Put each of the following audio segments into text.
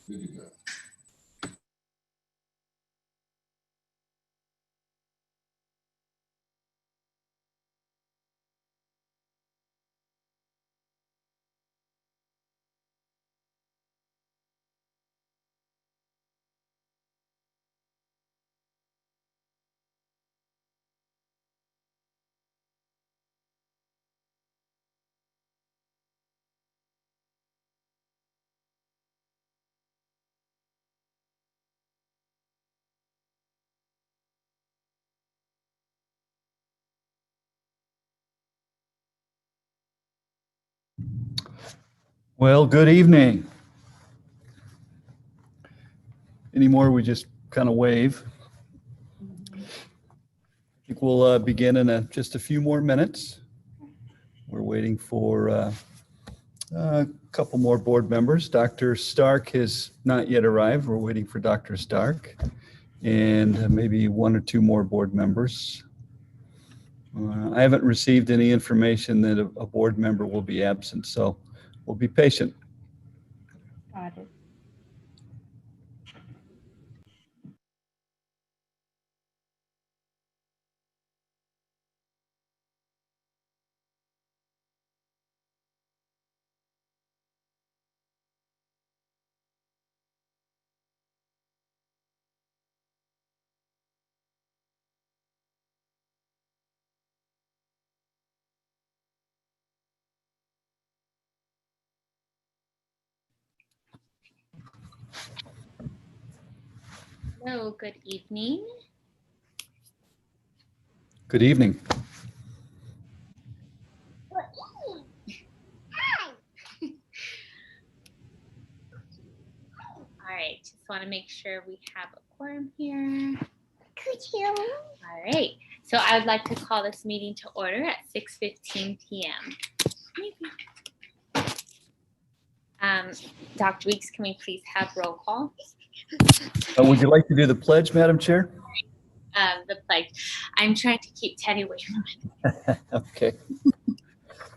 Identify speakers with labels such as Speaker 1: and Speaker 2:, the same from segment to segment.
Speaker 1: Good to go.
Speaker 2: Well, good evening. Anymore, we just kind of wave. I think we'll begin in just a few more minutes. We're waiting for a couple more board members. Dr. Stark has not yet arrived. We're waiting for Dr. Stark and maybe one or two more board members. I haven't received any information that a board member will be absent, so we'll be patient.
Speaker 3: Got it.
Speaker 4: Hello, good evening.
Speaker 2: Good evening.
Speaker 4: All right, just want to make sure we have a quorum here. All right, so I would like to call this meeting to order at 6:15 p.m. Dr. Weeks, can we please have roll call?
Speaker 2: Would you like to do the pledge, Madam Chair?
Speaker 4: The pledge. I'm trying to keep Teddy away from it.
Speaker 2: Okay.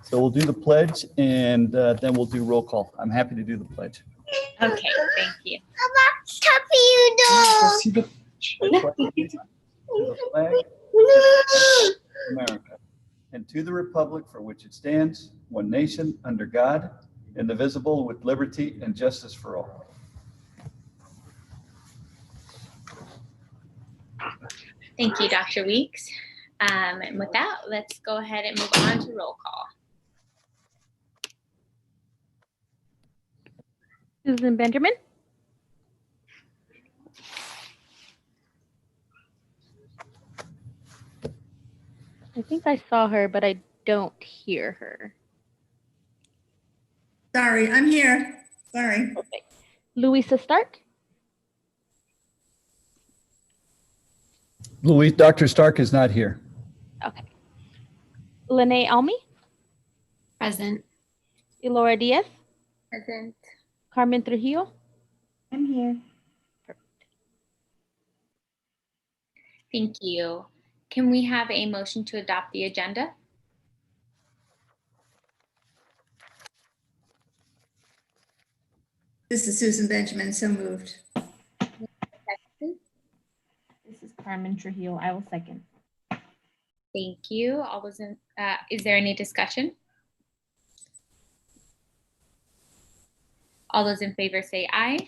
Speaker 2: So we'll do the pledge and then we'll do roll call. I'm happy to do the pledge.
Speaker 4: Okay, thank you.
Speaker 2: To the flag of America and to the republic for which it stands, one nation, under God, indivisible, with liberty and justice for all.
Speaker 4: Thank you, Dr. Weeks. And with that, let's go ahead and move on to roll call.
Speaker 3: Susan Benjamin? I think I saw her, but I don't hear her.
Speaker 5: Sorry, I'm here. Sorry.
Speaker 3: Okay. Louisa Stark?
Speaker 2: Dr. Stark is not here.
Speaker 3: Okay. Lene Almi?
Speaker 4: Present.
Speaker 3: Elora Diaz?
Speaker 4: Present.
Speaker 3: Carmen Trujillo?
Speaker 5: I'm here.
Speaker 4: Thank you. Can we have a motion to adopt the agenda?
Speaker 5: This is Susan Benjamin, so moved.
Speaker 6: This is Carmen Trujillo. I will second.
Speaker 4: Thank you. All those in, is there any discussion? All those in favor say aye.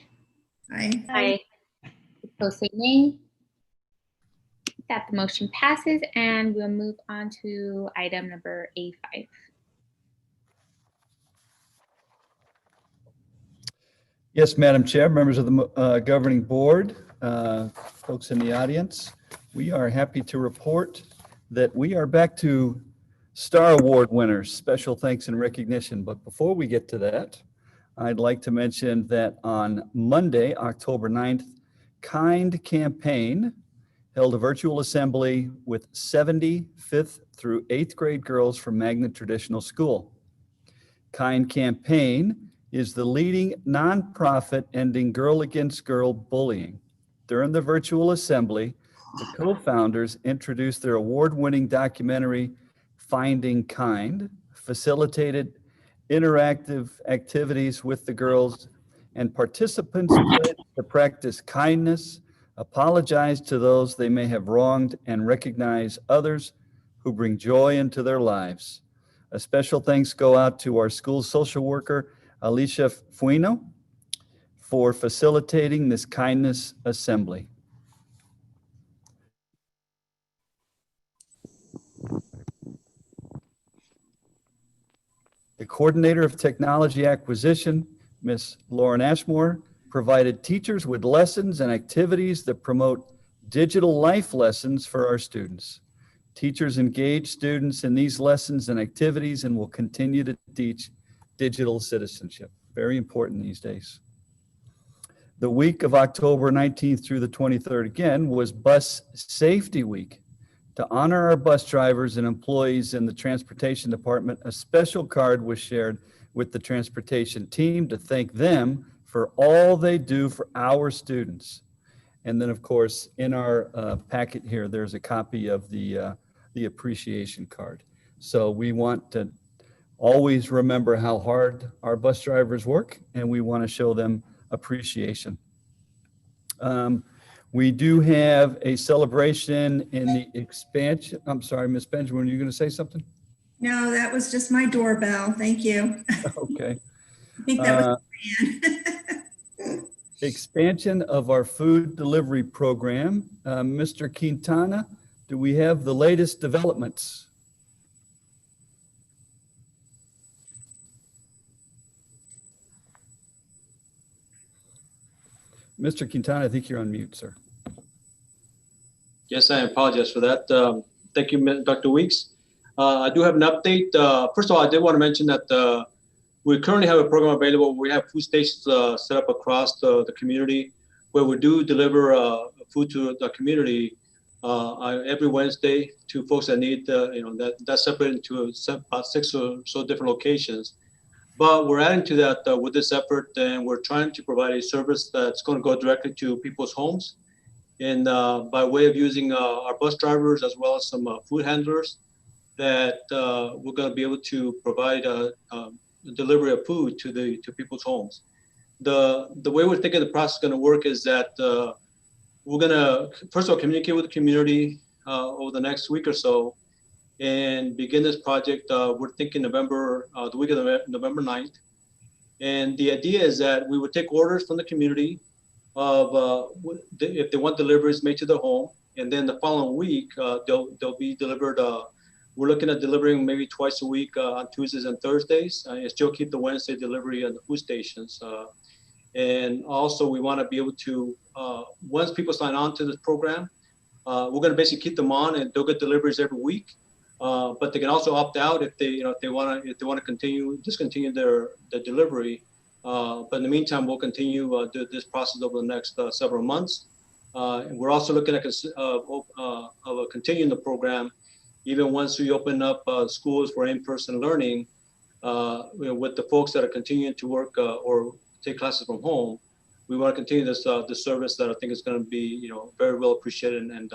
Speaker 5: Aye.
Speaker 4: Aye. Opposed say nay. That the motion passes, and we'll move on to item number A5.
Speaker 2: Yes, Madam Chair, members of the governing board, folks in the audience, we are happy to report that we are back to Star Award winners. Special thanks and recognition. But before we get to that, I'd like to mention that on Monday, October 9th, KIND Campaign held a virtual assembly with 70 5th through 8th grade girls from Magnet Traditional School. KIND Campaign is the leading nonprofit ending girl against girl bullying. During the virtual assembly, the co-founders introduced their award-winning documentary, Finding Kind, facilitated interactive activities with the girls, and participants pledge to practice kindness, apologize to those they may have wronged, and recognize others who bring joy into their lives. A special thanks go out to our school social worker, Alicia Fuino, for facilitating this kindness assembly. The coordinator of technology acquisition, Ms. Lauren Ashmore, provided teachers with lessons and activities that promote digital life lessons for our students. Teachers engage students in these lessons and activities and will continue to teach digital citizenship. Very important these days. The week of October 19th through the 23rd, again, was Bus Safety Week. To honor our bus drivers and employees in the Transportation Department, a special card was shared with the transportation team to thank them for all they do for our students. And then, of course, in our packet here, there's a copy of the appreciation card. So we want to always remember how hard our bus drivers work, and we want to show them appreciation. We do have a celebration in the expansion. I'm sorry, Ms. Benjamin, were you going to say something?
Speaker 5: No, that was just my doorbell. Thank you.
Speaker 2: Okay.
Speaker 5: I think that was Fran.
Speaker 2: Expansion of our food delivery program. Mr. Quintana, do we have the latest developments? Mr. Quintana, I think you're on mute, sir.
Speaker 1: Yes, I apologize for that. Thank you, Dr. Weeks. I do have an update. First of all, I did want to mention that we currently have a program available. We have food stations set up across the community where we do deliver food to the community every Wednesday to folks that need, that's separated into about 6 or so different locations. But we're adding to that with this effort, and we're trying to provide a service that's going to go directly to people's homes. And by way of using our bus drivers as well as some food handlers, that we're going to be able to provide a delivery of food to people's homes. The way we're thinking the process is going to work is that we're going to, first of all, communicate with the community over the next week or so and begin this project. We're thinking November, the week of November 9th. And the idea is that we would take orders from the community of if they want deliveries made to their home. And then the following week, they'll be delivered. We're looking at delivering maybe twice a week on Tuesdays and Thursdays, and still keep the Wednesday delivery at the food stations. And also we want to be able to, once people sign on to this program, we're going to basically keep them on, and they'll get deliveries every week. But they can also opt out if they want to discontinue their delivery. But in the meantime, we'll continue this process over the next several months. And we're also looking at continuing the program even once we open up schools for in-person learning, with the folks that are continuing to work or take classes from home. We want to continue this service that I think is going to be very well appreciated and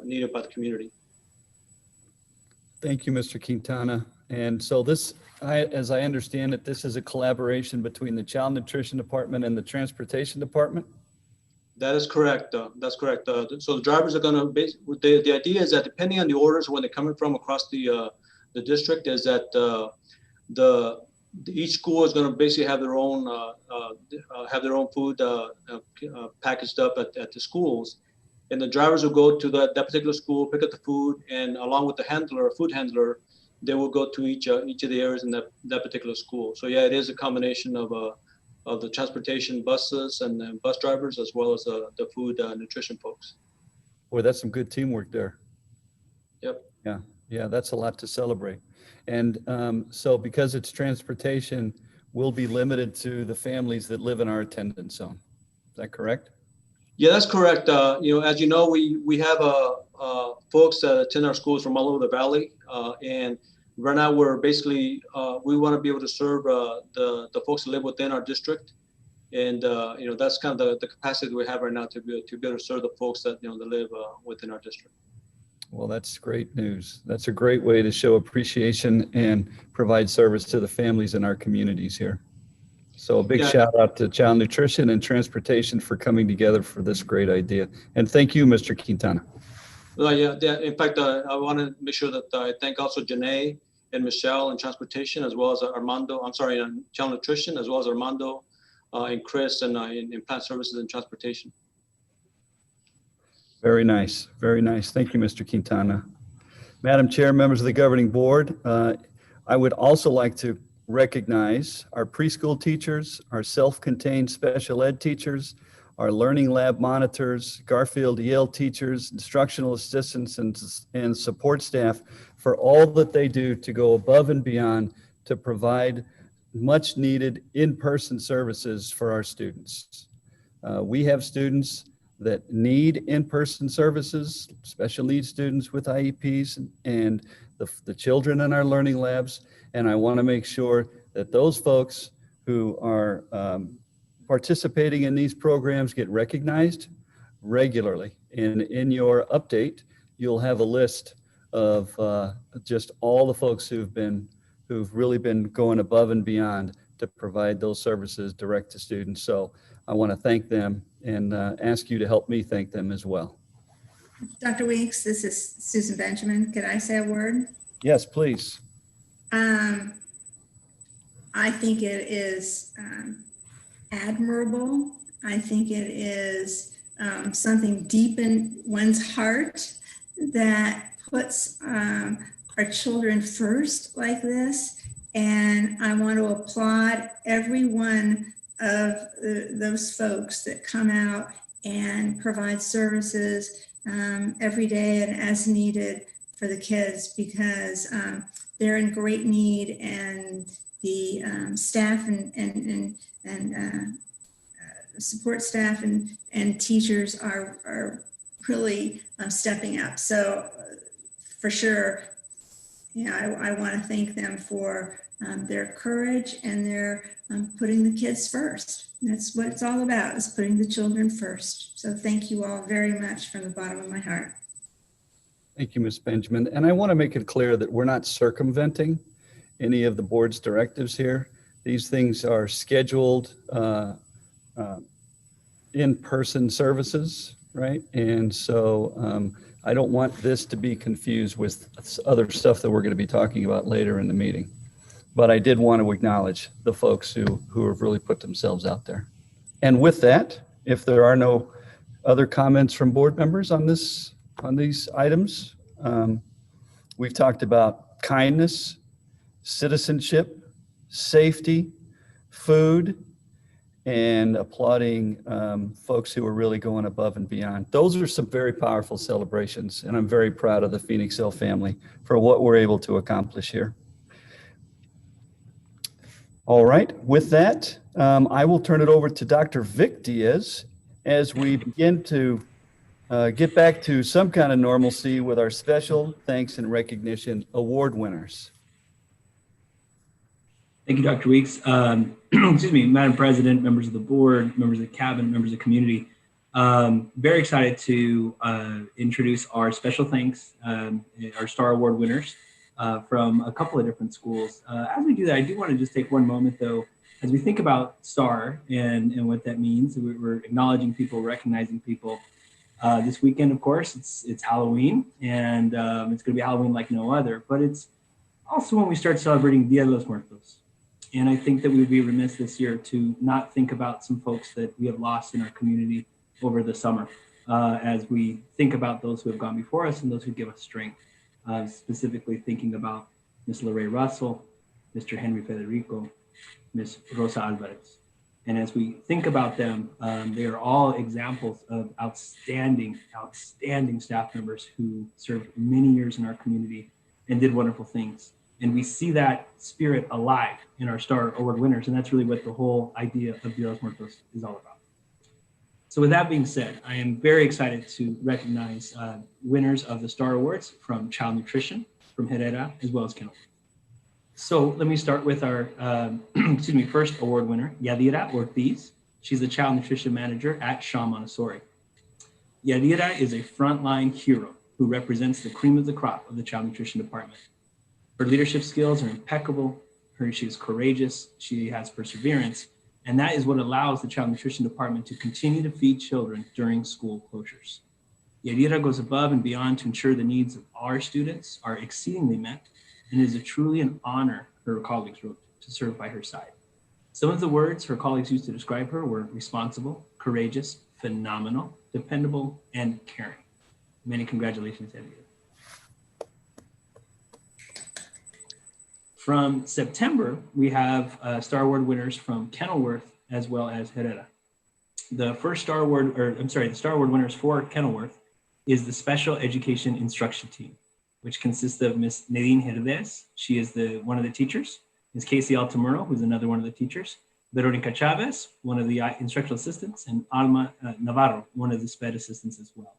Speaker 1: needed by the community.
Speaker 2: Thank you, Mr. Quintana. And so this, as I understand it, this is a collaboration between the Child Nutrition Department and the Transportation Department?
Speaker 1: That is correct. That's correct. So the drivers are going to, the idea is that depending on the orders when they're coming from across the district, is that each school is going to basically have their own food packaged up at the schools. And the drivers will go to that particular school, pick up the food, and along with the food handler, they will go to each of the areas in that particular school. So yeah, it is a combination of the transportation buses and bus drivers, as well as the food nutrition folks.
Speaker 2: Boy, that's some good teamwork there.
Speaker 1: Yep.
Speaker 2: Yeah, that's a lot to celebrate. And so because it's transportation, we'll be limited to the families that live in our attendance zone. Is that correct?
Speaker 1: Yeah, that's correct. As you know, we have folks that attend our schools from all over the valley, and right now we're basically we want to be able to serve the folks that live within our district, and that's kind of the capacity we have right now to be able to serve the folks that that live within our district.
Speaker 2: Well, that's great news. That's a great way to show appreciation and provide service to the families in our communities here. So a big
Speaker 1: Yeah.
Speaker 2: shout out to Child Nutrition and Transportation for coming together for this great idea. And thank you, Mr. Quintana.
Speaker 1: Yeah. In fact, I want to make sure that I thank also Janae and Michelle in transportation, as well as Armando. I'm sorry, in Child Nutrition, as well as Armando and Chris and in plant services and transportation.
Speaker 2: Very nice. Very nice. Thank you, Mr. Quintana. Madam Chair, members of the governing board, I would also like to recognize our preschool teachers, our self-contained special ed teachers, our learning lab monitors, Garfield Yale teachers, instructional assistants, and support staff for all that they do to go above and beyond to provide much needed in-person services for our students. We have students that need in-person services, special needs students with IEPs, and the children in our learning labs. And I want to make sure that those folks who are participating in these programs get recognized regularly. And in your update, you'll have a list of just all the folks who've really been going above and beyond to provide those services direct to students. So I want to thank them and ask you to help me thank them as well.
Speaker 5: Dr. Weeks, this is Susan Benjamin. Could I say a word?
Speaker 2: Yes, please.
Speaker 5: I think it is admirable. I think it is something deep in one's heart that puts our children first like this. And I want to applaud every one of those folks that come out and provide services every day and as needed for the kids, because they're in great need, and the staff and support staff and teachers are really stepping up. So for sure, I want to thank them for their courage and their putting the kids first. That's what it's all about, is putting the children first. So thank you all very much from the bottom of my heart.
Speaker 2: Thank you, Ms. Benjamin. And I want to make it clear that we're not circumventing any of the board's directives here. These things are scheduled in-person services, right? And so I don't want this to be confused with other stuff that we're going to be talking about later in the meeting. But I did want to acknowledge the folks who have really put themselves out there. And with that, if there are no other comments from board members on these items, we've talked about kindness, citizenship, safety, food, and applauding folks who are really going above and beyond. Those are some very powerful celebrations, and I'm very proud of the Phoenix Hill family for what we're able to accomplish here. All right, with that, I will turn it over to Dr. Vic Diaz as we begin to get back to some kind of normalcy with our special thanks and recognition award winners.
Speaker 7: Thank you, Dr. Weeks. Excuse me, Madam President, members of the board, members of the cabinet, members of the community. Very excited to introduce our special thanks, our STAR Award winners from a couple of different schools. As we do that, I do want to just take one moment though, as we think about STAR and what that means. We're acknowledging people, recognizing people. This weekend, of course, it's Halloween, and it's going to be Halloween like no other, but it's also when we start celebrating Dia de los Muertos. And I think that we would be remiss this year to not think about some folks that we have lost in our community over the summer, as we think about those who have gone before us and those who give us strength, specifically thinking about Ms. Lorraine Russell, Mr. Henry Federico, Ms. Rosa Alvarez. And as we think about them, they are all examples of outstanding staff members who served many years in our community and did wonderful things. And we see that spirit alive in our STAR Award winners. And that's really what the whole idea of Dia de los Muertos is all about. So with that being said, I am very excited to recognize winners of the STAR Awards from Child Nutrition, from Herrera, as well as Kenilworth. So let me start with our, first award winner, Yadira Ortiz. She's the Child Nutrition Manager at Shaw Montessori. Yadira is a frontline hero who represents the cream of the crop of the Child Nutrition Department. Her leadership skills are impeccable. She is courageous. She has perseverance, And that is what allows the Child Nutrition Department to continue to feed children during school closures. Yadira goes above and beyond to ensure the needs of our students are exceedingly met, and it is truly an honor, her colleagues wrote, to serve by her side. Some of the words her colleagues used to describe her were responsible, courageous, phenomenal, dependable, and caring. Many congratulations, Yadira. From September, we have Star Award winners from Kenilworth as well as Herrera. The Star Award winners for Kenilworth is the Special Education Instruction Team, which consists of Miss Nadine Herdes. She is one of the teachers. Ms. Casey Altamuro, who's another one of the teachers. Veronica Chavez, one of the instructional assistants, and Alma Navarro, one of the SPED assistants as well.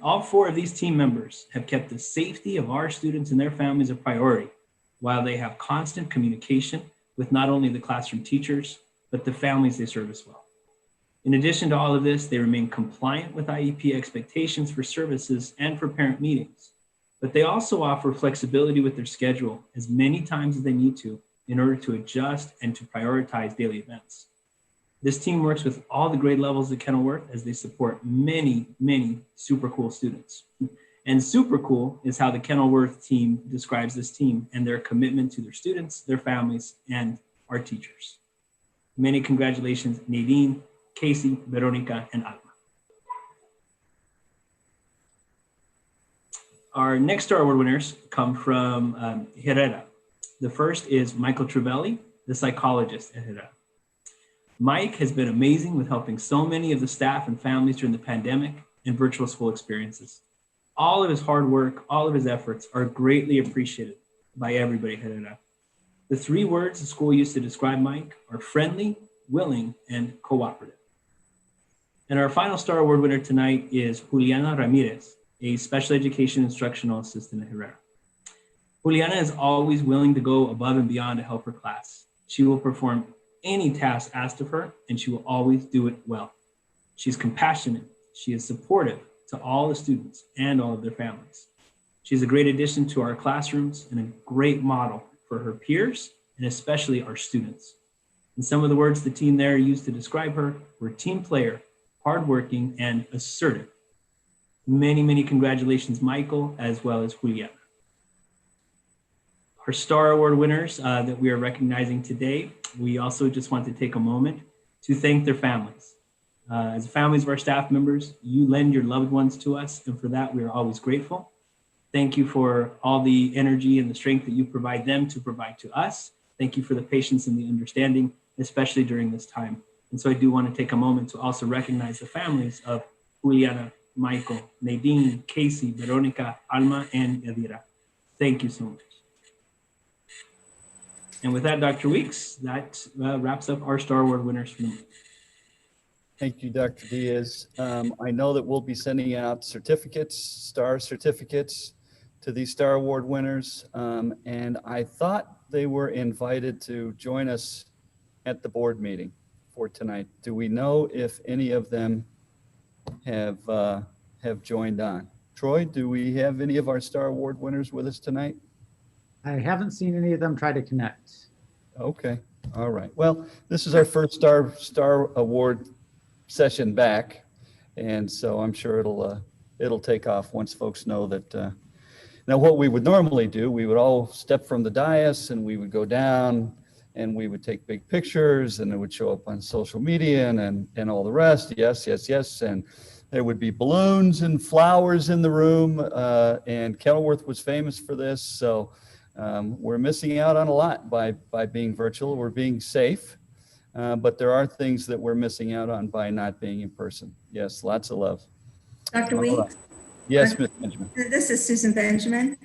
Speaker 7: All 4 of these team members have kept the safety of our students and their families a priority, while they have constant communication with not only the classroom teachers, but the families they serve as well. In addition to all of this, they remain compliant with IEP expectations for services and for parent meetings, but they also offer flexibility with their schedule as many times as they need to in order to adjust and to prioritize daily events. This team works with all the grade levels at Kenilworth as they support many, many super cool students. And super cool is how the Kenilworth team describes this team and their commitment to their students, their families, and our teachers. Many congratulations, Nadine, Casey, Veronica, and Alma. Our next Star Award winners come from Herrera. The first is Michael Trivelli, the psychologist at Herrera. Mike has been amazing with helping so many of the staff and families during the pandemic and virtual school experiences. All of his hard work, all of his efforts are greatly appreciated by everybody at Herrera. The 3 words the school used to describe Mike are friendly, willing, and cooperative. And our final Star Award winner tonight is Juliana Ramirez, a special education instructional assistant at Herrera. Juliana is always willing to go above and beyond to help her class. She will perform any task asked of her, and she will always do it well. She's compassionate. She is supportive to all the students and all of their families. She's a great addition to our classrooms and a great model for her peers and especially our students. And some of the words the team there used to describe her were team player, hardworking, and assertive. Many, many congratulations, Michael, as well as Juliana. Our Star Award winners that we are recognizing today, we also just want to take a moment to thank their families. As families of our staff members, you lend your loved ones to us, and for that, we are always grateful. Thank you for all the energy and the strength that you provide them to provide to us. Thank you for the patience and the understanding, especially during this time. And so I do want to take a moment to also recognize the families of Juliana, Michael, Nadine, Casey, Veronica, Alma, and Yadira. Thank you so much. And with that, Dr. Weeks, that wraps up our Star Award winners for the month.
Speaker 2: Thank you, Dr. Diaz. I know that we'll be sending out certificates, star certificates to these Star Award winners. And I thought they were invited to join us at the board meeting for tonight. Do we know if any of them have joined on? Troy, do we have any of our Star Award winners with us tonight?
Speaker 8: I haven't seen any of them try to connect.
Speaker 2: Okay, all right. Well, this is our first Star Award session back, and so I'm sure it'll take off once folks know that. Now, what we would normally do, we would all step from the dais and we would go down and we would take big pictures and it would show up on social media and all the rest. Yes, yes, yes. And there would be balloons and flowers in the room. And Kenilworth was famous for this. So we're missing out on a lot by being virtual. We're being safe, but there are things that we're missing out on by not being in person. Yes, lots of love.
Speaker 5: Dr. Weeks?
Speaker 2: Yes, Ms. Benjamin.
Speaker 5: This is Susan Benjamin.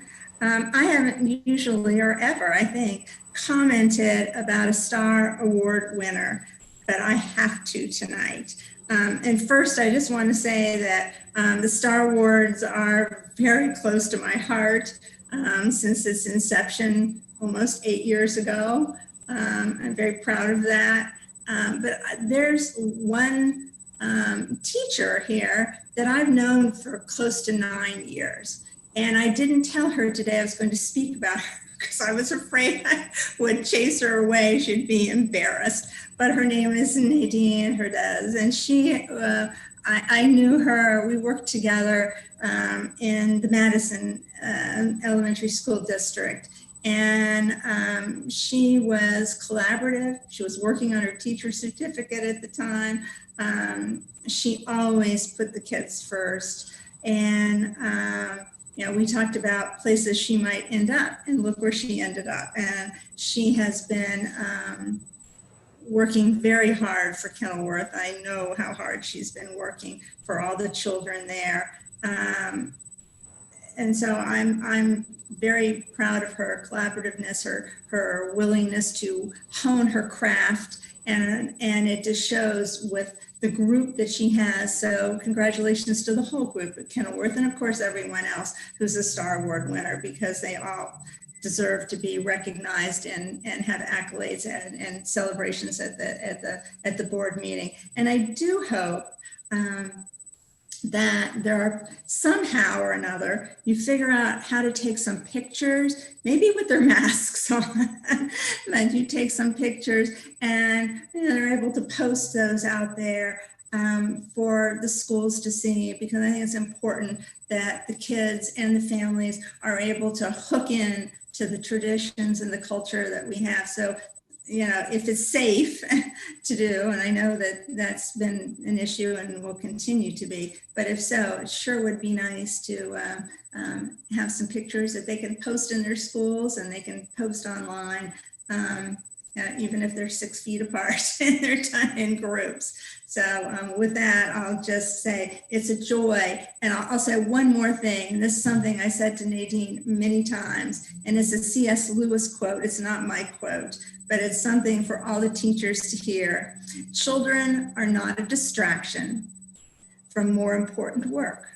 Speaker 5: I haven't usually or ever, I think, commented about a Star Award winner, but I have to tonight. And first, I just want to say that the Star Awards are very close to my heart since its inception almost 8 years ago. I'm very proud of that. But there's one teacher here that I've known for close to 9 years. And I didn't tell her today I was going to speak about her because I was afraid I would chase her away. She'd be embarrassed. But her name is Nadine Herdez, and I knew her. We worked together in the Madison Elementary School District. And she was collaborative. She was working on her teacher certificate at the time. She always put the kids first. And, we talked about places she might end up, and look where she ended up. And she has been working very hard for Kenilworth. I know how hard she's been working for all the children there. And so I'm very proud of her collaborativeness, her willingness to hone her craft, and it just shows with the group that she has. So congratulations to the whole group at Kenilworth, and of course everyone else who's a Star Award winner, because they all deserve to be recognized and have accolades and celebrations at the board meeting. And I do hope that there are somehow or another, you figure out how to take some pictures, maybe with their masks on, and you take some pictures and they're able to post those out there for the schools to see, because I think it's important that the kids and the families are able to hook in to the traditions and the culture that we have. So, if it's safe to do, and I know that that's been an issue and will continue to be, but if so, it sure would be nice to have some pictures that they can post in their schools and they can post online, even if they're 6 feet apart and they're done in groups. So with that, I'll just say it's a joy. And I'll say one more thing. This is something I said to Nadine many times, and it's a C.S. Lewis quote. It's not my quote, but it's something for all the teachers to hear. Children are not a distraction from more important work.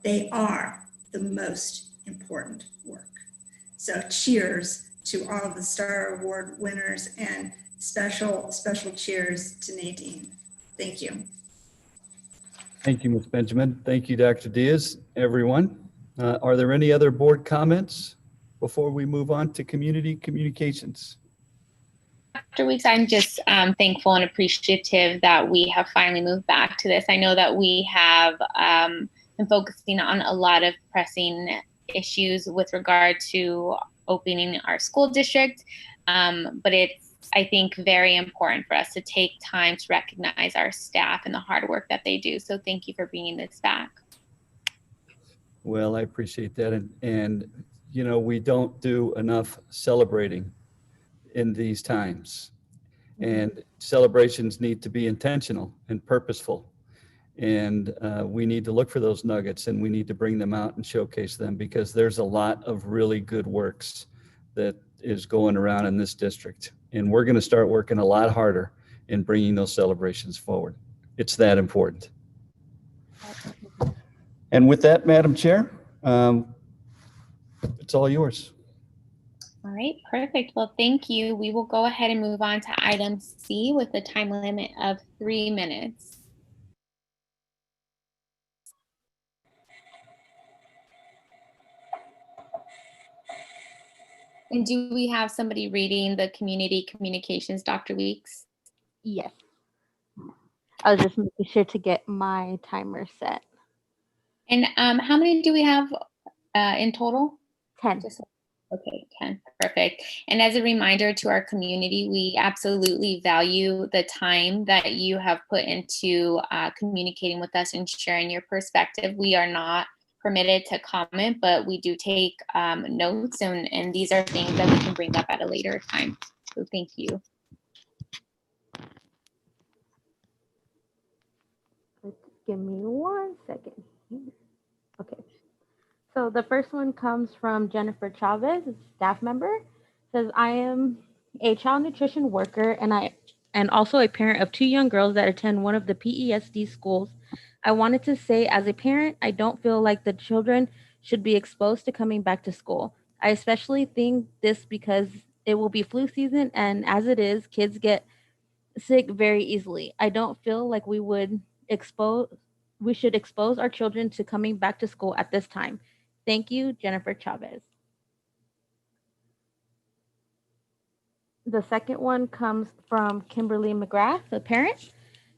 Speaker 5: They are the most important work. So cheers to all of the Star Award winners, and special cheers to Nadine. Thank you.
Speaker 2: Thank you, Ms. Benjamin. Thank you, Dr. Diaz. Everyone, are there any other board comments before we move on to community communications?
Speaker 4: Dr. Weeks, I'm just thankful and appreciative that we have finally moved back to this. I know that we have been focusing on a lot of pressing issues with regard to opening our school district, but it's, I think, very important for us to take time to recognize our staff and the hard work that they do. So thank you for bringing this back.
Speaker 2: Well, I appreciate that. And we don't do enough celebrating in these times. And celebrations need to be intentional and purposeful. And we need to look for those nuggets, and we need to bring them out and showcase them, because there's a lot of really good works that is going around in this district. And we're going to start working a lot harder in bringing those celebrations forward. It's that important. And with that, Madam Chair, it's all yours.
Speaker 4: All right, perfect. Well, thank you. We will go ahead and move on to item C with a time limit of 3 minutes. And do we have somebody reading the community communications, Dr. Weeks?
Speaker 3: Yes. I was just making sure to get my timer set.
Speaker 4: And how many do we have in total?
Speaker 3: 10.
Speaker 4: Okay, 10, perfect. And as a reminder to our community, we absolutely value the time that you have put into communicating with us and sharing your perspective. We are not permitted to comment, but we do take notes, and these are things that we can bring up at a later time. So thank you.
Speaker 3: Give me 1 second. Okay. So the first one comes from Jennifer Chavez, a staff member. It says, I am a child nutrition worker and also a parent of 2 young girls that attend one of the PESD schools. I wanted to say, as a parent, I don't feel like the children should be exposed to coming back to school. I especially think this because it will be flu season, and as it is, kids get sick very easily. I don't feel like we should expose our children to coming back to school at this time. Thank you, Jennifer Chavez. The second one comes from Kimberly McGrath, a parent.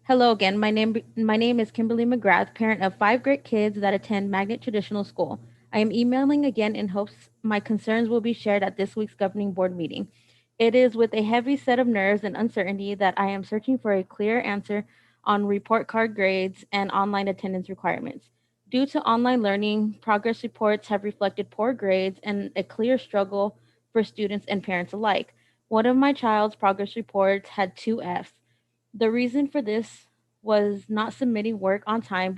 Speaker 3: Hello again. My name is Kimberly McGrath, parent of 5 great kids that attend Magnet Traditional School. I am emailing again in hopes my concerns will be shared at this week's governing board meeting. It is with a heavy set of nerves and uncertainty that I am searching for a clear answer on report card grades and online attendance requirements. Due to online learning, progress reports have reflected poor grades and a clear struggle for students and parents alike. One of my child's progress reports had 2 Fs. The reason for this was not submitting work on time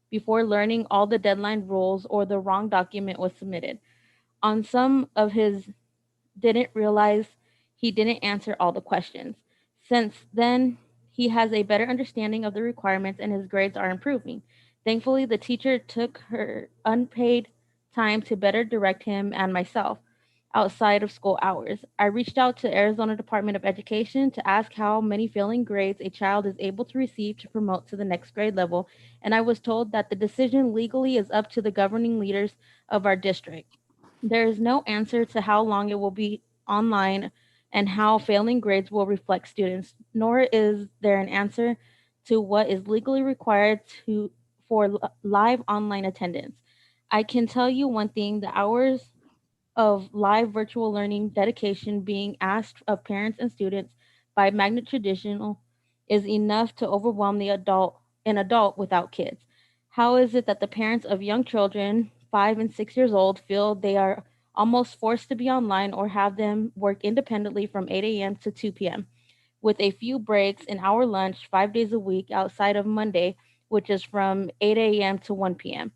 Speaker 3: before learning all the deadline rules, or the wrong document was submitted. On some of his, didn't realize he didn't answer all the questions. Since then, he has a better understanding of the requirements and his grades are improving. Thankfully, the teacher took her unpaid time to better direct him and myself outside of school hours. I reached out to Arizona Department of Education to ask how many failing grades a child is able to receive to promote to the next grade level, and I was told that the decision legally is up to the governing leaders of our district. There is no answer to how long it will be online and how failing grades will reflect students, nor is there an answer to what is legally required for live online attendance. I can tell you one thing, the hours of live virtual learning dedication being asked of parents and students by Magnet Traditional is enough to overwhelm an adult without kids. How is it that the parents of young children, 5 and 6 years old, feel they are almost forced to be online or have them work independently from 8 a.m. to 2 p.m. with a few breaks in our lunch 5 days a week outside of Monday, which is from 8 a.m. to 1 p.m.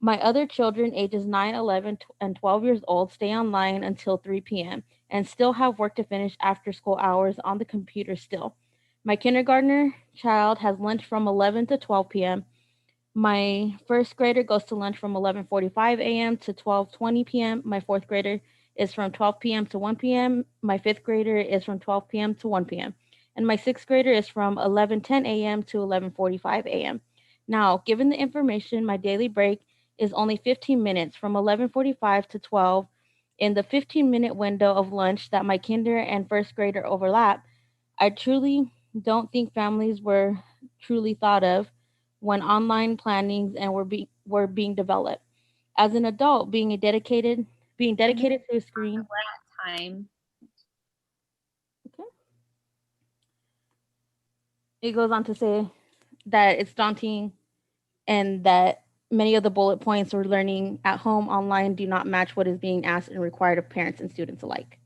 Speaker 3: My other children, ages 9, 11, and 12 years old, stay online until 3 p.m. and still have work to finish after school hours on the computer still. My kindergartner child has lunch from 11 to 12 p.m. My first grader goes to lunch from 11:45 a.m. to 12:20 p.m. My fourth grader is from 12 p.m. to 1 p.m. My fifth grader is from 12 p.m. to 1 p.m. And my sixth grader is from 11:10 a.m. to 11:45 a.m. Now, given the information, my daily break is only 15 minutes from 11:45 to 12. In the 15-minute window of lunch that my kinder and first grader overlap, I truly don't think families were truly thought of when online plannings and were being developed. As an adult, being dedicated to a screen.
Speaker 4: Time.
Speaker 3: Okay. It goes on to say that it's daunting and that many of the bullet points we're learning at home online do not match what is being asked and required of parents and students alike.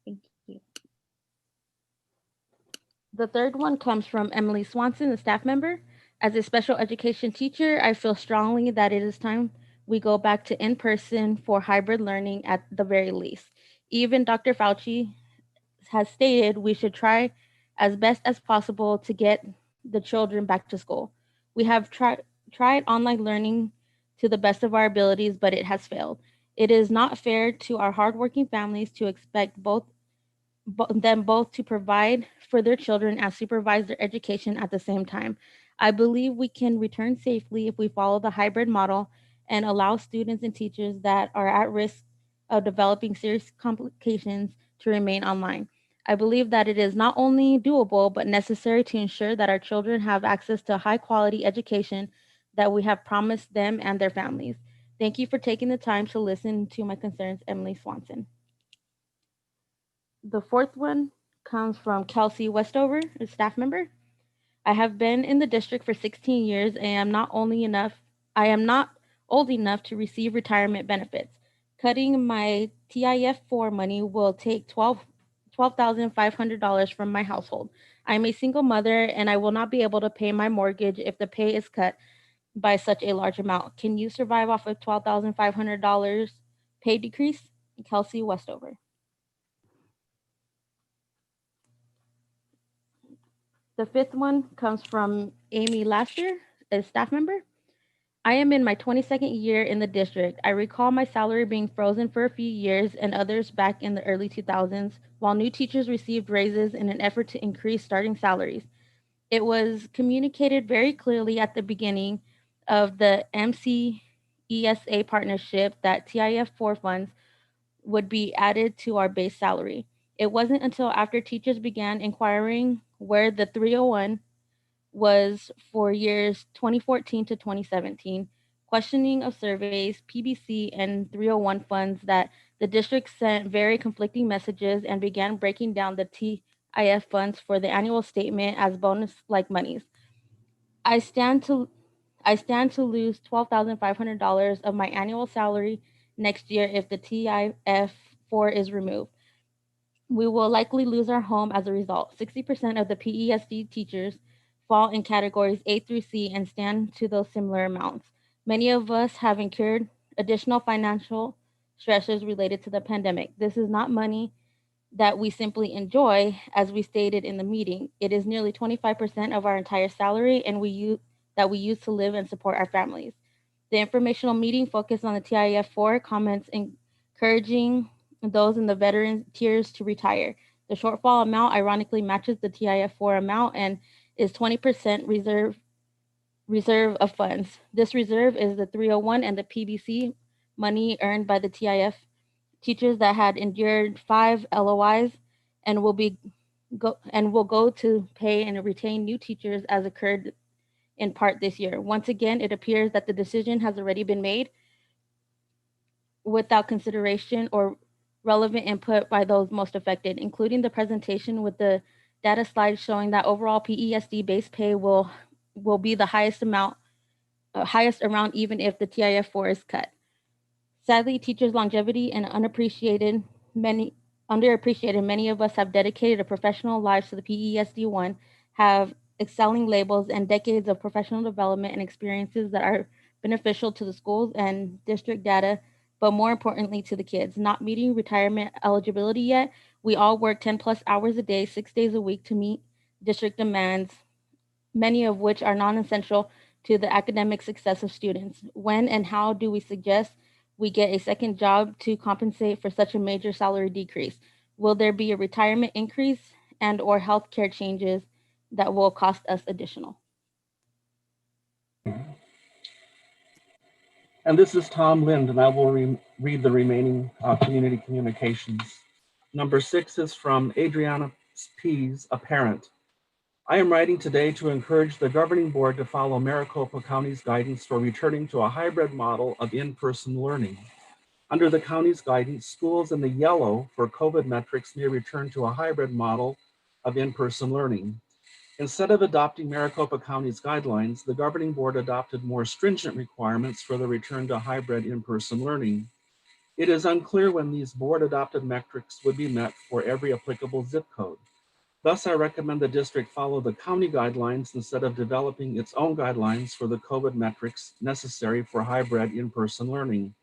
Speaker 4: Thank you.
Speaker 3: The third one comes from Emily Swanson, a staff member. As a special education teacher, I feel strongly that it is time we go back to in person for hybrid learning at the very least. Even Dr. Fauci has stated we should try as best as possible to get the children back to school. We have tried online learning to the best of our abilities, but it has failed. It is not fair to our hardworking families to expect them both to provide for their children and supervise their education at the same time. I believe we can return safely if we follow the hybrid model and allow students and teachers that are at risk of developing serious complications to remain online. I believe that it is not only doable but necessary to ensure that our children have access to high quality education that we have promised them and their families. Thank you for taking the time to listen to my concerns, Emily Swanson. The fourth one comes from Kelsey Westover, a staff member. I have been in the district for 16 years and I am not old enough to receive retirement benefits. Cutting my TIF4 money will take $12,500 from my household. I am a single mother and I will not be able to pay my mortgage if the pay is cut by such a large amount. Can you survive off of $12,500 pay decrease? Kelsey Westover. The fifth one comes from Amy Laster, a staff member. I am in my 22nd year in the district. I recall my salary being frozen for a few years and others back in the early 2000s, while new teachers received raises in an effort to increase starting salaries. It was communicated very clearly at the beginning of the MCESA partnership that TIF4 funds would be added to our base salary. It wasn't until after teachers began inquiring where the 301 was for years 2014 to 2017, questioning of surveys, PBC, and 301 funds that the district sent very conflicting messages and began breaking down the TIF funds for the annual statement as bonus-like monies. I stand to lose $12,500 of my annual salary next year if the TIF4 is removed. We will likely lose our home as a result. 60% of the PESD teachers fall in categories A through C and stand to those similar amounts. Many of us have incurred additional financial stresses related to the pandemic. This is not money that we simply enjoy, as we stated in the meeting. It is nearly 25% of our entire salary and that we use to live and support our families. The informational meeting focused on the TIF4 comments encouraging those in the veteran tiers to retire. The shortfall amount ironically matches the TIF4 amount and is 20% reserve of funds. This reserve is the 301 and the PBC money earned by the TIF teachers that had endured 5 LOIs and will go to pay and retain new teachers as occurred in part this year. Once again, it appears that the decision has already been made without consideration or relevant input by those most affected, including the presentation with the data slide showing that overall PESD base pay will be the highest around even if the TIF4 is cut. Sadly, teachers' longevity and underappreciated, many of us have dedicated a professional lives to the PESD1, have excelling labels and decades of professional development and experiences that are beneficial to the schools and district data, but more importantly to the kids. Not meeting retirement eligibility yet, we all work 10 plus hours a day, 6 days a week to meet district demands, many of which are non-essential to the academic success of students. When and how do we suggest we get a second job to compensate for such a major salary decrease? Will there be a retirement increase and or healthcare changes that will cost us additional?
Speaker 9: And this is Tom Lind, and I will read the remaining community communications. Number 6 is from Adriana Pease, a parent. I am writing today to encourage the governing board to follow Maricopa County's guidance for returning to a hybrid model of in-person learning. Under the county's guidance, schools in the yellow for COVID metrics may return to a hybrid model of in-person learning. Instead of adopting Maricopa County's guidelines, the governing board adopted more stringent requirements for the return to hybrid in-person learning. It is unclear when these board-adopted metrics would be met for every applicable zip code. Thus, I recommend the district follow the county guidelines instead of developing its own guidelines for the COVID metrics necessary for hybrid in-person learning.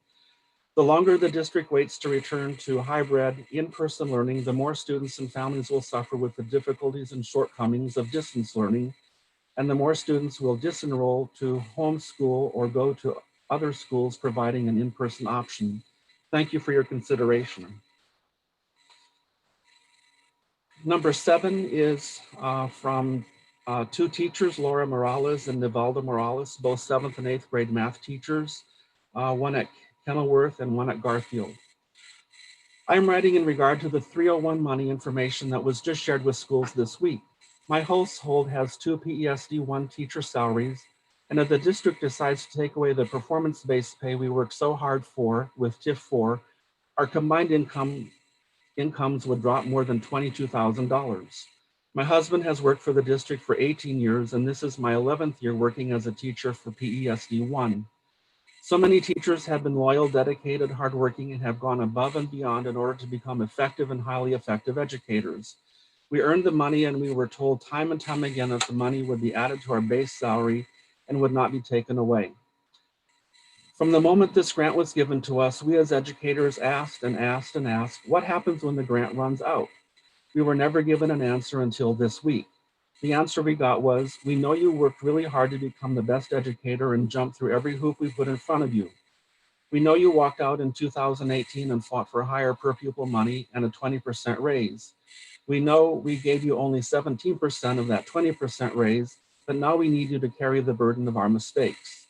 Speaker 9: The longer the district waits to return to hybrid in-person learning, the more students and families will suffer with the difficulties and shortcomings of distance learning, and the more students will disenroll to homeschool or go to other schools providing an in-person option. Thank you for your consideration. Number 7 is from 2 teachers, Laura Morales and Nivalda Morales, both 7th and 8th grade math teachers, one at Kenilworth and one at Garfield. I'm writing in regard to the 301 money information that was just shared with schools this week. My household has 2 PESD1 teacher salaries, and if the district decides to take away the performance-based pay we work so hard for with TIF4, our combined incomes would drop more than $22,000. My husband has worked for the district for 18 years, and this is my 11th year working as a teacher for PESD1. So many teachers have been loyal, dedicated, hardworking, and have gone above and beyond in order to become effective and highly effective educators. We earned the money, and we were told time and time again that the money would be added to our base salary and would not be taken away. From the moment this grant was given to us, we as educators asked and asked and asked, what happens when the grant runs out? We were never given an answer until this week. The answer we got was, we know you worked really hard to become the best educator and jumped through every hoop we put in front of you. We know you walked out in 2018 and fought for higher per pupil money and a 20% raise. We know we gave you only 17% of that 20% raise, but now we need you to carry the burden of our mistakes.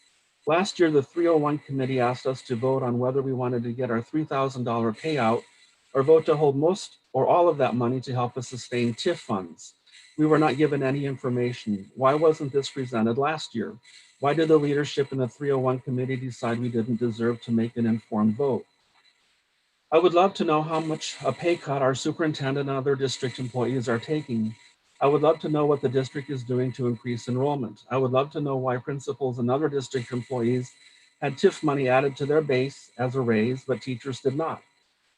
Speaker 9: Last year, the 301 committee asked us to vote on whether we wanted to get our $3,000 payout or vote to hold most or all of that money to help us sustain TIF funds. We were not given any information. Why wasn't this presented last year? Why did the leadership in the 301 committee decide we didn't deserve to make an informed vote? I would love to know how much a pay cut our superintendent and other district employees are taking. I would love to know what the district is doing to increase enrollment. I would love to know why principals and other district employees had TIF money added to their base as a raise, but teachers did not.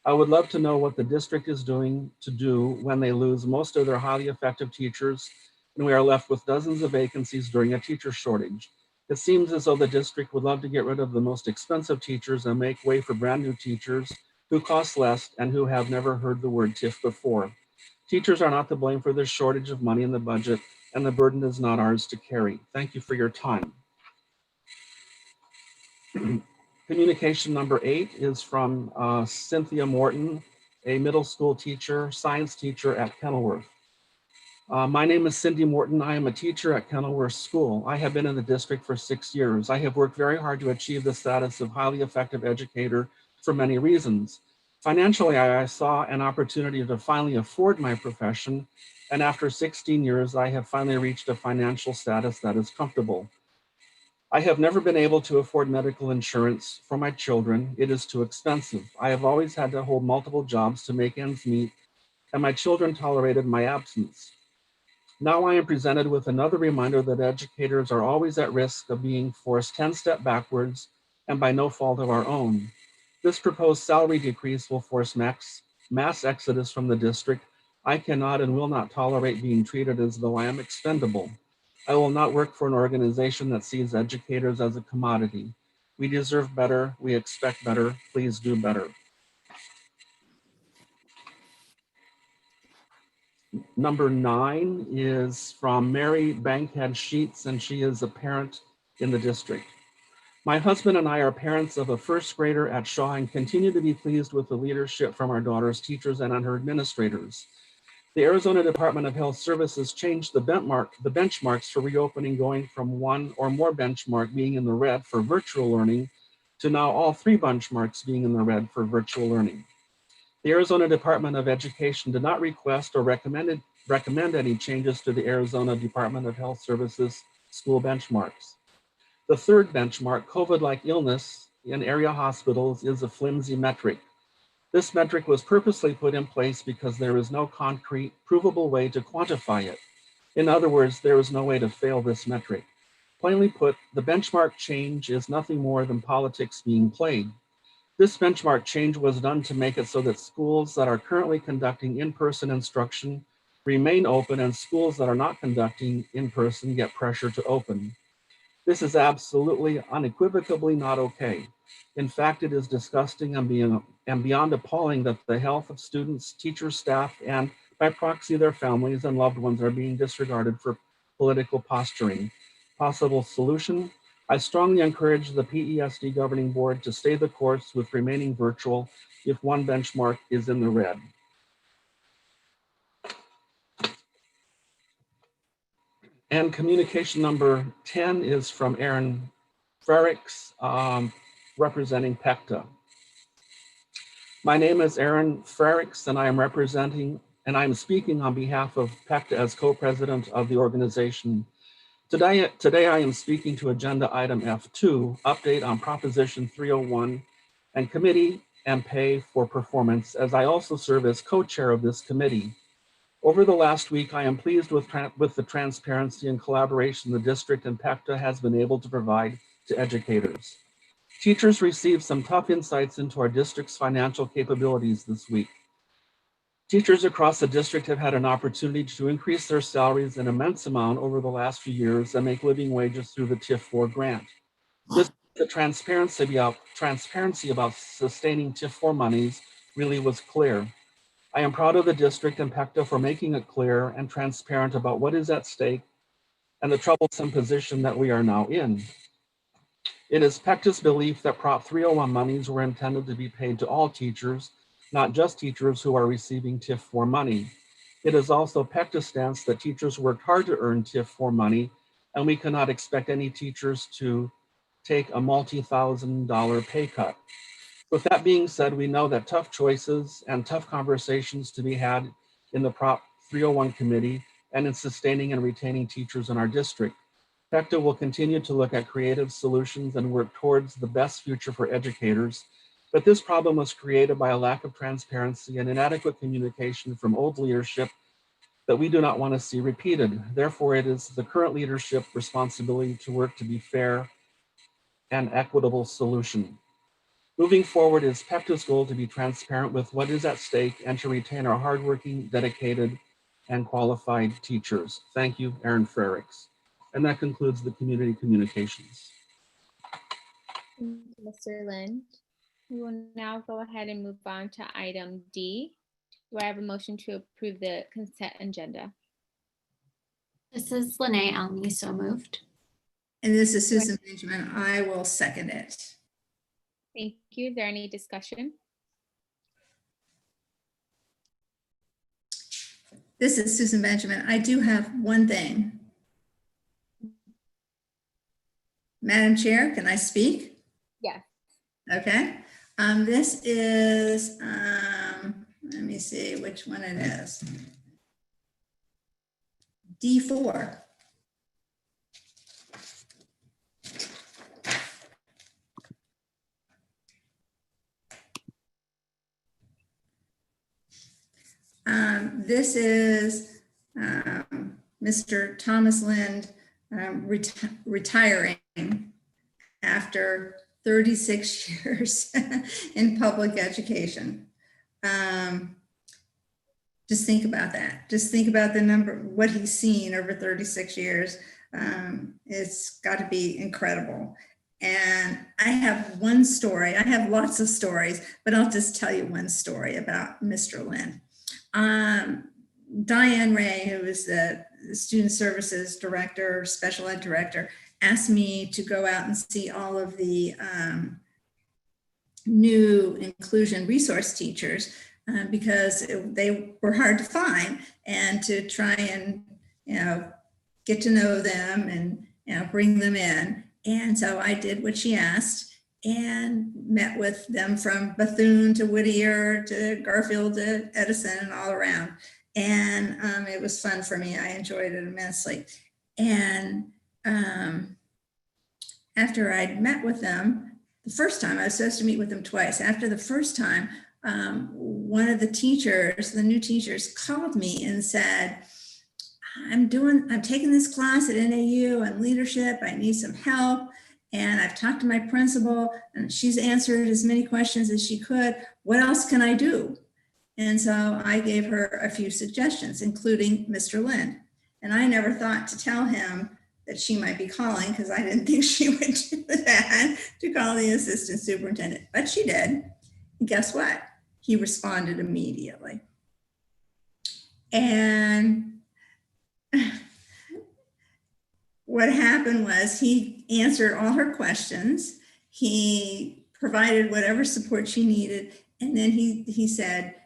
Speaker 9: I would love to know what the district is doing to do when they lose most of their highly effective teachers and we are left with dozens of vacancies during a teacher shortage. It seems as though the district would love to get rid of the most expensive teachers and make way for brand new teachers who cost less and who have never heard the word TIF before. Teachers are not to blame for this shortage of money in the budget, and the burden is not ours to carry. Thank you for your time. Communication number 8 is from Cynthia Morton, a middle school teacher, science teacher at Kenilworth. My name is Cindy Morton. I am a teacher at Kenilworth School. I have been in the district for 6 years. I have worked very hard to achieve the status of highly effective educator for many reasons. Financially, I saw an opportunity to finally afford my profession, and after 16 years, I have finally reached a financial status that is comfortable. I have never been able to afford medical insurance for my children. It is too expensive. I have always had to hold multiple jobs to make ends meet, and my children tolerated my absence. Now I am presented with another reminder that educators are always at risk of being forced 10 steps backwards and by no fault of our own. This proposed salary decrease will force mass exodus from the district. I cannot and will not tolerate being treated as though I am expendable. I will not work for an organization that sees educators as a commodity. We deserve better. We expect better. Please do better. Number 9 is from Mary Bankhead Sheets, and she is a parent in the district. My husband and I are parents of a first grader at Shaw and continue to be pleased with the leadership from our daughter's teachers and her administrators. The Arizona Department of Health Services changed the benchmarks for reopening, going from 1 or more benchmark being in the red for virtual learning to now all 3 benchmarks being in the red for virtual learning. The Arizona Department of Education did not request or recommend any changes to the Arizona Department of Health Services school benchmarks. The 3rd benchmark, COVID-like illness in area hospitals, is a flimsy metric. This metric was purposely put in place because there is no concrete, provable way to quantify it. In other words, there is no way to fail this metric. Plainly put, the benchmark change is nothing more than politics being played. This benchmark change was done to make it so that schools that are currently conducting in-person instruction remain open and schools that are not conducting in-person get pressure to open. This is absolutely, unequivocally not okay. In fact, it is disgusting and beyond appalling that the health of students, teachers, staff, and by proxy their families and loved ones are being disregarded for political posturing. Possible solution? I strongly encourage the PESD governing board to stay the course with remaining virtual if 1 benchmark is in the red. And communication number 10 is from Aaron Frericks, representing PECTA. My name is Aaron Frericks, and I am speaking on behalf of PECTA as co-president of the organization. Today I am speaking to agenda item F2, update on Proposition 301 and committee and pay for performance, as I also serve as co-chair of this committee. Over the last week, I am pleased with the transparency and collaboration the district and PECTA has been able to provide to educators. Teachers received some tough insights into our district's financial capabilities this week. Teachers across the district have had an opportunity to increase their salaries an immense amount over the last few years and make living wages through the TIF-4 grant. The transparency about sustaining TIF-4 monies really was clear. I am proud of the district and PECTA for making it clear and transparent about what is at stake and the troublesome position that we are now in. It is PECTA's belief that Prop 301 monies were intended to be paid to all teachers, not just teachers who are receiving TIF-4 money. It is also PECTA's stance that teachers worked hard to earn TIF-4 money, and we cannot expect any teachers to take a multi-$1,000 pay cut. With that being said, we know that tough choices and tough conversations to be had in the Prop 301 committee and in sustaining and retaining teachers in our district. PECTA will continue to look at creative solutions and work towards the best future for educators. But this problem was created by a lack of transparency and inadequate communication from old leadership that we do not want to see repeated. Therefore, it is the current leadership responsibility to work to be fair and equitable solution. Moving forward, it is PECTA's goal to be transparent with what is at stake and to retain our hardworking, dedicated, and qualified teachers. Thank you, Aaron Frericks. And that concludes the community communications.
Speaker 4: Thank you, Mr. Lind. We will now go ahead and move on to item D. Do I have a motion to approve the consent agenda?
Speaker 10: This is Lene Alme, so moved.
Speaker 5: And this is Susan Benjamin. I will second it.
Speaker 4: Thank you. Is there any discussion?
Speaker 5: This is Susan Benjamin. I do have one thing. Madam Chair, can I speak?
Speaker 4: Yes.
Speaker 5: Okay. This is, let me see which one it is. D4. This is Mr. Thomas Lind retiring after 36 years in public education. Just think about that. Just think about the number, what he's seen over 36 years. It's got to be incredible. And I have one story. I have lots of stories, but I'll just tell you one story about Mr. Lind. Diane Ray, who is the student services director, special ed director, asked me to go out and see all of the new inclusion resource teachers because they were hard to find, and to try and, get to know them and, bring them in. And so I did what she asked and met with them from Bethune to Whittier to Garfield to Edison and all around. And it was fun for me. I enjoyed it immensely. And after I'd met with them, the first time, I was supposed to meet with them twice. After the first time, one of the teachers, the new teachers, called me and said, I'm taking this class at NAU on leadership. I need some help. And I've talked to my principal and she's answered as many questions as she could. What else can I do? And so I gave her a few suggestions, including Mr. Lind. And I never thought to tell him that she might be calling, because I didn't think she would do that, to call the assistant superintendent, but she did. And guess what? He responded immediately. And what happened was he answered all her questions. He provided whatever support she needed. And then he said,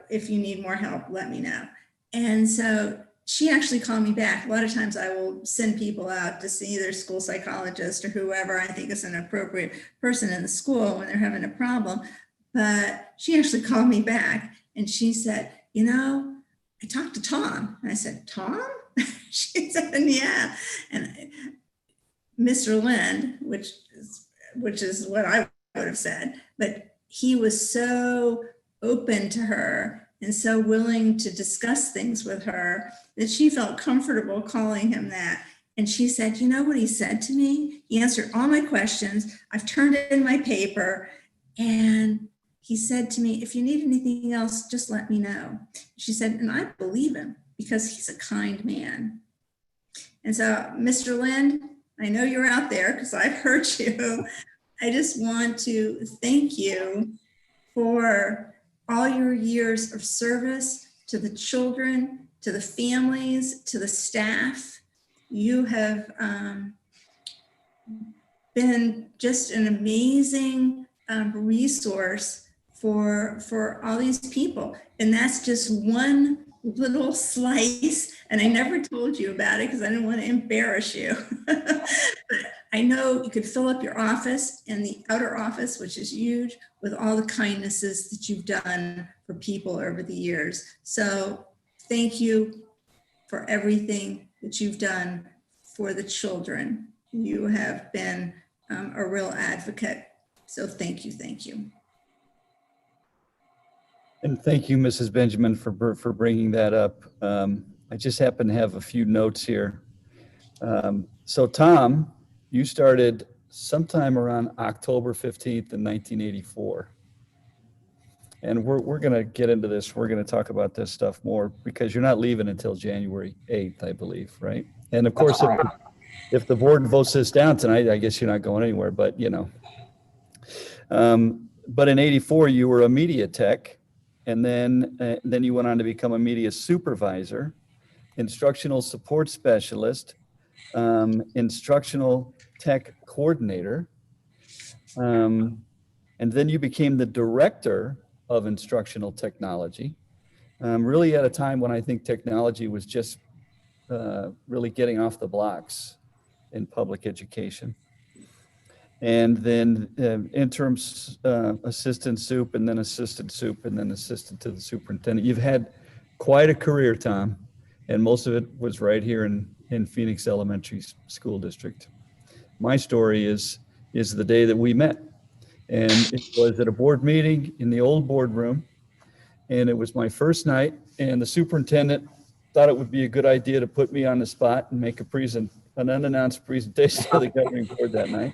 Speaker 5: if you need more help, let me know. And so she actually called me back. A lot of times I will send people out to see their school psychologist or whoever I think is an appropriate person in the school when they're having a problem. But she actually called me back and she said, I talked to Tom. And I said, Tom? She said, yeah. And Mr. Lind, which is what I would have said, but he was so open to her and so willing to discuss things with her that she felt comfortable calling him that. And she said, you know what he said to me? He answered all my questions. I've turned in my paper. And he said to me, if you need anything else, just let me know. She said, and I believe him because he's a kind man. And so, Mr. Lind, I know you're out there because I've heard you. I just want to thank you for all your years of service to the children, to the families, to the staff. You have been just an amazing resource for all these people. And that's just one little slice. And I never told you about it because I didn't want to embarrass you. But I know you could fill up your office and the outer office, which is huge, with all the kindnesses that you've done for people over the years. So thank you for everything that you've done for the children. You have been a real advocate. So thank you, thank you.
Speaker 2: And thank you, Mrs. Benjamin, for bringing that up. I just happen to have a few notes here. So Tom, you started sometime around October 15th in 1984. And we're going to get into this. We're going to talk about this stuff more because you're not leaving until January 8th, I believe, right? And of course, if the board votes this down tonight, I guess you're not going anywhere, but you know. But in 84, you were a media tech, and then you went on to become a media supervisor, instructional support specialist, instructional tech coordinator, and then you became the director of instructional technology, really at a time when I think technology was just really getting off the blocks in public education. And then interim assistant soup, and then assistant soup, and then assistant to the superintendent. You've had quite a career, Tom, and most of it was right here in Phoenix Elementary School District. My story is the day that we met, and it was at a board meeting in the old boardroom, and it was my first night, and the superintendent thought it would be a good idea to put me on the spot and make an unannounced presentation to the governing board that night.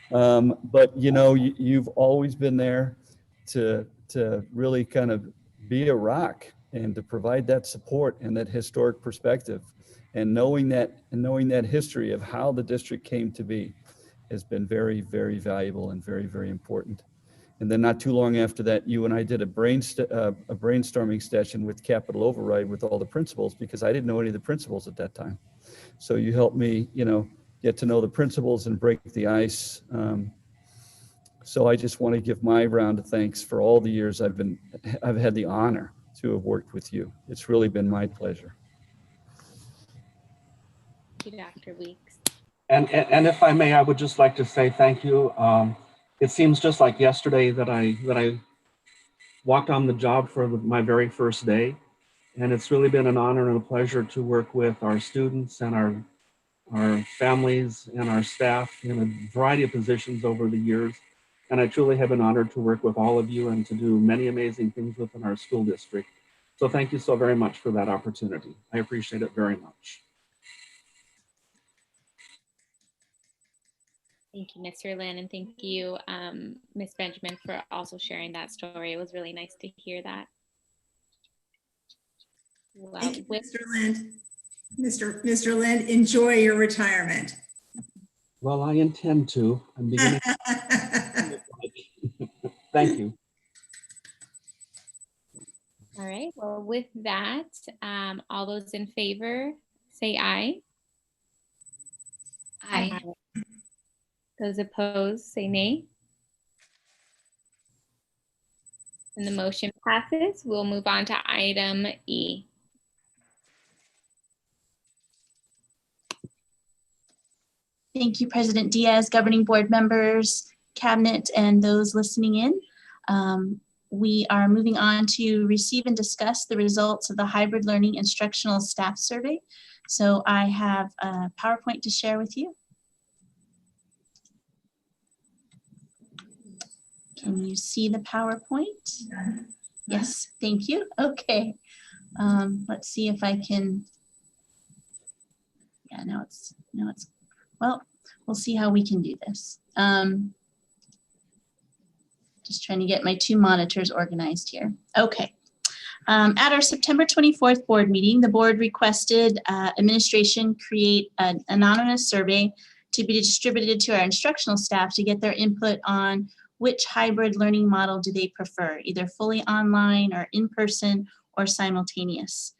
Speaker 2: But you know, you've always been there to really kind of be a rock and to provide that support and that historic perspective, and knowing that history of how the district came to be has been very, very valuable and very, very important. And then not too long after that, you and I did a brainstorming session with Capital Override with all the principals, because I didn't know any of the principals at that time. So you helped me, you know, get to know the principals and break the ice. So I just want to give my round of thanks for all the years I've had the honor to have worked with you. It's really been my pleasure.
Speaker 4: Thank you, Dr. Weeks.
Speaker 9: And if I may, I would just like to say thank you. It seems just like yesterday that I walked on the job for my very first day. And it's really been an honor and a pleasure to work with our students and our families and our staff in a variety of positions over the years. And I truly have been honored to work with all of you and to do many amazing things within our school district. So thank you so very much for that opportunity. I appreciate it very much.
Speaker 4: Thank you, Mr. Lynn, and thank you, Ms. Benjamin, for also sharing that story. It was really nice to hear that. Well,
Speaker 5: Thank you, Mr. Lind. Mr. Lind, enjoy your retirement.
Speaker 9: Well, I intend to. I'm beginning. Thank you.
Speaker 4: All right, well, with that, all those in favor, say aye.
Speaker 10: Aye.
Speaker 4: Those opposed, say nay. And the motion passes. We'll move on to item E.
Speaker 11: Thank you, President Diaz, governing board members, cabinet, and those listening in. We are moving on to receive and discuss the results of the hybrid learning instructional staff survey. So I have a PowerPoint to share with you. Can you see the PowerPoint? Yes, thank you. Okay. Let's see if I can. Yeah, now it's, well, we'll see how we can do this. Just trying to get my two monitors organized here. Okay. At our September 24th board meeting, the board requested administration create an anonymous survey to be distributed to our instructional staff to get their input on which hybrid learning model do they prefer, either fully online or in person or simultaneous.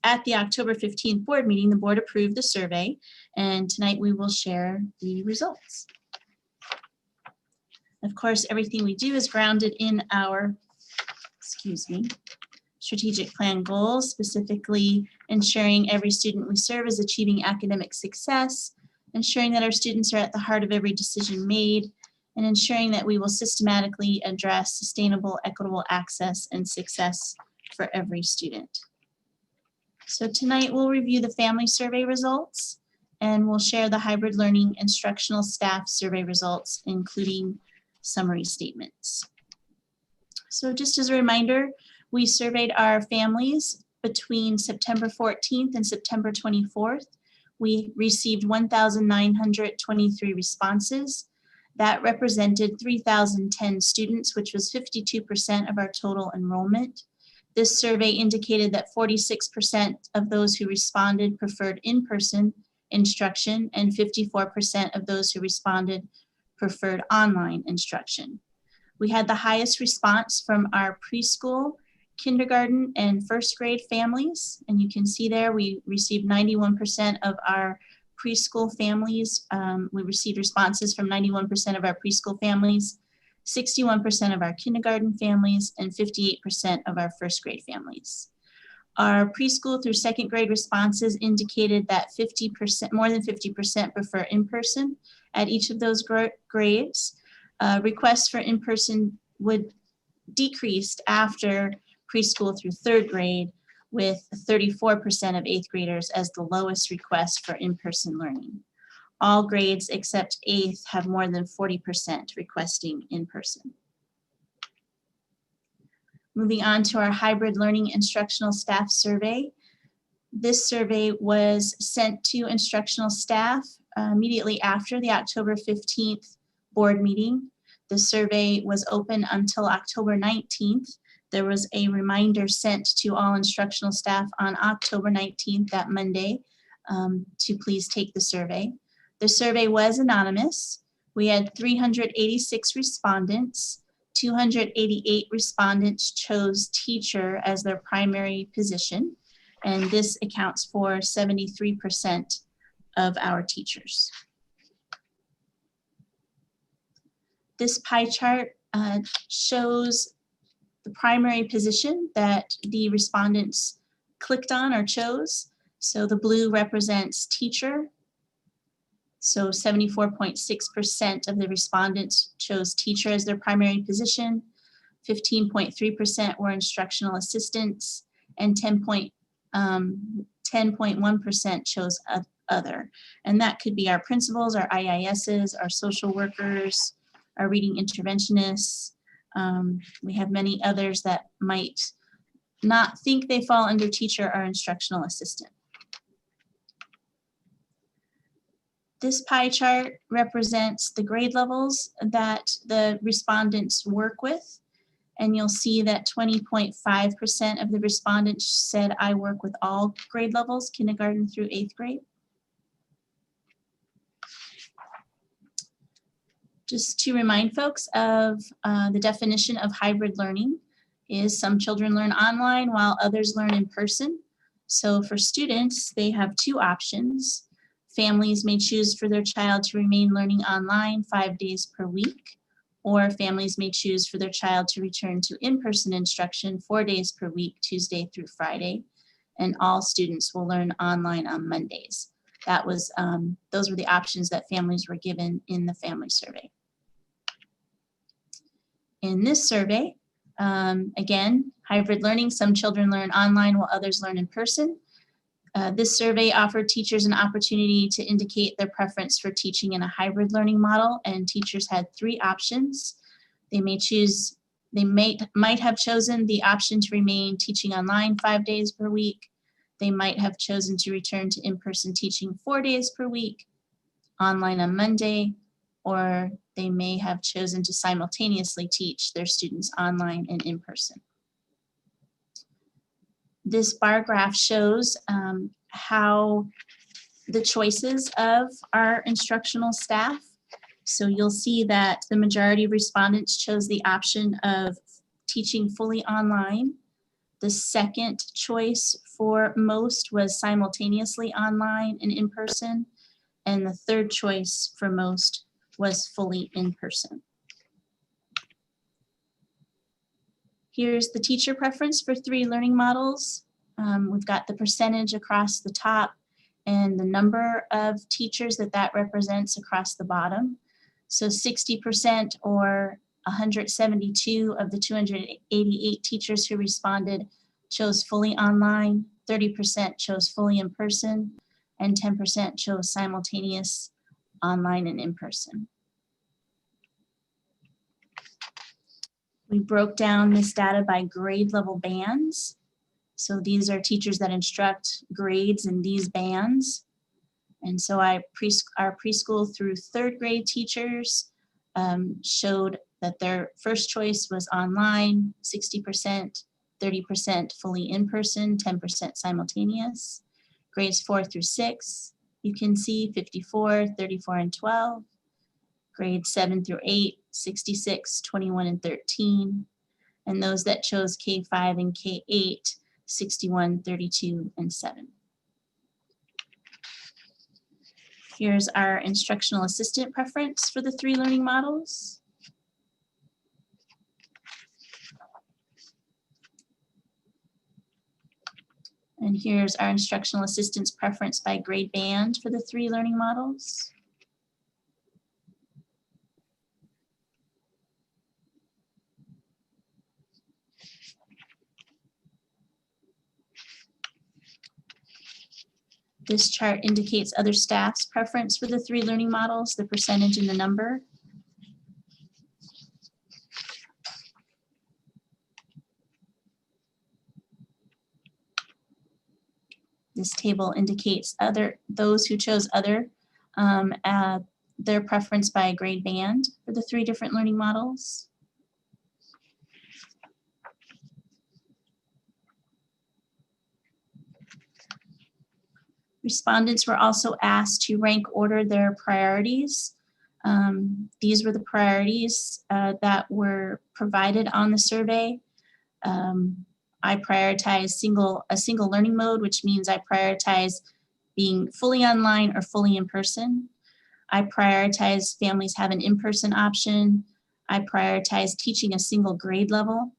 Speaker 11: At the October 15th board meeting, the board approved the survey, and tonight we will share the results. Of course, everything we do is grounded in our, strategic plan goals, specifically ensuring every student we serve is achieving academic success, ensuring that our students are at the heart of every decision made, and ensuring that we will systematically address sustainable, equitable access and success for every student. So tonight we'll review the family survey results, and we'll share the hybrid learning instructional staff survey results, including summary statements. So just as a reminder, we surveyed our families between September 14th and September 24th. We received 1,923 responses. That represented 3,010 students, which was 52% of our total enrollment. This survey indicated that 46% of those who responded preferred in-person instruction, and 54% of those who responded preferred online instruction. We had the highest response from our preschool, kindergarten, and first grade families. And you can see there, we received 91% of our preschool families. We received responses from 91% of our preschool families, 61% of our kindergarten families, and 58% of our first grade families. Our preschool through second grade responses indicated that 50%, more than 50% prefer in-person at each of those grades. Requests for in-person would decrease after preschool through third grade, with 34% of eighth graders as the lowest request for in-person learning. All grades except eighth have more than 40% requesting in-person. Moving on to our hybrid learning instructional staff survey. This survey was sent to instructional staff immediately after the October 15th board meeting. The survey was open until October 19th. There was a reminder sent to all instructional staff on October 19th, that Monday, to please take the survey. The survey was anonymous. We had 386 respondents. 288 respondents chose teacher as their primary position, and this accounts for 73% of our teachers. This pie chart shows the primary position that the respondents clicked on or chose. So the blue represents teacher. So 74.6% of the respondents chose teacher as their primary position. 15.3% were instructional assistants, and 10.1% chose other. And that could be our principals, our IISs, our social workers, our reading interventionists. We have many others that might not think they fall under teacher or instructional assistant. This pie chart represents the grade levels that the respondents work with. And you'll see that 20.5% of the respondents said, I work with all grade levels, kindergarten through eighth grade. Just to remind folks of the definition of hybrid learning is some children learn online while others learn in person. So for students, they have two options. Families may choose for their child to remain learning online 5 days per week, or families may choose for their child to return to in-person instruction 4 days per week, Tuesday through Friday, and all students will learn online on Mondays. That was, those were the options that families were given in the family survey. In this survey, again, hybrid learning, some children learn online while others learn in person. This survey offered teachers an opportunity to indicate their preference for teaching in a hybrid learning model, and teachers had three options. They might have chosen the option to remain teaching online 5 days per week. They might have chosen to return to in-person teaching 4 days per week, online on Monday, or they may have chosen to simultaneously teach their students online and in person. This bar graph shows how the choices of our instructional staff. So you'll see that the majority of respondents chose the option of teaching fully online. The second choice for most was simultaneously online and in person. And the third choice for most was fully in person. Here's the teacher preference for 3 learning models. We've got the percentage across the top and the number of teachers that represents across the bottom. So 60% or 172 of the 288 teachers who responded chose fully online, 30% chose fully in person, and 10% chose simultaneous online and in person. We broke down this data by grade level bands. So these are teachers that instruct grades in these bands. And so our preschool through 3rd grade teachers showed that their first choice was online, 60%, 30% fully in person, 10% simultaneous. Grades 4 through 6, you can see 54, 34, and 12. Grades 7 through 8, 66, 21, and 13. And those that chose K5 and K8, 61, 32, and 7. Here's our instructional assistant preference for the 3 learning models. And here's our instructional assistant's preference by grade band for the 3 learning models. This chart indicates other staff's preference for the 3 learning models, the percentage and the number. This table indicates those who chose other, their preference by grade band for the 3 different learning models. Respondents were also asked to rank order their priorities. These were the priorities that were provided on the survey. I prioritize a single learning mode, which means I prioritize being fully online or fully in person. I prioritize families have an in-person option. I prioritize teaching a single grade level.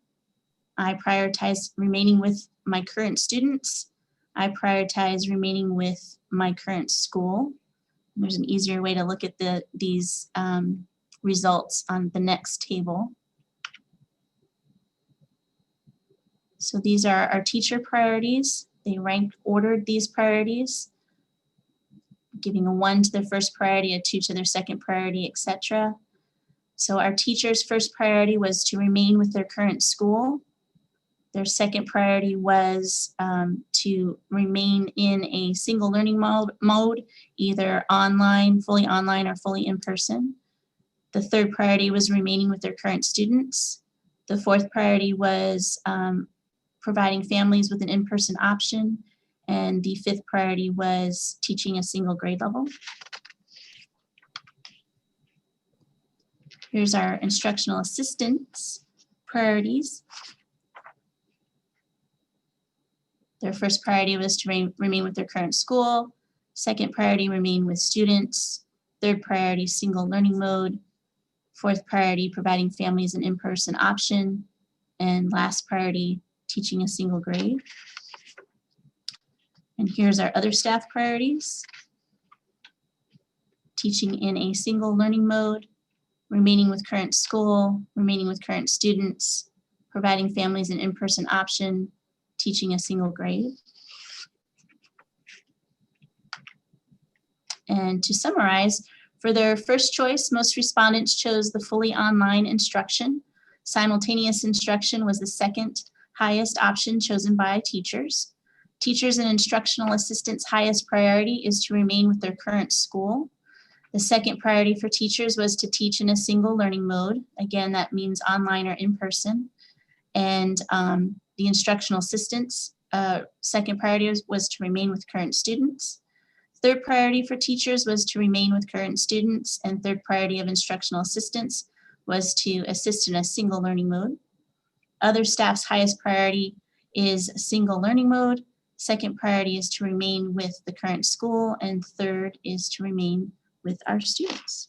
Speaker 11: I prioritize remaining with my current students. I prioritize remaining with my current school. There's an easier way to look at these results on the next table. So these are our teacher priorities. They ordered these priorities, giving a 1 to their first priority, a 2 to their second priority, etc. So our teachers' first priority was to remain with their current school. Their second priority was to remain in a single learning mode, either online, fully online, or fully in person. The third priority was remaining with their current students. The fourth priority was providing families with an in-person option. And the fifth priority was teaching a single grade level. Here's our instructional assistants' priorities. Their first priority was to remain with their current school. Second priority, remain with students. Third priority, single learning mode. Fourth priority, providing families an in-person option. And last priority, teaching a single grade. And here's our other staff priorities. Teaching in a single learning mode, remaining with current school, remaining with current students, providing families an in-person option, teaching a single grade. And to summarize, for their first choice, most respondents chose the fully online instruction. Simultaneous instruction was the second highest option chosen by teachers. Teachers and instructional assistants' highest priority is to remain with their current school. The second priority for teachers was to teach in a single learning mode. Again, that means online or in person. And the instructional assistants' second priority was to remain with current students. Third priority for teachers was to remain with current students, and third priority of instructional assistants was to assist in a single learning mode. Other staff's highest priority is single learning mode. Second priority is to remain with the current school, and third is to remain with our students.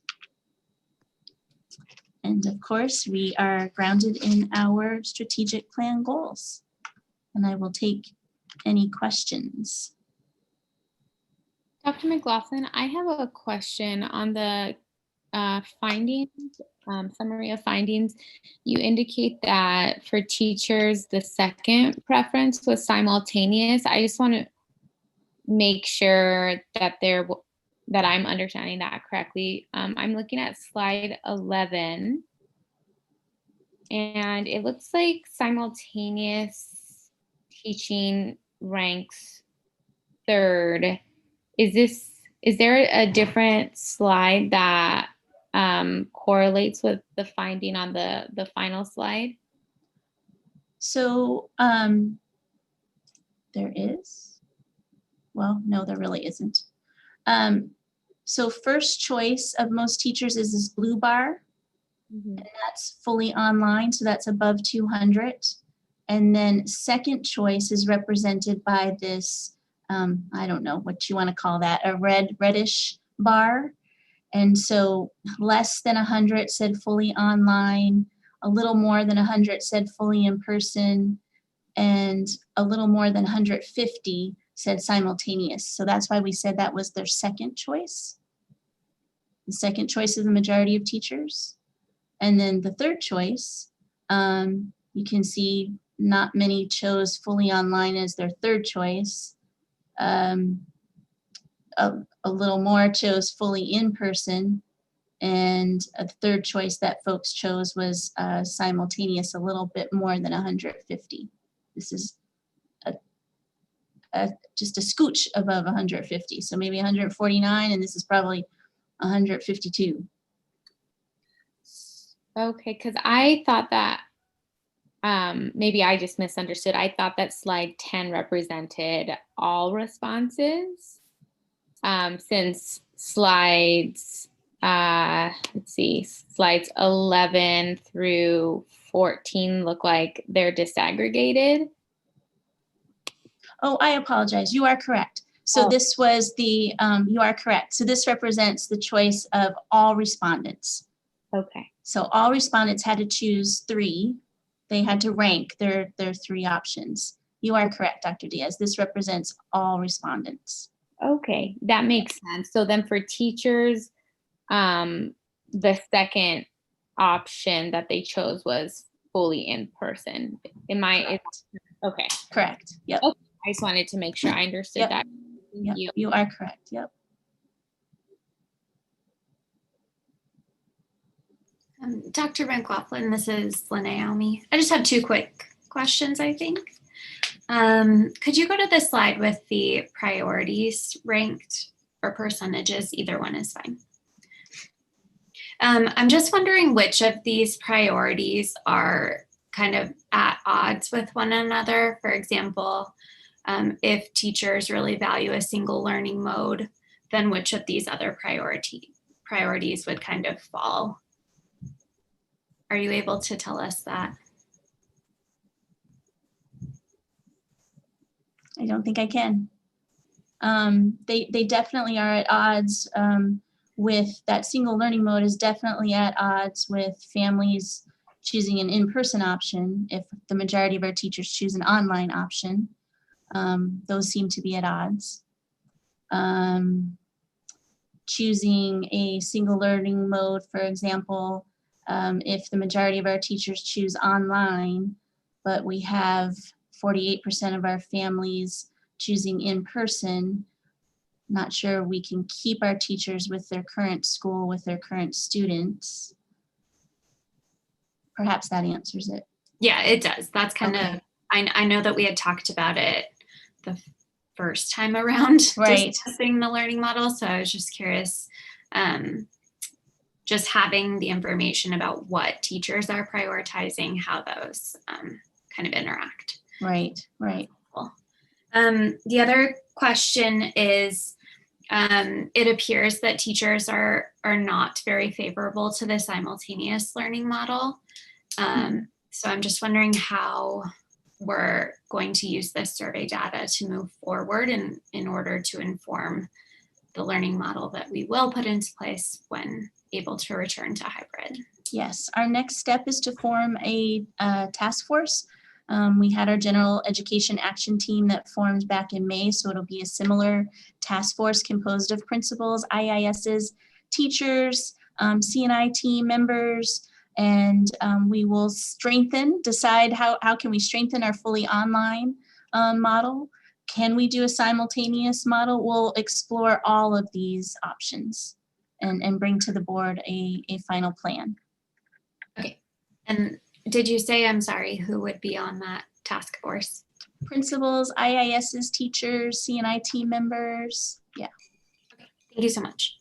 Speaker 11: And of course, we are grounded in our strategic plan goals. And I will take any questions.
Speaker 4: Dr. McLaughlin, I have a question on the findings, summary of findings. You indicate that for teachers, the second preference was simultaneous. I just want to make sure that I'm understanding that correctly. I'm looking at slide 11, and it looks like simultaneous teaching ranks third. Is there a different slide that correlates with the finding on the final slide?
Speaker 11: So there is, well, no, there really isn't. So first choice of most teachers is this blue bar.
Speaker 4: Mm-hmm.
Speaker 11: And that's fully online, so that's above 200. And then second choice is represented by this, I don't know what you want to call that, a reddish bar. And so less than 100 said fully online, a little more than 100 said fully in person, and a little more than 150 said simultaneous. So that's why we said that was their second choice. The second choice is the majority of teachers. And then the third choice, you can see not many chose fully online as their third choice. A little more chose fully in person. And a third choice that folks chose was simultaneous, a little bit more than 150. This is just a scooch above 150. So maybe 149, and this is probably 152.
Speaker 4: Okay, because I thought that maybe I just misunderstood. I thought that slide 10 represented all responses, since slides, let's see, slides 11 through 14 look like they're disaggregated.
Speaker 11: Oh, I apologize. You are correct. So this was the, you are correct. So this represents the choice of all respondents.
Speaker 4: Okay.
Speaker 11: So all respondents had to choose 3. They had to rank their 3 options. You are correct, Dr. Diaz. This represents all respondents.
Speaker 4: Okay, that makes sense. So then for teachers, the second option that they chose was fully in person. Okay.
Speaker 11: Correct. Yep.
Speaker 4: Okay. I just wanted to make sure I understood that. Thank you.
Speaker 11: You are correct. Yep.
Speaker 10: Dr. McLaughlin, this is Lene Almy. I just have 2 quick questions, I think. Could you go to the slide with the priorities ranked or percentages? Either one is fine. I'm just wondering which of these priorities are kind of at odds with one another. For example, if teachers really value a single learning mode, then which of these other priorities would kind of fall? Are you able to tell us that?
Speaker 11: I don't think I can. They definitely are at odds with that single learning mode is definitely at odds with families choosing an in-person option if the majority of our teachers choose an online option. Those seem to be at odds. Choosing a single learning mode, for example, if the majority of our teachers choose online, but we have 48% of our families choosing in person, not sure we can keep our teachers with their current school, with their current students. Perhaps that answers it.
Speaker 10: Yeah, it does. That's kind of, I know that we had talked about it the first time around discussing the learning model. So I was just curious, just having the information about what teachers are prioritizing, how those kind of interact.
Speaker 11: Right.
Speaker 10: Cool. The other question is, it appears that teachers are not very favorable to the simultaneous learning model. So I'm just wondering how we're going to use this survey data to move forward in order to inform the learning model that we will put into place when able to return to hybrid.
Speaker 11: Yes, our next step is to form a task force. We had our general education action team that formed back in May, so it'll be a similar task force composed of principals, IISs, teachers, CNI team members, and we will decide how can we strengthen our fully online model. Can we do a simultaneous model? We'll explore all of these options and bring to the board a final plan.
Speaker 10: Okay. And did you say, I'm sorry, who would be on that task force?
Speaker 11: Principals, IISs, teachers, CNI team members. Yeah.
Speaker 10: Okay. Thank you so much.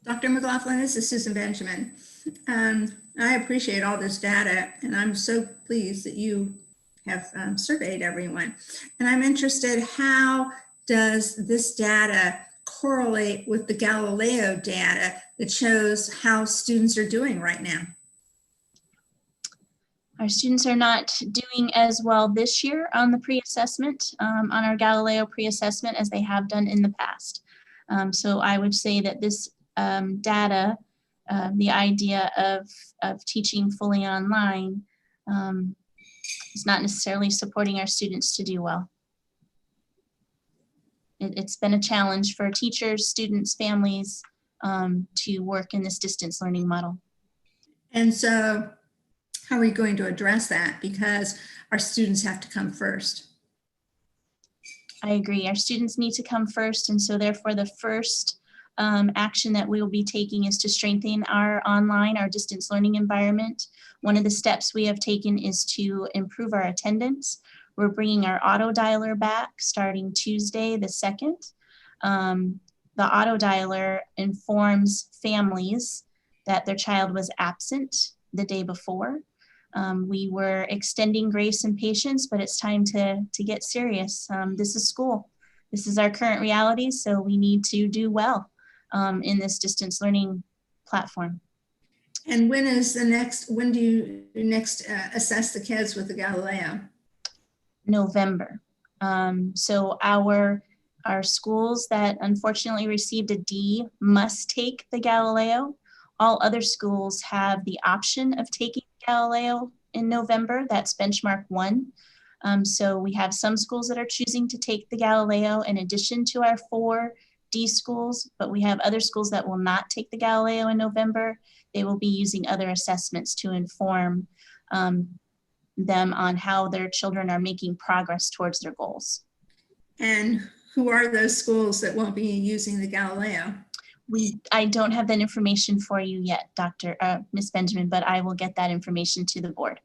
Speaker 5: Dr. McLaughlin, this is Susan Benjamin. I appreciate all this data, and I'm so pleased that you have surveyed everyone. And I'm interested, how does this data correlate with the Galileo data that shows how students are doing right now?
Speaker 11: Our students are not doing as well this year on the pre-assessment, on our Galileo pre-assessment as they have done in the past. So I would say that this data, the idea of teaching fully online is not necessarily supporting our students to do well. It's been a challenge for teachers, students, families to work in this distance learning model.
Speaker 5: And so how are we going to address that? Because our students have to come first.
Speaker 11: I agree. Our students need to come first. And so therefore the first action that we will be taking is to strengthen our distance learning environment. One of the steps we have taken is to improve our attendance. We're bringing our auto dialer back starting Tuesday the 2nd. The auto dialer informs families that their child was absent the day before. We were extending grace and patience, but it's time to get serious. This is school. This is our current reality, so we need to do well in this distance learning platform.
Speaker 5: And when do you next assess the kids with the Galileo?
Speaker 11: November. So our schools that unfortunately received a D must take the Galileo. All other schools have the option of taking Galileo in November. That's benchmark 1. So we have some schools that are choosing to take the Galileo in addition to our 4 D schools, but we have other schools that will not take the Galileo in November. They will be using other assessments to inform them on how their children are making progress towards their goals.
Speaker 5: And who are those schools that won't be using the Galileo?
Speaker 11: I don't have that information for you yet, Ms. Benjamin, but I will get that information to the board.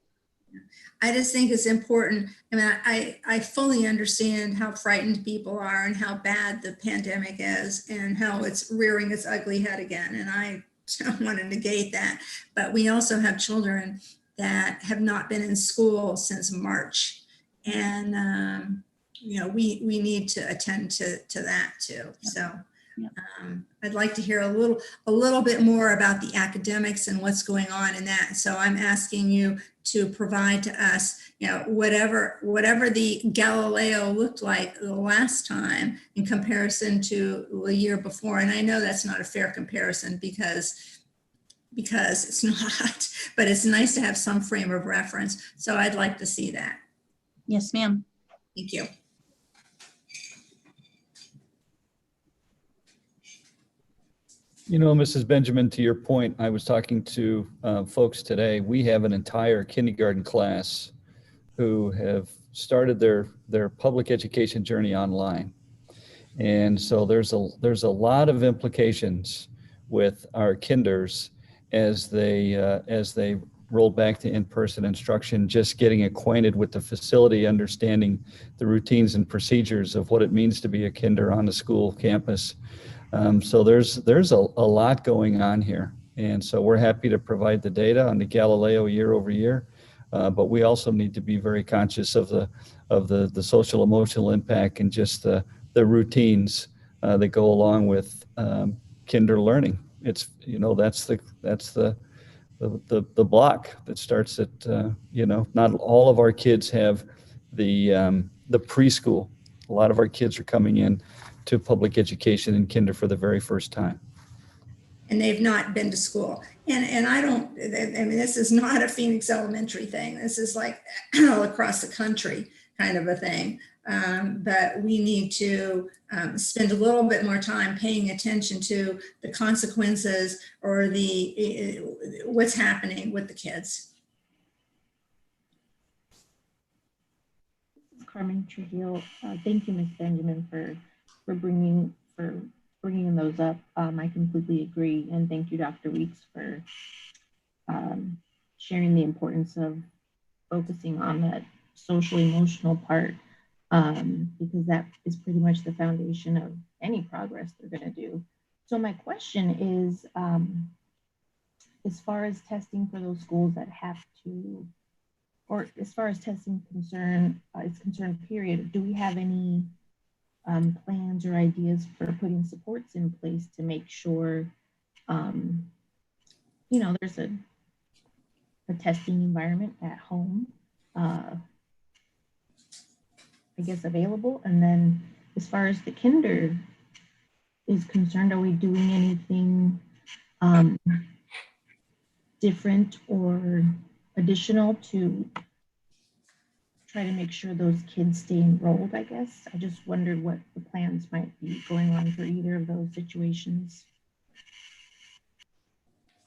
Speaker 5: I just think it's important. I mean, I fully understand how frightened people are and how bad the pandemic is and how it's rearing its ugly head again. And I don't want to negate that, but we also have children that have not been in school since March. And, you know, we need to attend to that too. So I'd like to hear a little bit more about the academics and what's going on in that. So I'm asking you to provide to us, you know, whatever the Galileo looked like the last time in comparison to the year before. And I know that's not a fair comparison because it's not, but it's nice to have some frame of reference. So I'd like to see that.
Speaker 11: Yes, ma'am.
Speaker 5: Thank you.
Speaker 2: You know, Mrs. Benjamin, to your point, I was talking to folks today. We have an entire kindergarten class who have started their public education journey online. And so there's a lot of implications with our kinders as they roll back to in-person instruction, just getting acquainted with the facility, understanding the routines and procedures of what it means to be a kinder on the school campus. So there's a lot going on here. And so we're happy to provide the data on the Galileo year over year, but we also need to be very conscious of the social emotional impact and just the routines that go along with kinder learning. It's, you know, that's the block that starts at, you know, not all of our kids have the preschool. A lot of our kids are coming in to public education and kinder for the very first time.
Speaker 5: and they've not been to school. And I don't, I mean, this is not a Phoenix Elementary thing. This is like all across the country kind of a thing. But we need to spend a little bit more time paying attention to the consequences or what's happening with the kids.
Speaker 6: This is Carmen Trujillo. Thank you, Ms. Benjamin, for bringing those up. I completely agree, and thank you, Dr. Weeks, for sharing the importance of focusing on that social emotional part, because that is pretty much the foundation of any progress they're going to do. So my question is, as far as testing for those schools that have to, or as far as testing is concerned, period, do we have any plans or ideas for putting supports in place to make sure, there's a testing environment at home, I guess, available? And then as far as the kinder is concerned, are we doing anything different or additional to try to make sure those kids stay enrolled, I guess? I just wondered what the plans might be going on for either of those situations.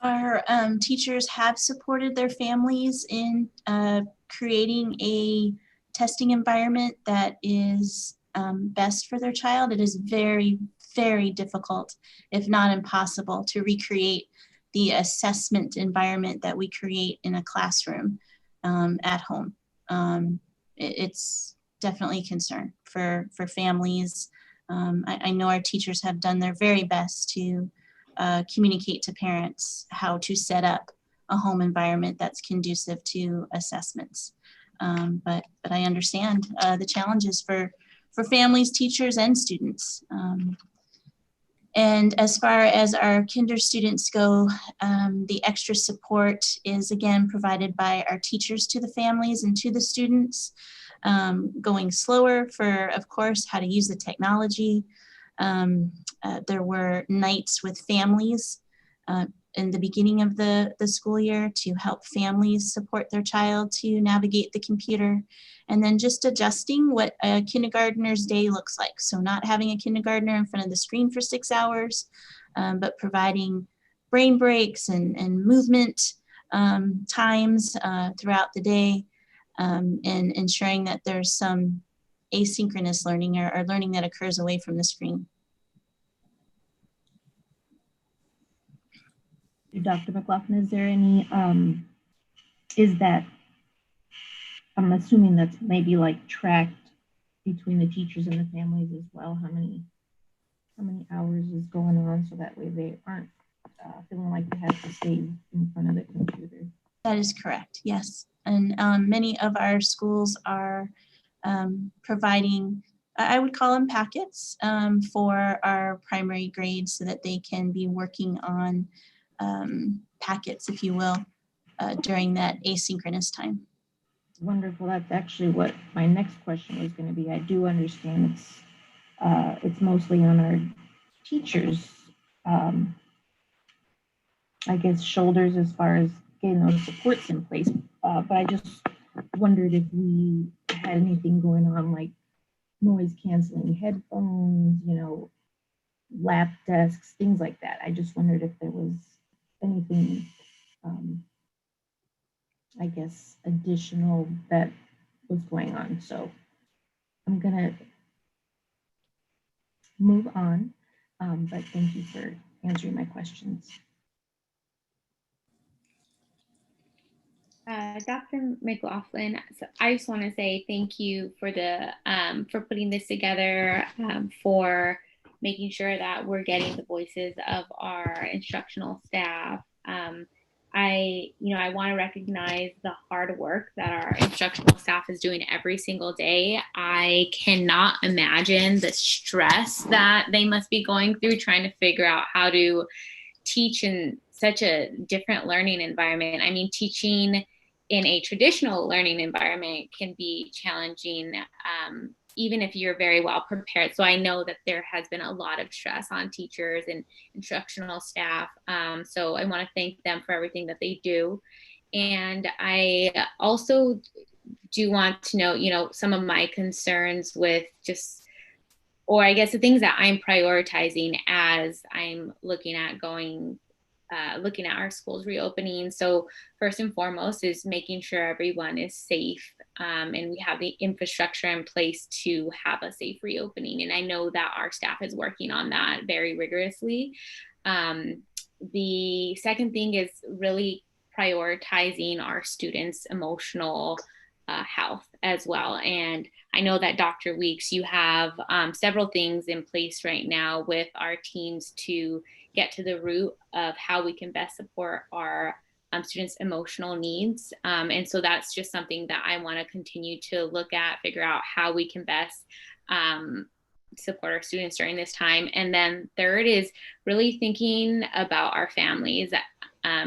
Speaker 11: Our teachers have supported their families in creating a testing environment that is best for their child. It is very, very difficult, if not impossible, to recreate the assessment environment that we create in a classroom at home. It's definitely a concern for families. I know our teachers have done their very best to communicate to parents how to set up a home environment that's conducive to assessments. But I understand the challenges for families, teachers, and students. And as far as our kinder students go, the extra support is again provided by our teachers to the families and to the students, going slower for, of course, how to use the technology. There were nights with families in the beginning of the school year to help families support their child to navigate the computer, and then just adjusting what a kindergartner's day looks like. So not having a kindergartner in front of the screen for 6 hours, but providing brain breaks and movement times throughout the day, and ensuring that there's some asynchronous learning or learning that occurs away from the screen.
Speaker 6: Dr. McLaughlin, is there any, I'm assuming that's maybe like tracked between the teachers and the families as well, how many hours is going on, so that way they aren't feeling like they have to stay in front of the computer?
Speaker 11: That is correct, yes. And many of our schools are providing, I would call them packets, for our primary grades so that they can be working on packets, if you will, during that asynchronous time.
Speaker 6: Wonderful. That's actually what my next question was going to be. I do understand it's mostly on our teachers, I guess, shoulders as far as getting those supports in place. But I just wondered if we had anything going on, like noise canceling headphones, lap desks, things like that. I just wondered if there was anything, I guess, additional that was going on. So I'm gonna move on, but thank you for answering my questions.
Speaker 4: Dr. McLaughlin, so I just want to say thank you for for putting this together, for making sure that we're getting the voices of our instructional staff. I want to recognize the hard work that our instructional staff is doing every single day. I cannot imagine the stress that they must be going through trying to figure out how to teach in such a different learning environment. I mean, teaching in a traditional learning environment can be challenging even if you're very well prepared. So I know that there has been a lot of stress on teachers and instructional staff. So I want to thank them for everything that they do. And I also do want to note, you know, some of my concerns with just, or I guess the things that I'm prioritizing as I'm looking at our schools reopening. So first and foremost is making sure everyone is safe, and we have the infrastructure in place to have a safe reopening. And I know that our staff is working on that very rigorously. The second thing is really prioritizing our students' emotional health as well. And I know that Dr. Weeks, you have several things in place right now with our teams to get to the root of how we can best support our students' emotional needs. And so that's just something that I want to continue to look at, figure out how we can best support our students during this time. And then third is really thinking about our families.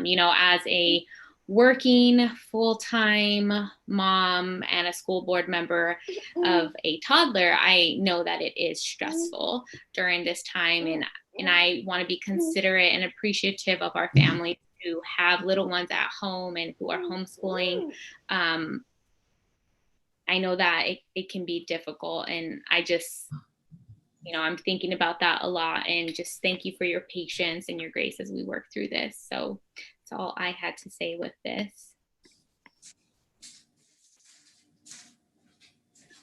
Speaker 4: You know, as a working full-time mom and a school board member of a toddler, I know that it is stressful during this time. And I want to be considerate and appreciative of our families who have little ones at home and who are homeschooling. I know that it can be difficult, and I just, you know, I'm thinking about that a lot, and just thank you for your patience and your grace as we work through this. So that's all I had to say with this.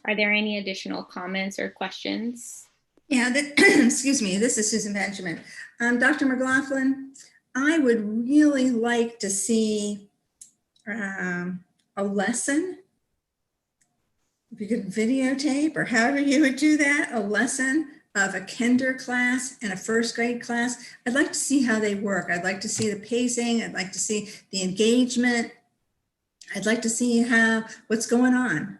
Speaker 4: Are there any additional comments or questions?
Speaker 5: Yeah, excuse me, this is Susan Benjamin. Dr. McLaughlin, I would really like to see a lesson. If you could videotape or however you would do that, a lesson of a kinder class and a first grade class. I'd like to see how they work. I'd like to see the pacing. I'd like to see the engagement. I'd like to see what's going on.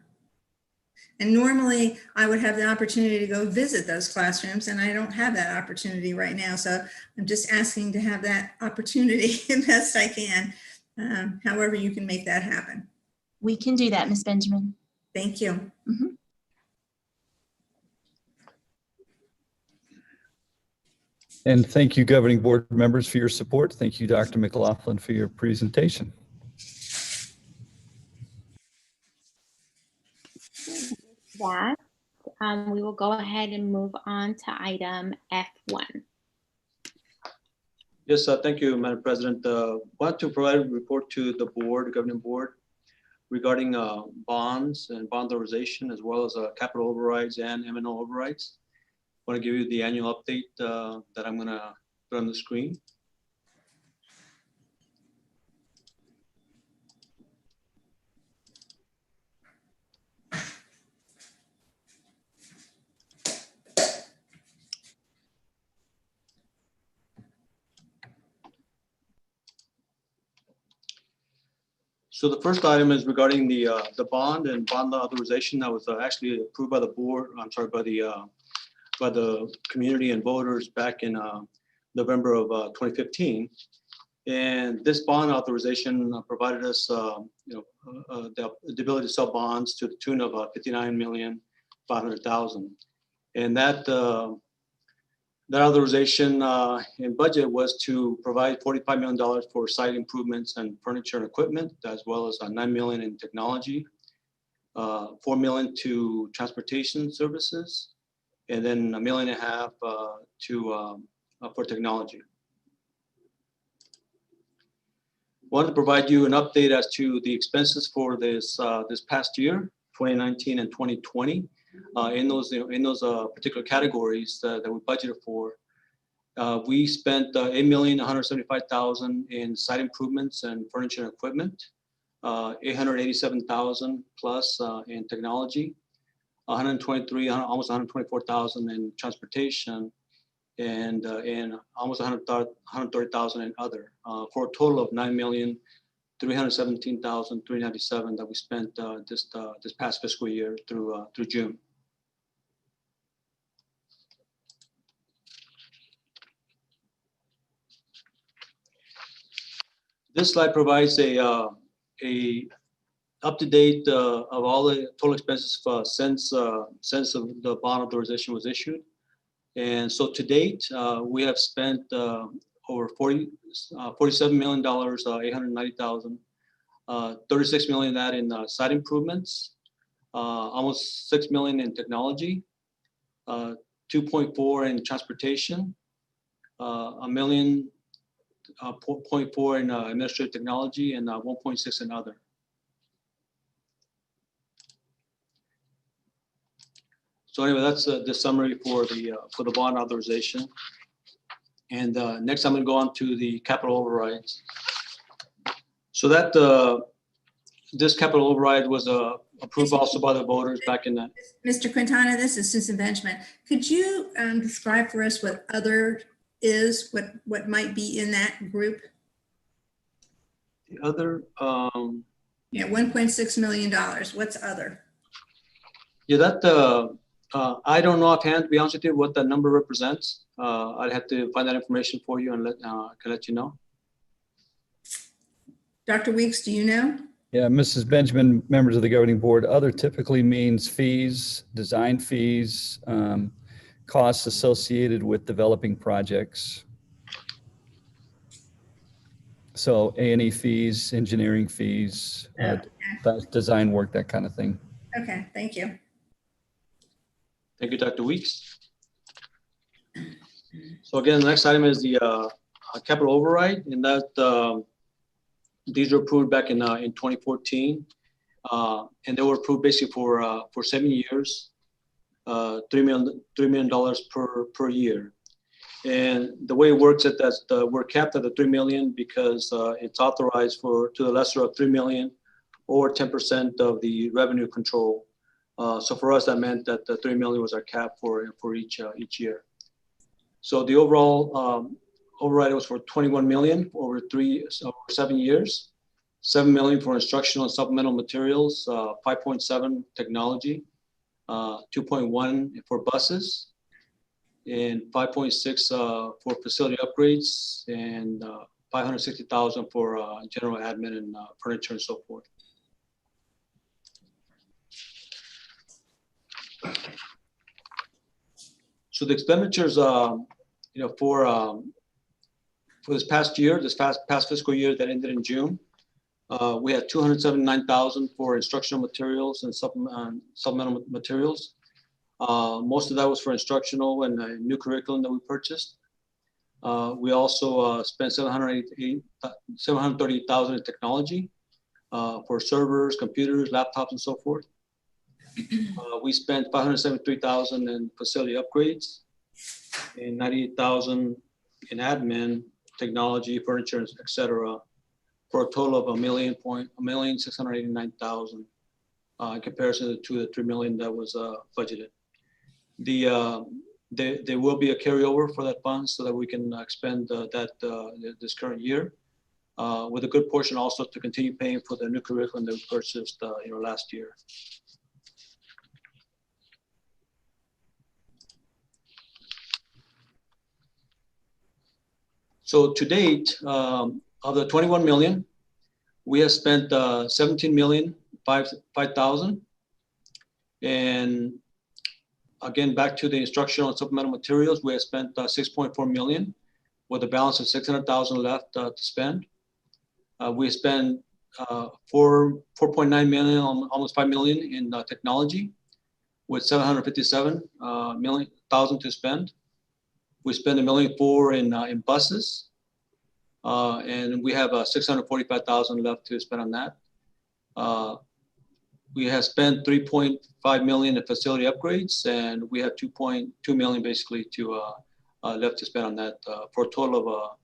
Speaker 5: And normally I would have the opportunity to go visit those classrooms, and I don't have that opportunity right now. So I'm just asking to have that opportunity the best I can, however you can make that happen.
Speaker 11: We can do that, Ms. Benjamin.
Speaker 5: Thank you.
Speaker 11: Mm-hmm.
Speaker 2: And thank you, governing board members, for your support. Thank you, Dr. McLaughlin, for your presentation.
Speaker 4: That we will go ahead and move on to item F1.
Speaker 1: Yes, thank you, Madam President. Want to provide a report to the board, governing board, regarding bonds and bond authorization, as well as capital overrides and M&O overrides. I want to give you the annual update that I'm going to put on the screen. So the first item is regarding the bond and bond authorization that was actually approved by the board. I'm sorry, by the community and voters back in November of 2015. And this bond authorization provided us, the ability to sell bonds to the tune of $59,500,000. And that authorization in budget was to provide $45 million for site improvements and furniture and equipment, as well as $9 million in technology, $4 million to transportation services, and then $1.5 million for technology. Wanted to provide you an update as to the expenses for this past year, 2019 and 2020. In those particular categories that we budgeted for, we spent $8,175,000 in site improvements and furniture and equipment, $887,000 plus in technology, almost $124,000 in transportation, and almost $130,000 in other, for a total of $9,317,397 that we spent this past fiscal year through June. This slide provides a up to date of all the total expenses since the bond authorization was issued. And so to date, we have spent over $47 million, 890,000, 36 million of that in site improvements, almost 6 million in technology, 2.4 in transportation, a million, 0.4 in administrative technology, and 1.6 in other. So anyway, that's the summary for the bond authorization. And next, I'm going to go on to the capital overrides. So that this capital override was approved also by the voters back in that.
Speaker 5: Mr. Quintana, this is Susan Benjamin. Could you describe for us what other is, what might be in that group?
Speaker 1: The other,
Speaker 5: Yeah, $1.6 million. What's other?
Speaker 1: yeah, that I don't know offhand, to be honest with you, what that number represents. I'd have to find that information for you and can let you know.
Speaker 5: Dr. Weeks, do you know?
Speaker 2: Yeah, Mrs. Benjamin, members of the governing board, other typically means fees, design fees, costs associated with developing projects. So A&E fees, engineering fees, design work, that kind of thing.
Speaker 5: Okay, thank you.
Speaker 1: Thank you, Dr. Weeks. So again, the next item is the capital override, and that these were approved back in 2014, and they were approved basically for 7 years, $3 million per year. And the way it works is that we're capped at the 3 million because it's authorized to the lesser of 3 million or 10% of the revenue control. So for us, that meant that the 3 million was our cap for each year. So the overall override was for 21 million over 7 years, 7 million for instructional and supplemental materials, 5.7 technology, 2.1 for buses, and 5.6 for facility upgrades, and 560,000 for general admin and furniture and so forth. So the expenditures, for this past year, this past fiscal year that ended in June, we had 279,000 for instructional materials and supplemental materials. Most of that was for instructional and a new curriculum that we purchased. We also spent 730,000 in technology for servers, computers, laptops, and so forth. We spent 573,000 in facility upgrades and 98,000 in admin, technology, furniture, etc., for a total of $1,689,000 in comparison to the 3 million that was budgeted. There will be a carryover for that fund so that we can expend this current year, with a good portion also to continue paying for the new curriculum that we purchased last year. So to date, of the 21 million, we have spent 17,005,000. And again, back to the instructional and supplemental materials, we have spent 6.4 million with a balance of 600,000 left to spend. We spent 4.9 million, almost 5 million in technology, with 757,000 to spend. We spend $1.4 million in buses, and we have 645,000 left to spend on that. We have spent 3.5 million in facility upgrades, and we have 2.2 million basically to left to spend on that, for a total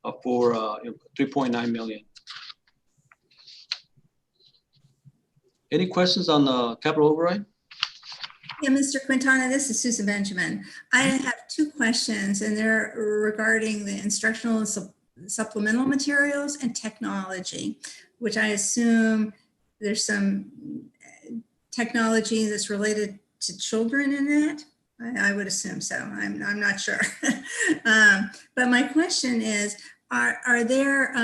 Speaker 1: of 3.9 million. Any questions on the capital override?
Speaker 5: Yeah, Mr. Quintana, this is Susan Benjamin. I have two questions, and they're regarding the instructional and supplemental materials and technology, which I assume there's some technology that's related to children in that. I would assume so. I'm not sure. But my question is, are there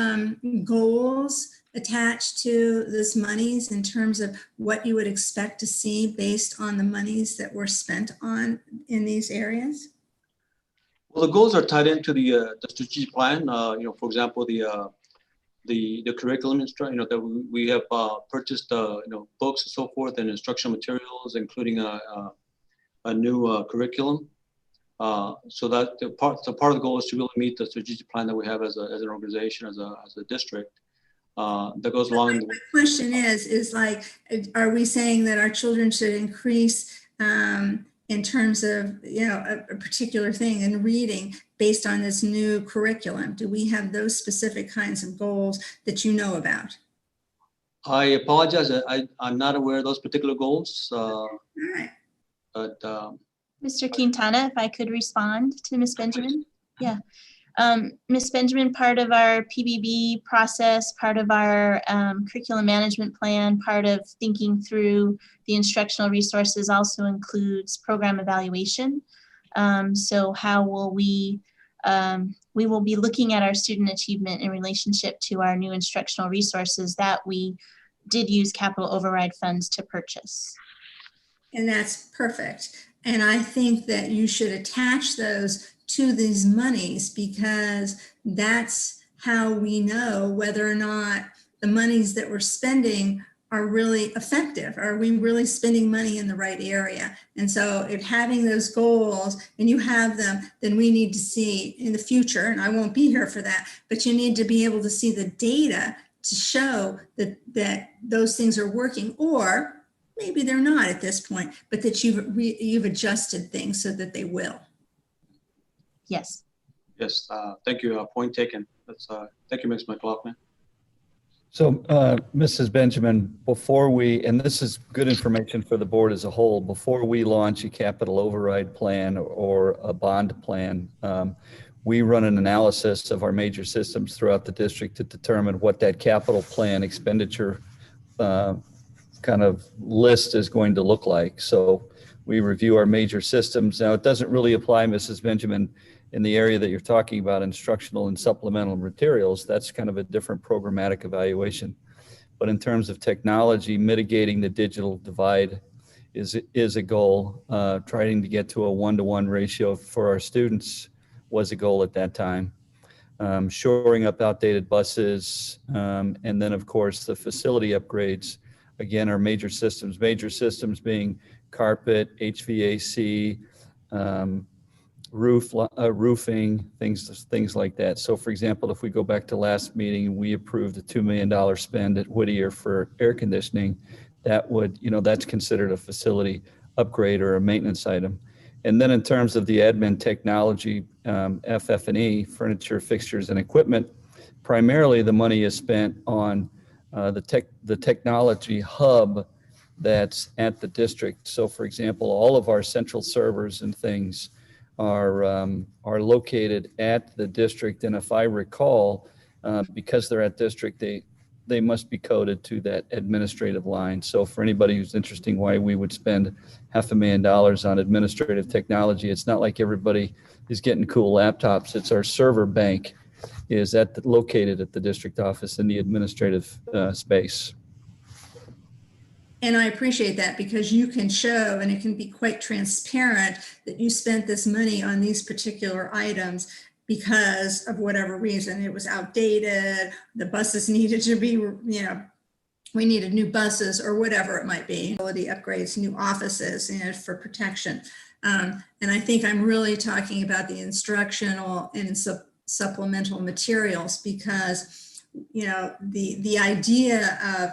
Speaker 5: goals attached to those monies in terms of what you would expect to see based on the monies that were spent on in these areas?
Speaker 1: Well, the goals are tied into the strategic plan. For example, the curriculum instruction, that we have purchased, books and so forth and instructional materials, including a new curriculum. So that part of the goal is to really meet the strategic plan that we have as an organization, as a district. That goes along.
Speaker 5: My question is like, are we saying that our children should increase in terms of, a particular thing in reading based on this new curriculum? Do we have those specific kinds of goals that you know about?
Speaker 1: I apologize. I'm not aware of those particular goals.
Speaker 5: All right.
Speaker 1: But
Speaker 11: Mr. Quintana, if I could respond to Ms. Benjamin? Yeah. Ms. Benjamin, part of our PBB process, part of our curriculum management plan, part of thinking through the instructional resources also includes program evaluation. So how will we will be looking at our student achievement in relationship to our new instructional resources that we did use capital override funds to purchase.
Speaker 5: And that's perfect. And I think that you should attach those to these monies, because that's how we know whether or not the monies that we're spending are really effective. Are we really spending money in the right area? And so if having those goals and you have them, then we need to see in the future, and I won't be here for that, but you need to be able to see the data to show that those things are working, or maybe they're not at this point, but that you've adjusted things so that they will.
Speaker 11: Yes.
Speaker 1: Yes, thank you. Point taken. Thank you, Ms. McLaughlin.
Speaker 2: So, Mrs. Benjamin, before we, and this is good information for the board as a whole, before we launch a capital override plan or a bond plan, we run an analysis of our major systems throughout the district to determine what that capital plan expenditure kind of list is going to look like. So we review our major systems. Now, it doesn't really apply, Mrs. Benjamin, in the area that you're talking about, instructional and supplemental materials. That's kind of a different programmatic evaluation. But in terms of technology, mitigating the digital divide is a goal. Trying to get to a 1-to-1 ratio for our students was a goal at that time. Shoring up outdated buses, and then of course the facility upgrades. Again, our major systems being carpet, HVAC, roofing, things like that. So for example, if we go back to last meeting, we approved a $2 million spend at Whittier for air conditioning. That would, that's considered a facility upgrade or a maintenance item. And then in terms of the admin technology, FF&E, furniture, fixtures, and equipment, primarily the money is spent on the technology hub that's at the district. So for example, all of our central servers and things are located at the district. And if I recall, because they're at district, they must be coded to that administrative line. So for anybody who's interested why we would spend $500,000 on administrative technology, it's not like everybody is getting cool laptops. It's our server bank is located at the district office in the administrative space.
Speaker 5: And I appreciate that, because you can show, and it can be quite transparent, that you spent this money on these particular items because of whatever reason. It was outdated, the buses needed to be, we needed new buses or whatever it might be, quality upgrades, new offices, for protection. And I think I'm really talking about the instructional and supplemental materials, because, the idea of,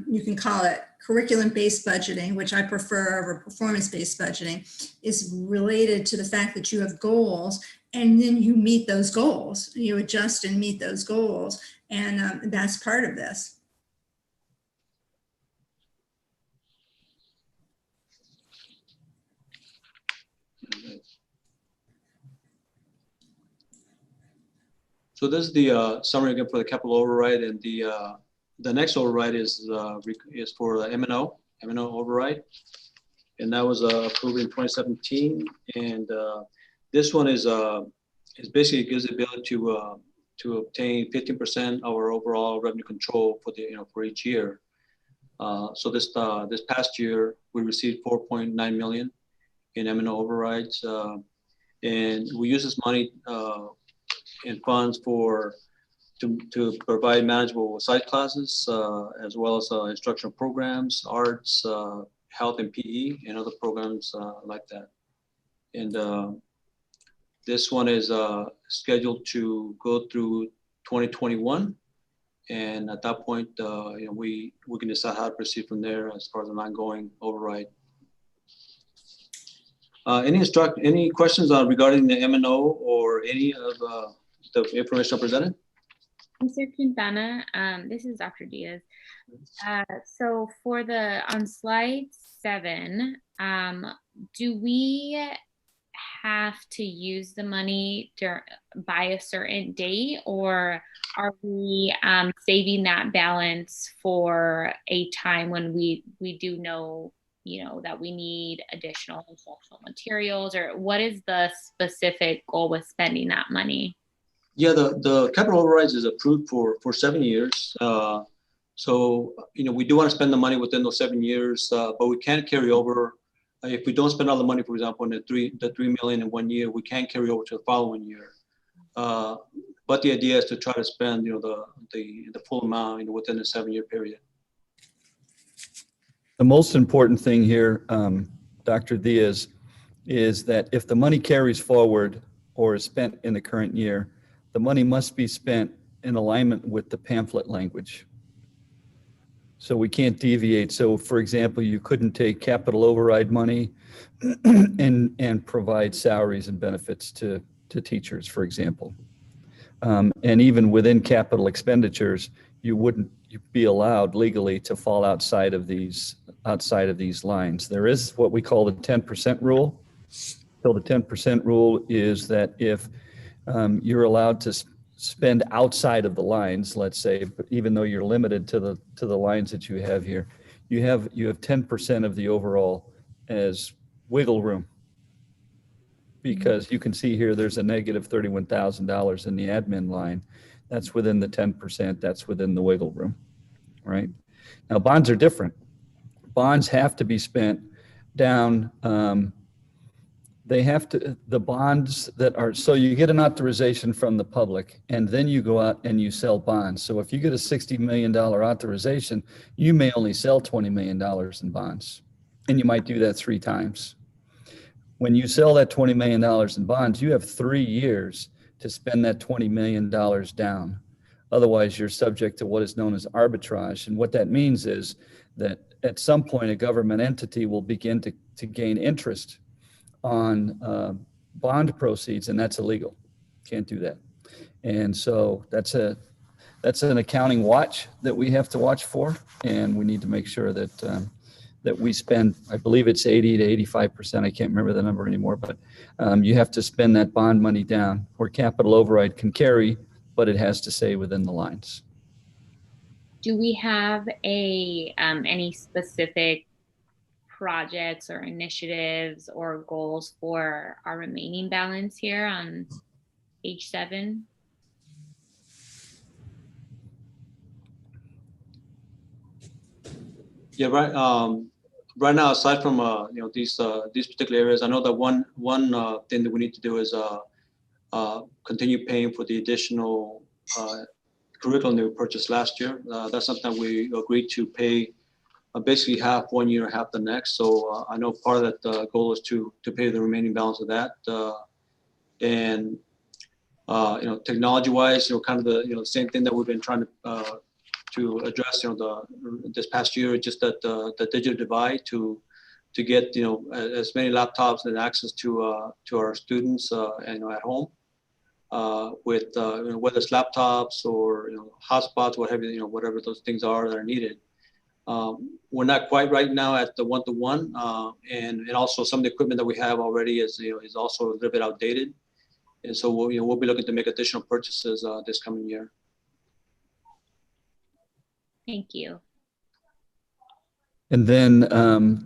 Speaker 5: you can call it curriculum-based budgeting, which I prefer over performance-based budgeting, is related to the fact that you have goals, and then you meet those goals. You adjust and meet those goals, and that's part of this.
Speaker 1: So this is the summary again for the capital override, and the next override is for the M&O override, and that was approved in 2017. And this one is basically gives the ability to obtain 15% of our overall revenue control for the for each year. So this past year we received 4.9 million in M&O overrides, and we use this money in funds to provide manageable site classes, as well as instructional programs, arts, health and PE, and other programs like that. And this one is scheduled to go through 2021. And at that point, we can decide how to proceed from there as far as an ongoing override. Any questions regarding the M&O or any of the information I presented?
Speaker 4: Mr. Quintana, this is Dr. Diaz. So for on slide 7, do we have to use the money by a certain date, or are we saving that balance for a time when we do know, that we need additional instructional materials, or what is the specific goal with spending that money?
Speaker 1: Yeah, the capital overrides is approved for 7 years. So, we do want to spend the money within those 7 years, but we can't carry over. If we don't spend all the money, for example, in the 3 million in 1 year, we can't carry over to the following year. But the idea is to try to spend, the full amount, within the 7-year period.
Speaker 2: The most important thing here, Dr. Diaz, is that if the money carries forward or is spent in the current year, the money must be spent in alignment with the pamphlet language. So we can't deviate. So for example, you couldn't take capital override money and provide salaries and benefits to teachers, for example. And even within capital expenditures, you wouldn't be allowed legally to fall outside of these lines. There is what we call the 10% rule. So the 10% rule is that if you're allowed to spend outside of the lines, let's say, but even though you're limited to the lines that you have here, you have 10% of the overall as wiggle room. Because you can see here, there's a negative $31,000 in the admin line. That's within the 10%, that's within the wiggle room, right? Now bonds are different. Bonds have to be spent down, the bonds that are, so you get an authorization from the public and then you go out and you sell bonds. So if you get a $60 million authorization, you may only sell $20 million in bonds, and you might do that 3 times. When you sell that $20 million in bonds, you have 3 years to spend that $20 million down. Otherwise, you're subject to what is known as arbitrage. And what that means is that at some point, a government entity will begin to gain interest on bond proceeds, and that's illegal. Can't do that. And so that's an accounting watch that we have to watch for, and we need to make sure that that we spend, I believe it's 80 to 85%, I can't remember the number anymore, but you have to spend that bond money down, where capital override can carry, but it has to stay within the lines.
Speaker 4: Do we have any specific projects or initiatives or goals for our remaining balance here on page 7?
Speaker 1: Yeah, right. Right now, aside from these particular areas, I know that one thing that we need to do is continue paying for the additional curriculum that we purchased last year. That's something we agreed to pay basically half 1 year, half the next. So I know part of that goal is to pay the remaining balance of that. And technology-wise, kind of the same thing that we've been trying to address, this past year, just that the digital divide to get as many laptops and access to our students at home, with whether it's laptops or hotspots, whatever those things are that are needed. We're not quite right now at the 1-to-1, and also some of the equipment that we have already is also a little bit outdated, and so we'll be looking to make additional purchases this coming year.
Speaker 4: Thank you.
Speaker 2: And then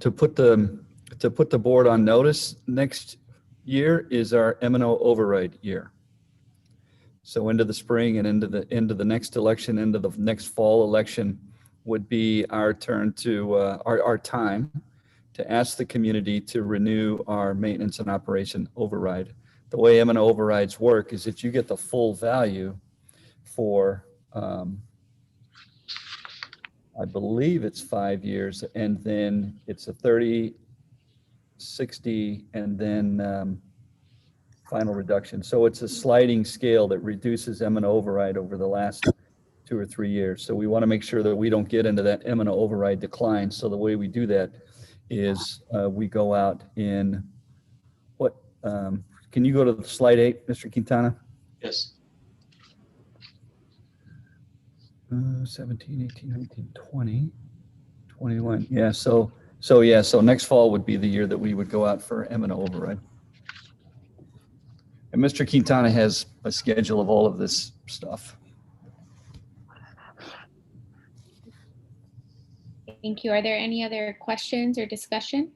Speaker 2: to put the board on notice, next year is our M&O override year. So into the spring and into the next election, into the next fall election would be our turn to, our time to ask the community to renew our maintenance and operation override. The way M&O overrides work is that you get the full value for, I believe it's 5 years, and then it's a 30, 60, and then final reduction. So it's a sliding scale that reduces M&O override over the last 2 or 3 years. So we want to make sure that we don't get into that M&O override decline. So the way we do that is we go out in what, can you go to slide 8, Mr. Quintana?
Speaker 1: Yes.
Speaker 2: 17, 18, 19, 20, 21. Yeah, so next fall would be the year that we would go out for M&O override. And Mr. Quintana has a schedule of all of this stuff.
Speaker 4: Thank you. Are there any other questions or discussion?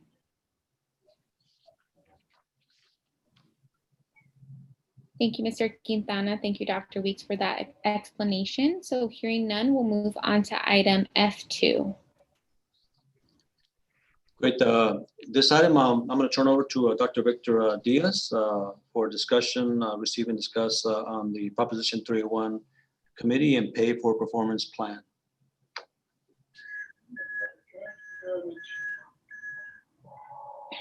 Speaker 4: Thank you, Mr. Quintana. Thank you, Dr. Weeks, for that explanation. So hearing none, we'll move on to item F2.
Speaker 1: Great. This item, I'm going to turn over to Dr. Victor Diaz for discussion, receive and discuss on the Proposition 301 committee and pay for performance plan.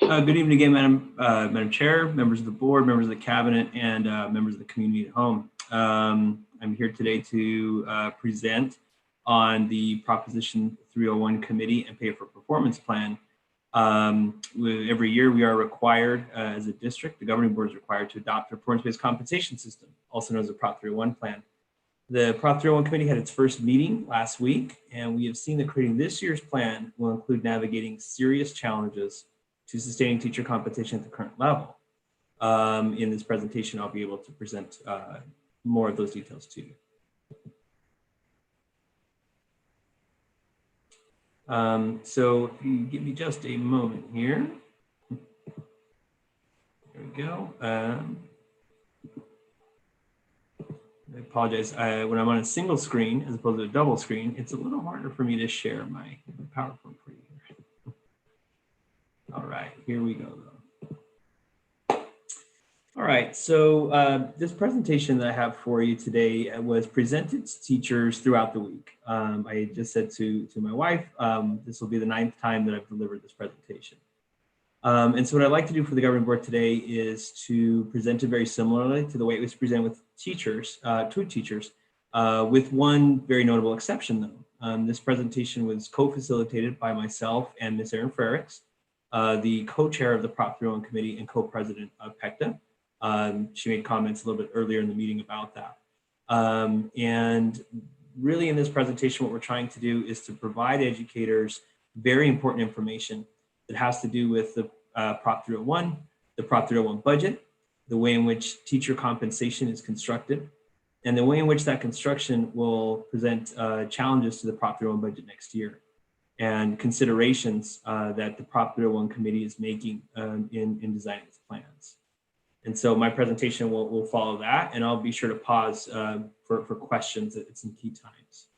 Speaker 7: Good evening again, Madam Chair, members of the board, members of the cabinet, and members of the community at home. I'm here today to present on the Proposition 301 committee and pay for performance plan. Every year we are required as a district, the governing board is required to adopt a performance-based compensation system, also known as a Prop 301 plan. The Prop 301 committee had its first meeting last week, and we have seen that creating this year's plan will include navigating serious challenges to sustaining teacher compensation at the current level. In this presentation, I'll be able to present more of those details to you. So if you give me just a moment here. There we go. I apologize. When I'm on a single screen as opposed to a double screen, it's a little harder for me to share my PowerPoint for you. All right, here we go though. All right, so this presentation that I have for you today was presented to teachers throughout the week. I just said to my wife, this will be the 9th time that I've delivered this presentation. And so what I'd like to do for the governing board today is to present it very similarly to the way it was presented with teachers, with one very notable exception though. This presentation was co-facilitated by myself and Ms. Erin Frericks, the co-chair of the Prop 301 committee and co-president of PECTA. She made comments a little bit earlier in the meeting about that. And really in this presentation, what we're trying to do is to provide educators very important information that has to do with the Prop 301, the Prop 301 budget, the way in which teacher compensation is constructed, and the way in which that construction will present challenges to the Prop 301 budget next year, and considerations that the Prop 301 committee is making in designing its plans. And so my presentation will follow that, and I'll be sure to pause for questions at some key times.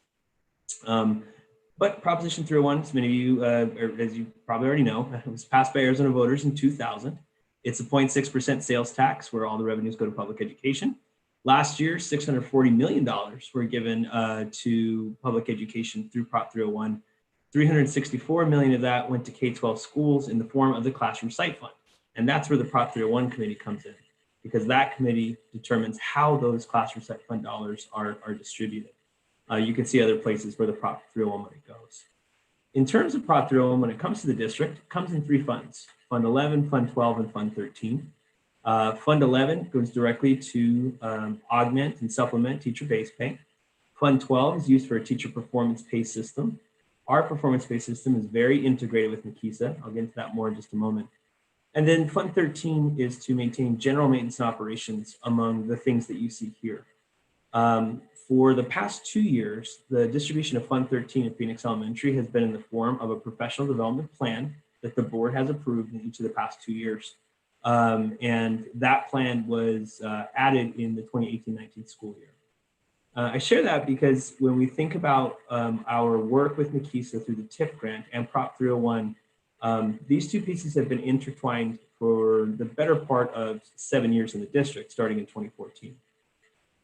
Speaker 7: But Proposition 301, as many of you, as you probably already know, it was passed by Arizona voters in 2000. It's a 0.6% sales tax where all the revenues go to public education. Last year, $640 million were given to public education through Prop 301. 364 million of that went to K-12 schools in the form of the Classroom Site Fund. And that's where the Prop 301 committee comes in, because that committee determines how those Classroom Site Fund dollars are distributed. You can see other places where the Prop 301 money goes. In terms of Prop 301, when it comes to the district, it comes in 3 funds: Fund 11, Fund 12, and Fund 13. Fund 11 goes directly to augment and supplement teacher base pay. Fund 12 is used for a teacher performance pay system. Our performance pay system is very integrated with MCESA. I'll get into that more in just a moment. And then Fund 13 is to maintain general maintenance and operations among the things that you see here. For the past 2 years, the distribution of Fund 13 at Phoenix Elementary has been in the form of a professional development plan that the board has approved in each of the past 2 years. And that plan was added in the 2018-19 school year. I share that because when we think about our work with MEKISA through the TIF grant and Prop 301, these two pieces have been intertwined for the better part of 7 years in the district, starting in 2014.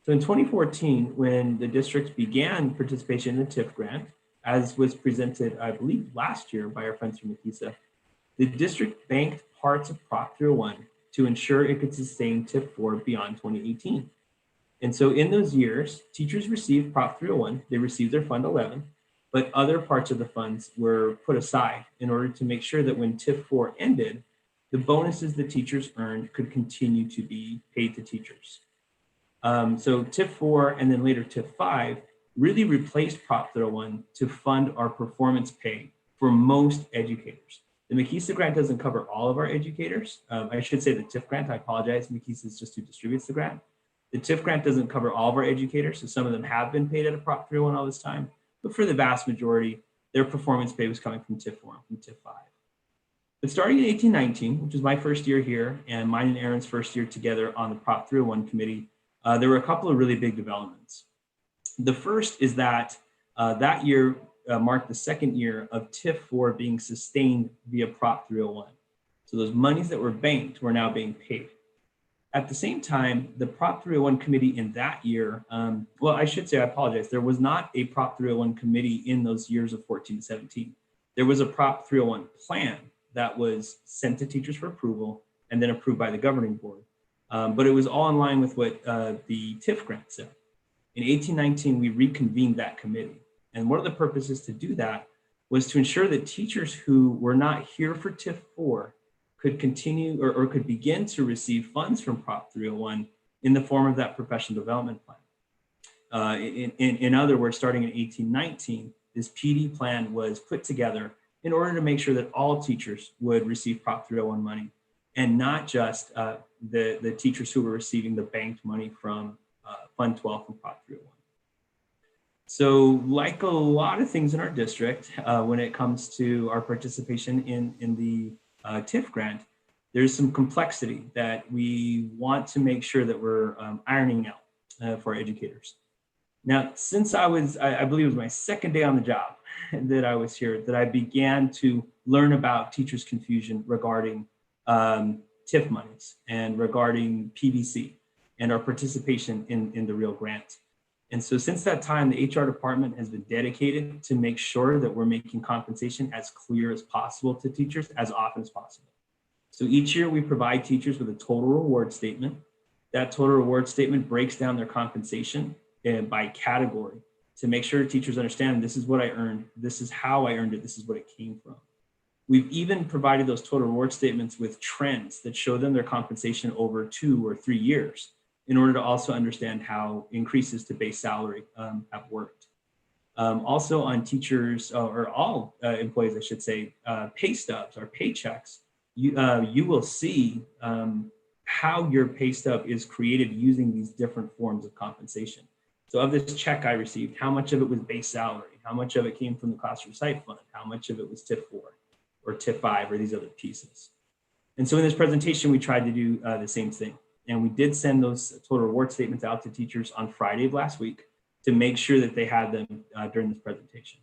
Speaker 7: So in 2014, when the district began participation in the TIF grant, as was presented, I believe, last year by our friends from MEKISA, the district banked parts of Prop 301 to ensure it could sustain TIF 4 beyond 2018. And so in those years, teachers received Prop 301, they received their Fund 11, but other parts of the funds were put aside in order to make sure that when TIF 4 ended, the bonuses the teachers earned could continue to be paid to teachers. So TIF 4 and then later TIF 5 really replaced Prop 301 to fund our performance pay for most educators. The MEKISA grant doesn't cover all of our educators. I should say the TIF grant, I apologize, MEKISA is just who distributes the grant. The TIF grant doesn't cover all of our educators, so some of them have been paid out of Prop 301 all this time, but for the vast majority, their performance pay was coming from TIF 4 and from TIF 5. But starting in 18-19, which was my first year here, and mine and Aaron's first year together on the Prop 301 committee, there were a couple of really big developments. The first is that that year marked the second year of TIF 4 being sustained via Prop 301. So those monies that were banked were now being paid. At the same time, the Prop 301 committee in that year, well, I should say, I apologize, there was not a Prop 301 committee in those years of 14 to 17. There was a Prop 301 plan that was sent to teachers for approval and then approved by the governing board. But it was all in line with what the TIF grant said. In 18-19, we reconvened that committee. And one of the purposes to do that was to ensure that teachers who were not here for TIF 4 could continue or could begin to receive funds from Prop 301 in the form of that professional development plan. In other words, starting in 18-19, this PD plan was put together in order to make sure that all teachers would receive Prop 301 money and not just the teachers who were receiving the banked money from Fund 12 from Prop 301. So like a lot of things in our district, when it comes to our participation in the TIF grant, there's some complexity that we want to make sure that we're ironing out for our educators. Now, since I believe it was my second day on the job that I was here, that I began to learn about teachers' confusion regarding TIF monies and regarding PVC and our participation in the real grant. And so since that time, the HR department has been dedicated to make sure that we're making compensation as clear as possible to teachers as often as possible. So each year we provide teachers with a total reward statement. That total reward statement breaks down their compensation by category to make sure teachers understand this is what I earned, this is how I earned it, this is what it came from. We've even provided those total reward statements with trends that show them their compensation over 2 or 3 years in order to also understand how increases to base salary have worked. Also on teachers, or all employees, I should say, pay stubs or paychecks, you will see how your pay stub is created using these different forms of compensation. So of this check I received, how much of it was base salary? How much of it came from the classroom site fund? How much of it was TIF 4 or TIF 5 or these other pieces? And so in this presentation, we tried to do the same thing. And we did send those total reward statements out to teachers on Friday of last week to make sure that they had them during this presentation.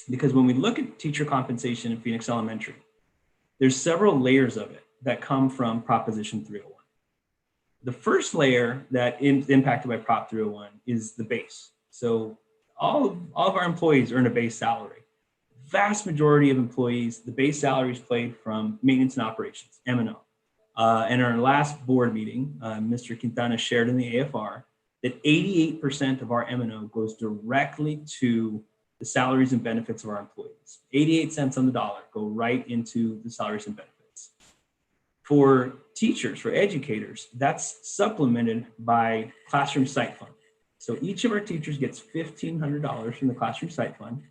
Speaker 7: Because when we look at teacher compensation in Phoenix Elementary, there's several layers of it that come from Proposition 301. The first layer that is impacted by Prop 301 is the base. So all of our employees earn a base salary. Vast majority of employees, the base salary is paid from maintenance and operations, M&O. And in our last board meeting, Mr. Quintana shared in the AFR that 88% of our M&O goes directly to the salaries and benefits of our employees. 88 cents on the dollar go right into the salaries and benefits. For teachers, for educators, that's supplemented by classroom site fund. So each of our teachers gets $1,500 from the classroom site fund.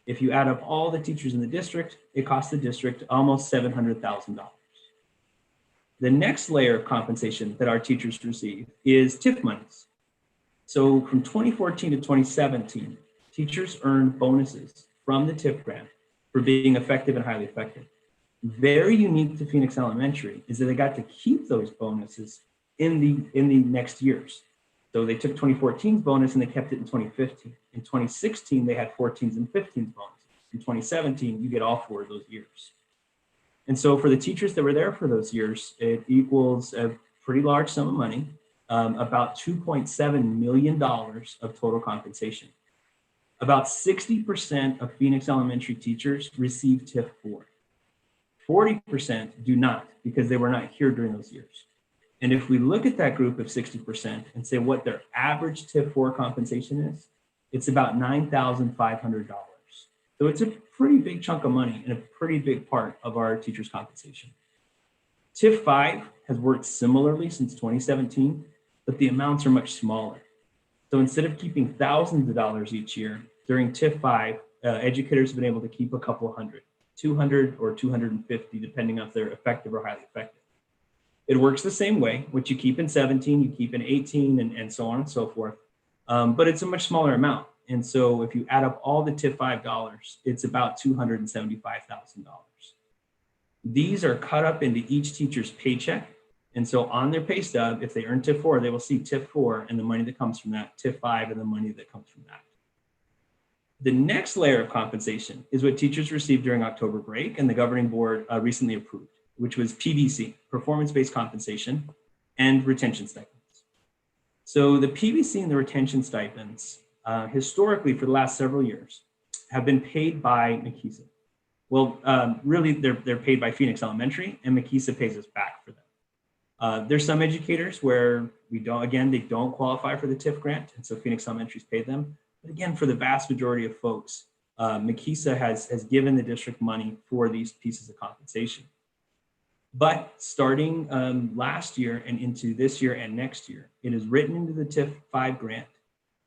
Speaker 7: If you add up all the teachers in the district, it costs the district almost $700,000. The next layer of compensation that our teachers receive is TIF monies. So from 2014 to 2017, teachers earned bonuses from the TIF grant for being effective and highly effective. Very unique to Phoenix Elementary is that they got to keep those bonuses in the next years. So they took 2014's bonus and they kept it in 2015. In 2016, they had 14s and 15s bonus. In 2017, you get all 4 of those years. And so for the teachers that were there for those years, it equals a pretty large sum of money, about $2.7 million of total compensation. About 60% of Phoenix Elementary teachers receive TIF 4. 40% do not, because they were not here during those years. And if we look at that group of 60% and say what their average TIF 4 compensation is, it's about $9,500. So it's a pretty big chunk of money and a pretty big part of our teachers' compensation. TIF 5 has worked similarly since 2017, but the amounts are much smaller. So instead of keeping thousands of dollars each year, during TIF 5, educators have been able to keep a couple hundred, 200 or 250, depending on if they're effective or highly effective. It works the same way. What you keep in 17, you keep in 18, and so on and so forth. But it's a much smaller amount. And so if you add up all the TIF 5 dollars, it's about $275,000. These are cut up into each teacher's paycheck. And so on their pay stub, if they earn TIF 4, they will see TIF 4 and the money that comes from that, TIF 5 and the money that comes from that. The next layer of compensation is what teachers received during October break and the governing board recently approved, which was PBC, performance-based compensation, and retention stipends. So the PBC and the retention stipends, historically for the last several years, have been paid by MCESA. Well, really they're paid by Phoenix Elementary, and MCESA pays us back for them. There's some educators where they don't qualify for the TIF grant, and so Phoenix Elementary's paid them. But again, for the vast majority of folks, MCESA has given the district money for these pieces of compensation. But starting last year and into this year and next year, it is written into the TIF 5 grant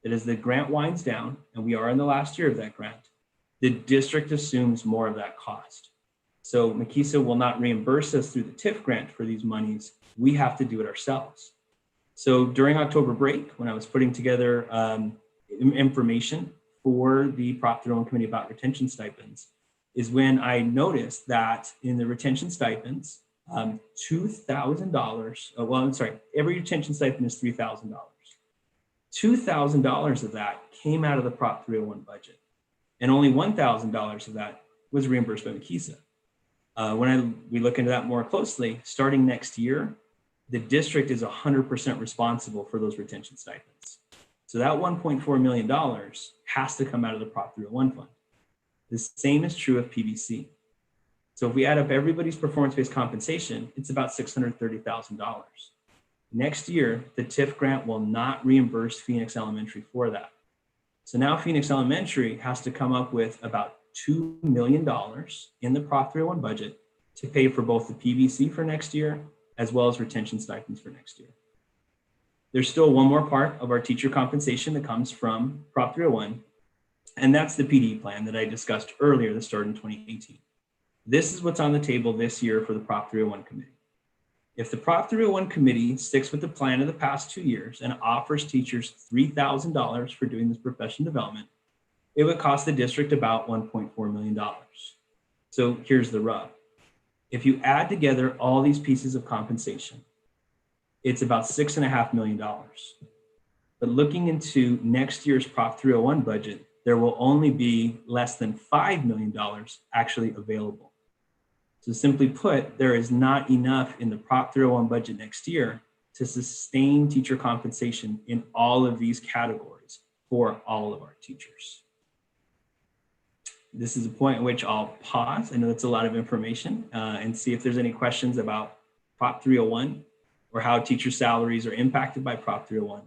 Speaker 7: that as the grant winds down, and we are in the last year of that grant, the district assumes more of that cost. So MCESA will not reimburse us through the TIF grant for these monies. We have to do it ourselves. So during October break, when I was putting together information for the Prop 301 committee about retention stipends, is when I noticed that in the retention stipends, $2,000, every retention stipend is $3,000. $2,000 of that came out of the Prop 301 budget, and only $1,000 of that was reimbursed by MCESA. When we look into that more closely, starting next year, the district is 100% responsible for those retention stipends. So that $1.4 million has to come out of the Prop 301 fund. The same is true of PBC. So if we add up everybody's performance-based compensation, it's about $630,000. Next year, the TIF grant will not reimburse Phoenix Elementary for that. So now Phoenix Elementary has to come up with about $2 million in the Prop 301 budget to pay for both the PBC for next year, as well as retention stipends for next year. There's still one more part of our teacher compensation that comes from Prop 301, and that's the PD plan that I discussed earlier that started in 2018. This is what's on the table this year for the Prop 301 committee. If the Prop 301 committee sticks with the plan of the past 2 years and offers teachers $3,000 for doing this professional development, it would cost the district about $1.4 million. So here's the rub. If you add together all these pieces of compensation, it's about $6.5 million. But looking into next year's Prop 301 budget, there will only be less than $5 million actually available. So simply put, there is not enough in the Prop 301 budget next year to sustain teacher compensation in all of these categories for all of our teachers. This is a point at which I'll pause. I know that's a lot of information and see if there's any questions about Prop 301 or how teacher salaries are impacted by Prop 301.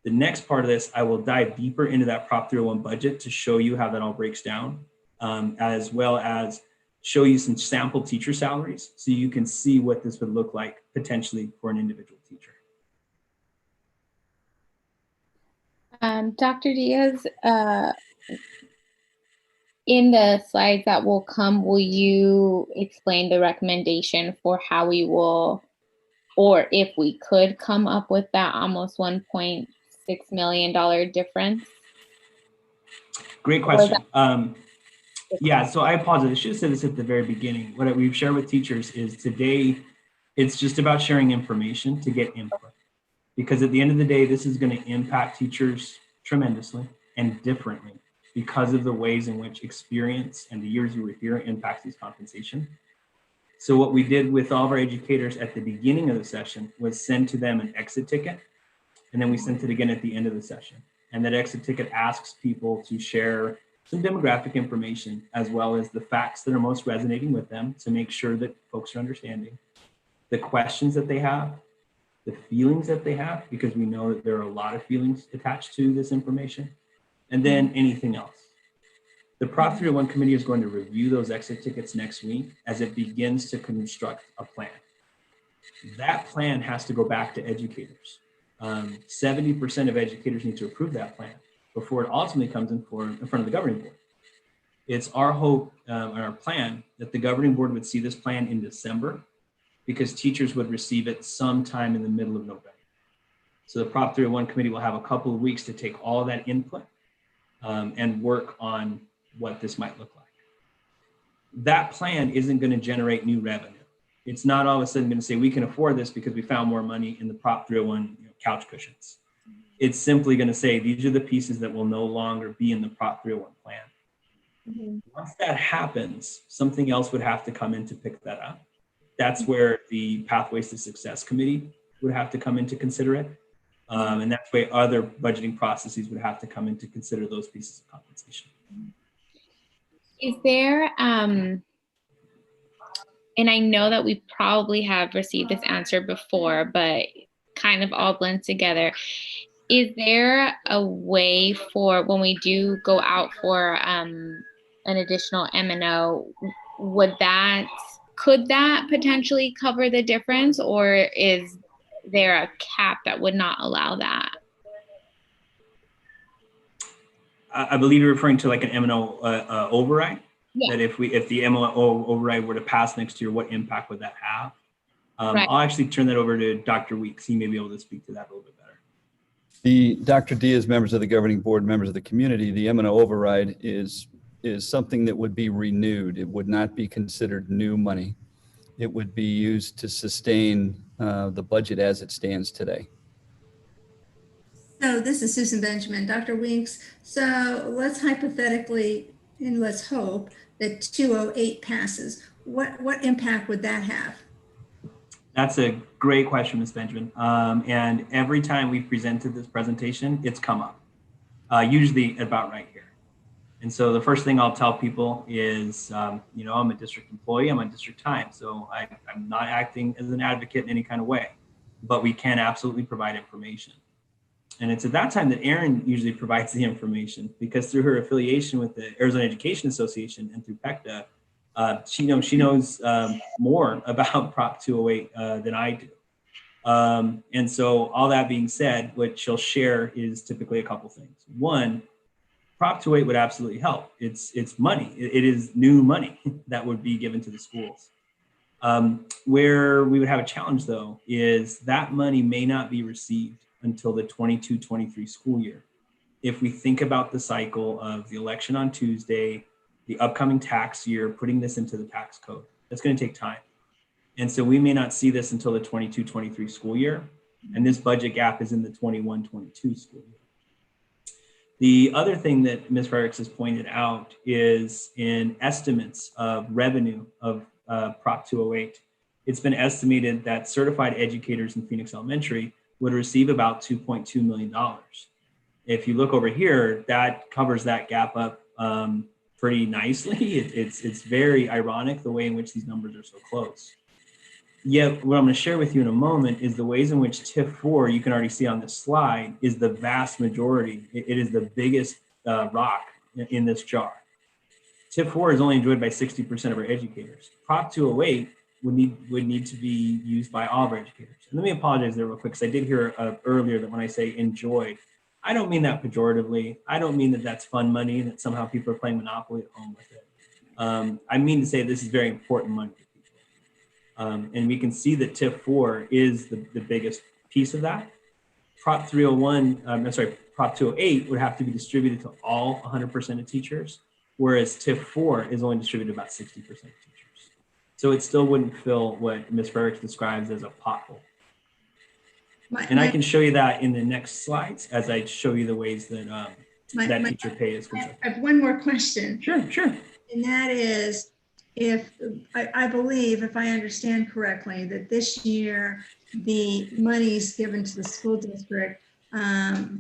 Speaker 7: The next part of this, I will dive deeper into that Prop 301 budget to show you how that all breaks down, as well as show you some sample teacher salaries so you can see what this would look like potentially for an individual teacher.
Speaker 4: Dr. Diaz, in the slides that will come, will you explain the recommendation for how we will, or if we could come up with that almost $1.6 million difference?
Speaker 7: Great question. Yeah, so I apologize. I should have said this at the very beginning. What we've shared with teachers is today, it's just about sharing information to get input. Because at the end of the day, this is going to impact teachers tremendously and differently because of the ways in which experience and the years you were here impacts these compensation. So what we did with all of our educators at the beginning of the session was send to them an exit ticket. And then we sent it again at the end of the session. And that exit ticket asks people to share some demographic information as well as the facts that are most resonating with them to make sure that folks are understanding the questions that they have, the feelings that they have, because we know that there are a lot of feelings attached to this information, and then anything else. The Prop 301 committee is going to review those exit tickets next week as it begins to construct a plan. That plan has to go back to educators. 70% of educators need to approve that plan before it ultimately comes in front of the governing board. It's our hope and our plan that the governing board would see this plan in December because teachers would receive it sometime in the middle of November. So the Prop 301 committee will have a couple of weeks to take all of that input and work on what this might look like. That plan isn't going to generate new revenue. It's not all of a sudden going to say we can afford this because we found more money in the Prop 301 couch cushions. It's simply going to say these are the pieces that will no longer be in the Prop 301 plan. Once that happens, something else would have to come in to pick that up. That's where the Pathways to Success committee would have to come in to consider it. And that's where other budgeting processes would have to come in to consider those pieces of compensation.
Speaker 4: Is there, and I know that we probably have received this answer before, but kind of all blends together. Is there a way for when we do go out for an additional M&O, could that potentially cover the difference, or is there a cap that would not allow that?
Speaker 7: I believe you're referring to like an M&O override.
Speaker 4: Yeah.
Speaker 7: That if the M&O override were to pass next year, what impact would that have?
Speaker 4: Right.
Speaker 7: I'll actually turn that over to Dr. Weeks. He may be able to speak to that a little bit better.
Speaker 2: The Dr. Diaz, members of the governing board, members of the community, the M&O override is something that would be renewed. It would not be considered new money. It would be used to sustain the budget as it stands today.
Speaker 5: So this is Susan Benjamin, Dr. Weeks. So let's hypothetically, and let's hope that 208 passes. What impact would that have?
Speaker 7: That's a great question, Ms. Benjamin. And every time we've presented this presentation, it's come up, usually about right here. And so the first thing I'll tell people is, I'm a district employee, I'm on district time, so I'm not acting as an advocate in any kind of way, but we can absolutely provide information. And it's at that time that Erin usually provides the information, because through her affiliation with the Arizona Education Association and through PECTA, she knows more about Prop 208 than I do. And so all that being said, what she'll share is typically a couple things. One, Prop 208 would absolutely help. It's money. It is new money that would be given to the schools. Where we would have a challenge, though, is that money may not be received until the 22-23 school year. If we think about the cycle of the election on Tuesday, the upcoming tax year, putting this into the tax code, that's going to take time. And so we may not see this until the 22-23 school year. And this budget gap is in the 21-22 school year. The other thing that Ms. Frericks has pointed out is in estimates of revenue of Prop 208, it's been estimated that certified educators in Phoenix Elementary would receive about $2.2 million. If you look over here, that covers that gap up pretty nicely. It's very ironic the way in which these numbers are so close. Yet what I'm going to share with you in a moment is the ways in which TIF4, you can already see on this slide, is the vast majority. It is the biggest rock in this jar. TIF4 is only enjoyed by 60% of our educators. Prop 208 would need to be used by all of our educators. And let me apologize there real quick, because I did hear earlier that when I say enjoyed, I don't mean that pejoratively. I don't mean that that's fun money and that somehow people are playing Monopoly at home with it. I mean to say this is very important money. And we can see that TIF4 is the biggest piece of that. Prop 301, Prop 208 would have to be distributed to all 100% of teachers. whereas TIF 4 is only distributed about 60% of teachers. So it still wouldn't fill what Ms. Frerichs describes as a pothole. And I can show you that in the next slides as I show you the ways that that teacher pay is concerned.
Speaker 5: I have one more question.
Speaker 7: Sure.
Speaker 5: And that is, if I believe, if I understand correctly, that this year the monies given to the school district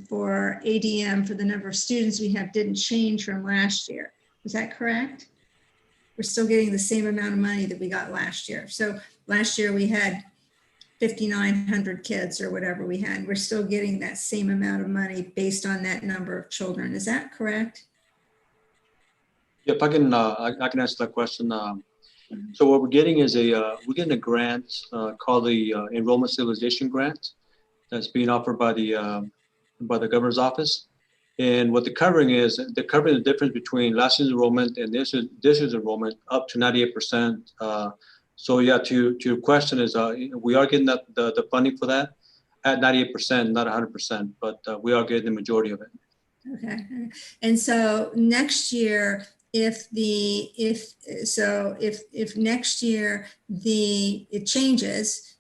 Speaker 5: for ADM for the number of students we have didn't change from last year. Is that correct? We're still getting the same amount of money that we got last year. So last year we had 5,900 kids or whatever we had. We're still getting that same amount of money based on that number of children. Is that correct?
Speaker 1: Yeah, if I can answer that question. So what we're getting is we're getting a grant called the Enrollment Stabilization Grant that's being offered by the governor's office. And what they're covering is they're covering the difference between last year's enrollment and this year's enrollment up to 98%. So yeah, to your question is we are getting the funding for that at 98%, not 100%, but we are getting the majority of it.
Speaker 5: Okay. And so next year, if next year it changes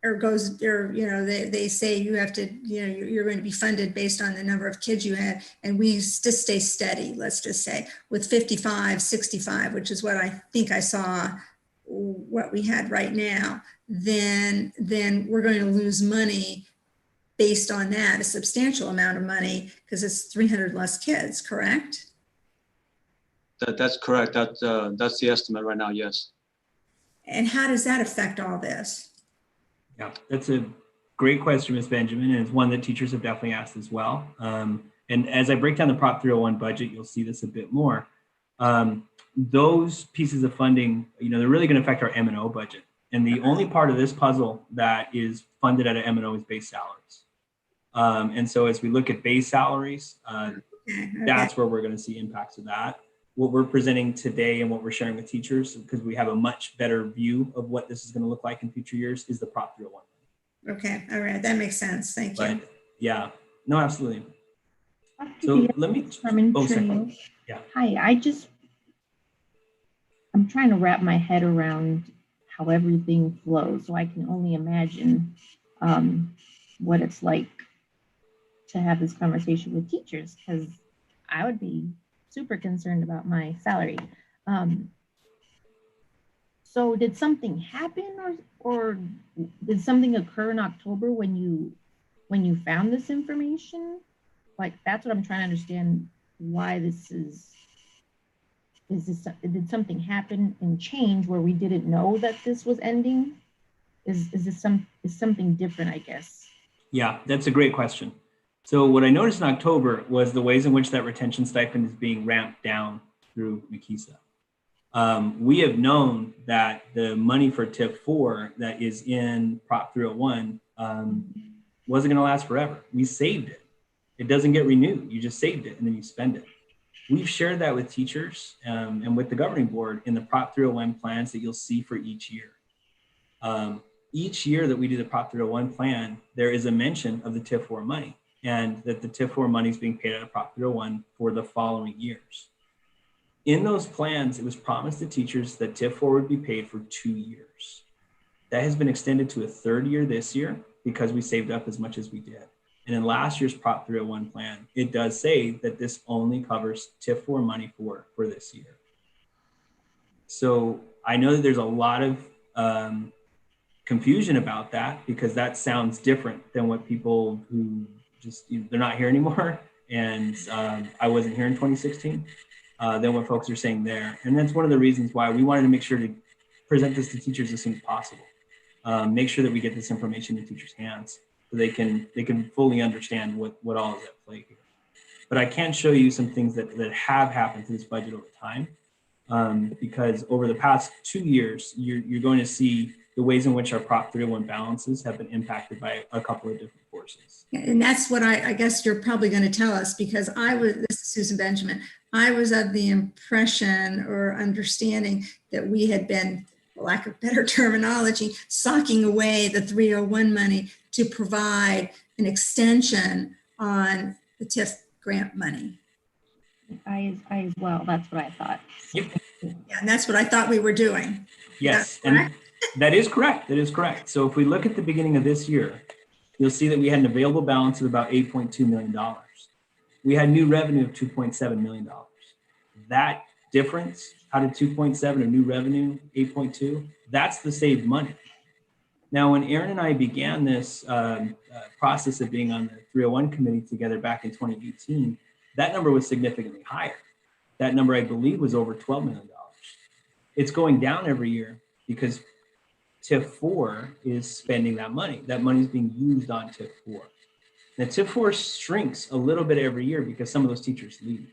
Speaker 5: or goes, or they say you have to, you're going to be funded based on the number of kids you had, and we just stay steady, let's just say, with 55, 65, which is what I think I saw what we had right now, then we're going to lose money based on that, a substantial amount of money, because it's 300 less kids, correct?
Speaker 1: That's correct. That's the estimate right now, yes.
Speaker 5: And how does that affect all this?
Speaker 7: Yeah, that's a great question, Ms. Benjamin, and it's one that teachers have definitely asked as well. And as I break down the Prop 301 budget, you'll see this a bit more. Those pieces of funding, they're really going to affect our M&O budget. And the only part of this puzzle that is funded at an M&O is base salaries. And so as we look at base salaries, that's where we're going to see impacts of that. What we're presenting today and what we're sharing with teachers, because we have a much better view of what this is going to look like in future years, is the Prop 301.
Speaker 5: Okay, all right, that makes sense. Thank you.
Speaker 7: But, yeah, no, absolutely. So let me,
Speaker 6: yeah. Hi, I'm trying to wrap my head around how everything flows, so I can only imagine what it's like to have this conversation with teachers, because I would be super concerned about my salary. So did something happen or did something occur in October when you found this information? Like, that's what I'm trying to understand, why this is this, did something happen and change where we didn't know that this was ending? Is something different, I guess?
Speaker 7: Yeah, that's a great question. So what I noticed in October was the ways in which that retention stipend is being ramped down through MCESA. We have known that the money for TIF 4 that is in Prop 301 wasn't going to last forever. We saved it. It doesn't get renewed. You just saved it and then you spend it. We've shared that with teachers and with the governing board in the Prop 301 plans that you'll see for each year. Each year that we do the Prop 301 plan, there is a mention of the TIF 4 money, and that the TIF 4 money is being paid out of Prop 301 for the following years. In those plans, it was promised to teachers that TIF 4 would be paid for 2 years. That has been extended to a third year this year because we saved up as much as we did. And in last year's Prop 301 plan, it does say that this only covers TIF 4 money for this year. So I know that there's a lot of confusion about that, because that sounds different than what people who just, they're not here anymore. And I wasn't here in 2016, than what folks are saying there. And that's one of the reasons why we wanted to make sure to present this to teachers as soon as possible. Make sure that we get this information in teachers' hands so they can fully understand what all is at play here. But I can show you some things that have happened to this budget over time, because over the past 2 years, you're going to see the ways in which our Prop 301 balances have been impacted by a couple of different forces.
Speaker 5: And that's what I guess you're probably going to tell us, because this is Susan Benjamin, I was of the impression or understanding that we had been, for lack of better terminology, socking away the 301 money to provide an extension on the TIF grant money.
Speaker 6: I as well. That's what I thought.
Speaker 7: Yep.
Speaker 5: Yeah, and that's what I thought we were doing.
Speaker 7: Yes,
Speaker 5: That's
Speaker 7: and
Speaker 5: correct?
Speaker 7: that is correct. That is correct. So if we look at the beginning of this year, you'll see that we had an available balance of about $8.2 million. We had new revenue of $2.7 million. That difference out of 2.7 or new revenue, 8.2, that's the saved money. Now, when Aaron and I began this process of being on the 301 committee together back in 2018, that number was significantly higher. That number, I believe, was over $12 million. It's going down every year because TIF 4 is spending that money. That money is being used on TIF 4. Now, TIF 4 shrinks a little bit every year because some of those teachers leave.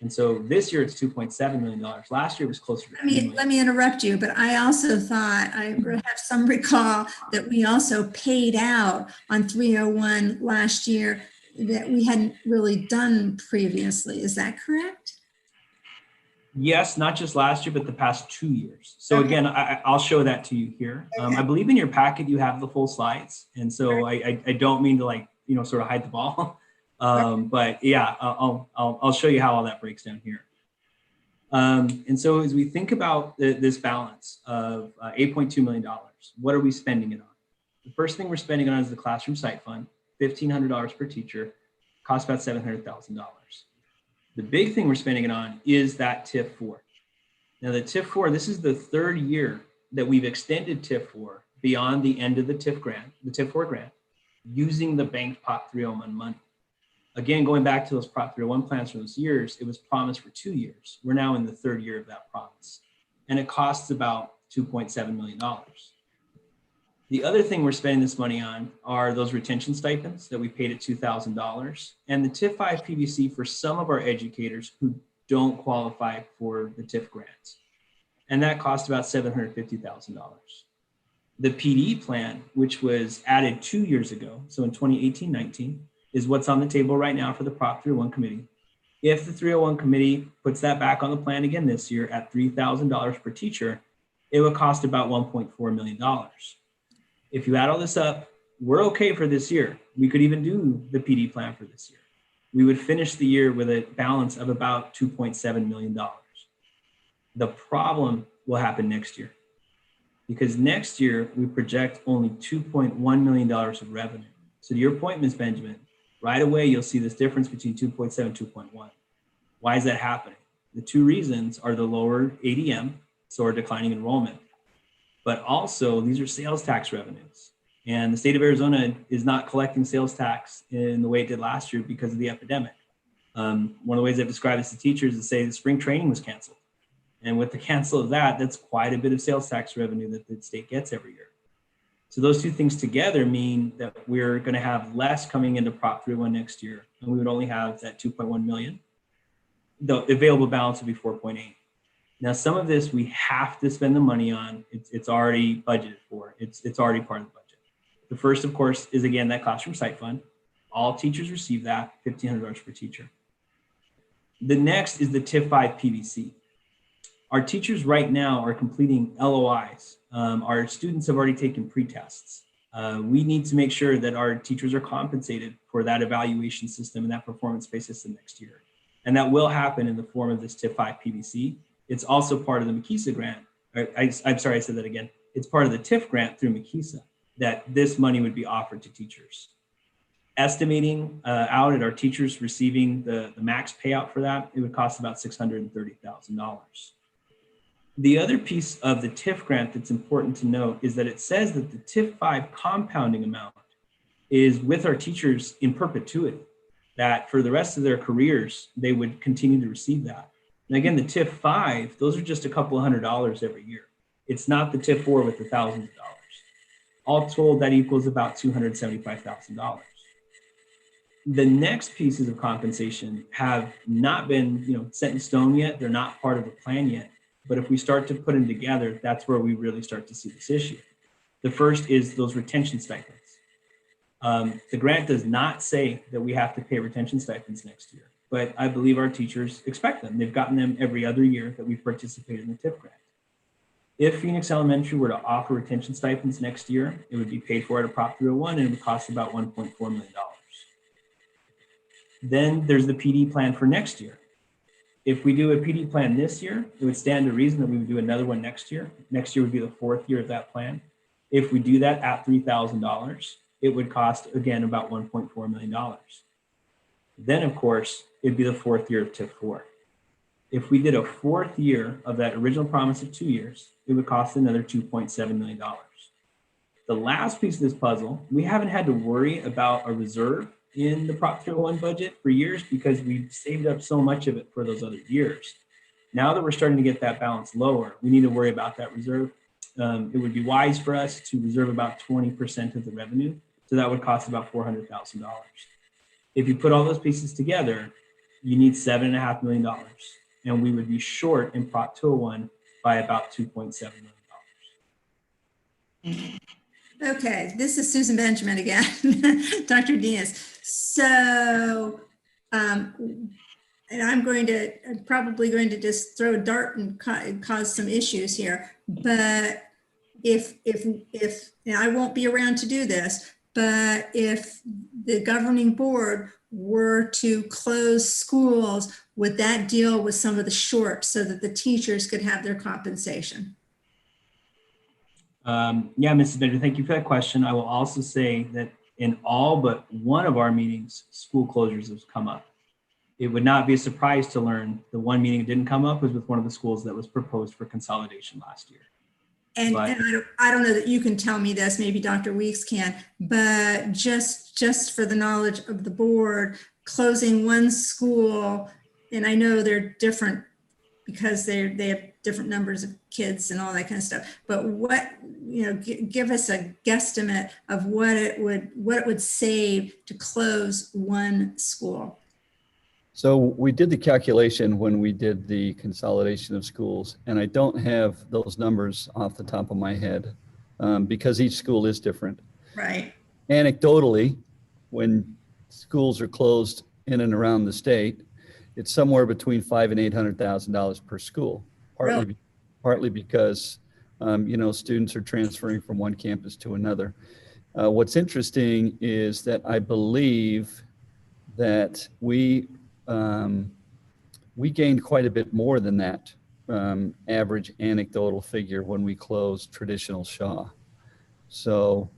Speaker 7: And so this year it's $2.7 million. Last year it was closer to $3 million.
Speaker 5: Let me interrupt you, but I also thought, I have some recall that we also paid out on 301 last year that we hadn't really done previously. Is that correct?
Speaker 7: Yes, not just last year, but the past 2 years. So
Speaker 5: Okay.
Speaker 7: again, I'll show that to you here.
Speaker 5: Okay.
Speaker 7: I believe in your packet you have the full slides. And so I don't mean to sort of hide the ball. But yeah, I'll show you how all that breaks down here. And so as we think about this balance of $8.2 million, what are we spending it on? The first thing we're spending on is the classroom site fund, $1,500 per teacher, costs about $700,000. The big thing we're spending it on is that TIF 4. Now the TIF 4, this is the third year that we've extended TIF 4 beyond the end of the TIF grant, the TIF 4 grant, using the banked Prop 301 money. Again, going back to those Prop 301 plans from those years, it was promised for 2 years. We're now in the third year of that promise. And it costs about $2.7 million. The other thing we're spending this money on are those retention stipends that we paid at $2,000 and the TIF 5 PVC for some of our educators who don't qualify for the TIF grants. And that cost about $750,000. The PD plan, which was added 2 years ago, so in 2018-19, is what's on the table right now for the Prop 301 committee. If the 301 committee puts that back on the plan again this year at $3,000 per teacher, it would cost about $1.4 million. If you add all this up, we're okay for this year. We could even do the PD plan for this year. We would finish the year with a balance of about $2.7 million. The problem will happen next year because next year we project only $2.1 million of revenue. So to your point, Ms. Benjamin, right away, you'll see this difference between 2.7 and 2.1. Why is that happening? The two reasons are the lower ADM, so our declining enrollment, but also these are sales tax revenues. And the state of Arizona is not collecting sales tax in the way it did last year because of the epidemic. One of the ways I've described this to teachers is say the spring training was canceled. And with the cancel of that, that's quite a bit of sales tax revenue that the state gets every year. So those two things together mean that we're going to have less coming into Prop 301 next year, and we would only have that 2.1 million. The available balance would be 4.8. Now, some of this we have to spend the money on. It's already budgeted for. It's already part of the budget. The first, of course, is again that classroom site fund. All teachers receive that, $1,500 per teacher. The next is the TIF 5 PVC. Our teachers right now are completing LOIs. Our students have already taken pre-tests. We need to make sure that our teachers are compensated for that evaluation system and that performance-based system next year. And that will happen in the form of this TIF 5 PVC. It's also part of the MAKISA grant. I'm sorry, I said that again. It's part of the TIF grant through MAKISA that this money would be offered to teachers. Estimating out at our teachers receiving the max payout for that, it would cost about $630,000. The other piece of the TIF grant that's important to note is that it says that the TIF 5 compounding amount is with our teachers in perpetuity, that for the rest of their careers, they would continue to receive that. And again, the TIF 5, those are just a couple of $100 every year. It's not the TIF 4 with the thousands of dollars. All told, that equals about $275,000. The next pieces of compensation have not been set in stone yet. They're not part of the plan yet. But if we start to put them together, that's where we really start to see this issue. The first is those retention stipends. The grant does not say that we have to pay retention stipends next year, but I believe our teachers expect them. They've gotten them every other year that we've participated in the TIF grant. If Phoenix Elementary were to offer retention stipends next year, it would be paid for at a Prop 301 and it would cost about $1.4 million. Then there's the PD plan for next year. If we do a PD plan this year, it would stand to reason that we would do another one next year. Next year would be the 4th year of that plan. If we do that at $3,000, it would cost, again, about $1.4 million. Then, of course, it'd be the 4th year of TIF 4. If we did a 4th year of that original promise of 2 years, it would cost another $2.7 million. The last piece of this puzzle, we haven't had to worry about a reserve in the Prop 301 budget for years because we've saved up so much of it for those other years. Now that we're starting to get that balance lower, we need to worry about that reserve. It would be wise for us to reserve about 20% of the revenue. So that would cost about $400,000. If you put all those pieces together, you need $7.5 million. And we would be short in Prop 201 by about $2.7 million.
Speaker 5: Okay, this is Susan Benjamin again, Dr. Diaz. So, and I'm probably going to just throw a dart and cause some issues here. But if and I won't be around to do this, but if the governing board were to close schools, would that deal with some of the shorts so that the teachers could have their compensation?
Speaker 7: Yeah, Mrs. Bender, thank you for that question. I will also say that in all but one of our meetings, school closures has come up. It would not be a surprise to learn the one meeting that didn't come up was with one of the schools that was proposed for consolidation last year.
Speaker 5: And I don't know that you can tell me this, maybe Dr. Weeks can, but just for the knowledge of the board, closing one school, and I know they're different because they have different numbers of kids and all that kind of stuff. But what, give us a guesstimate of what it would save to close one school.
Speaker 2: So we did the calculation when we did the consolidation of schools, and I don't have those numbers off the top of my head because each school is different.
Speaker 5: Right.
Speaker 2: Anecdotally, when schools are closed in and around the state, it's somewhere between $500,000 and $800,000 per school. Partly because students are transferring from one campus to another. What's interesting is that I believe that we gained quite a bit more than that average anecdotal figure when we closed traditional Shaw. So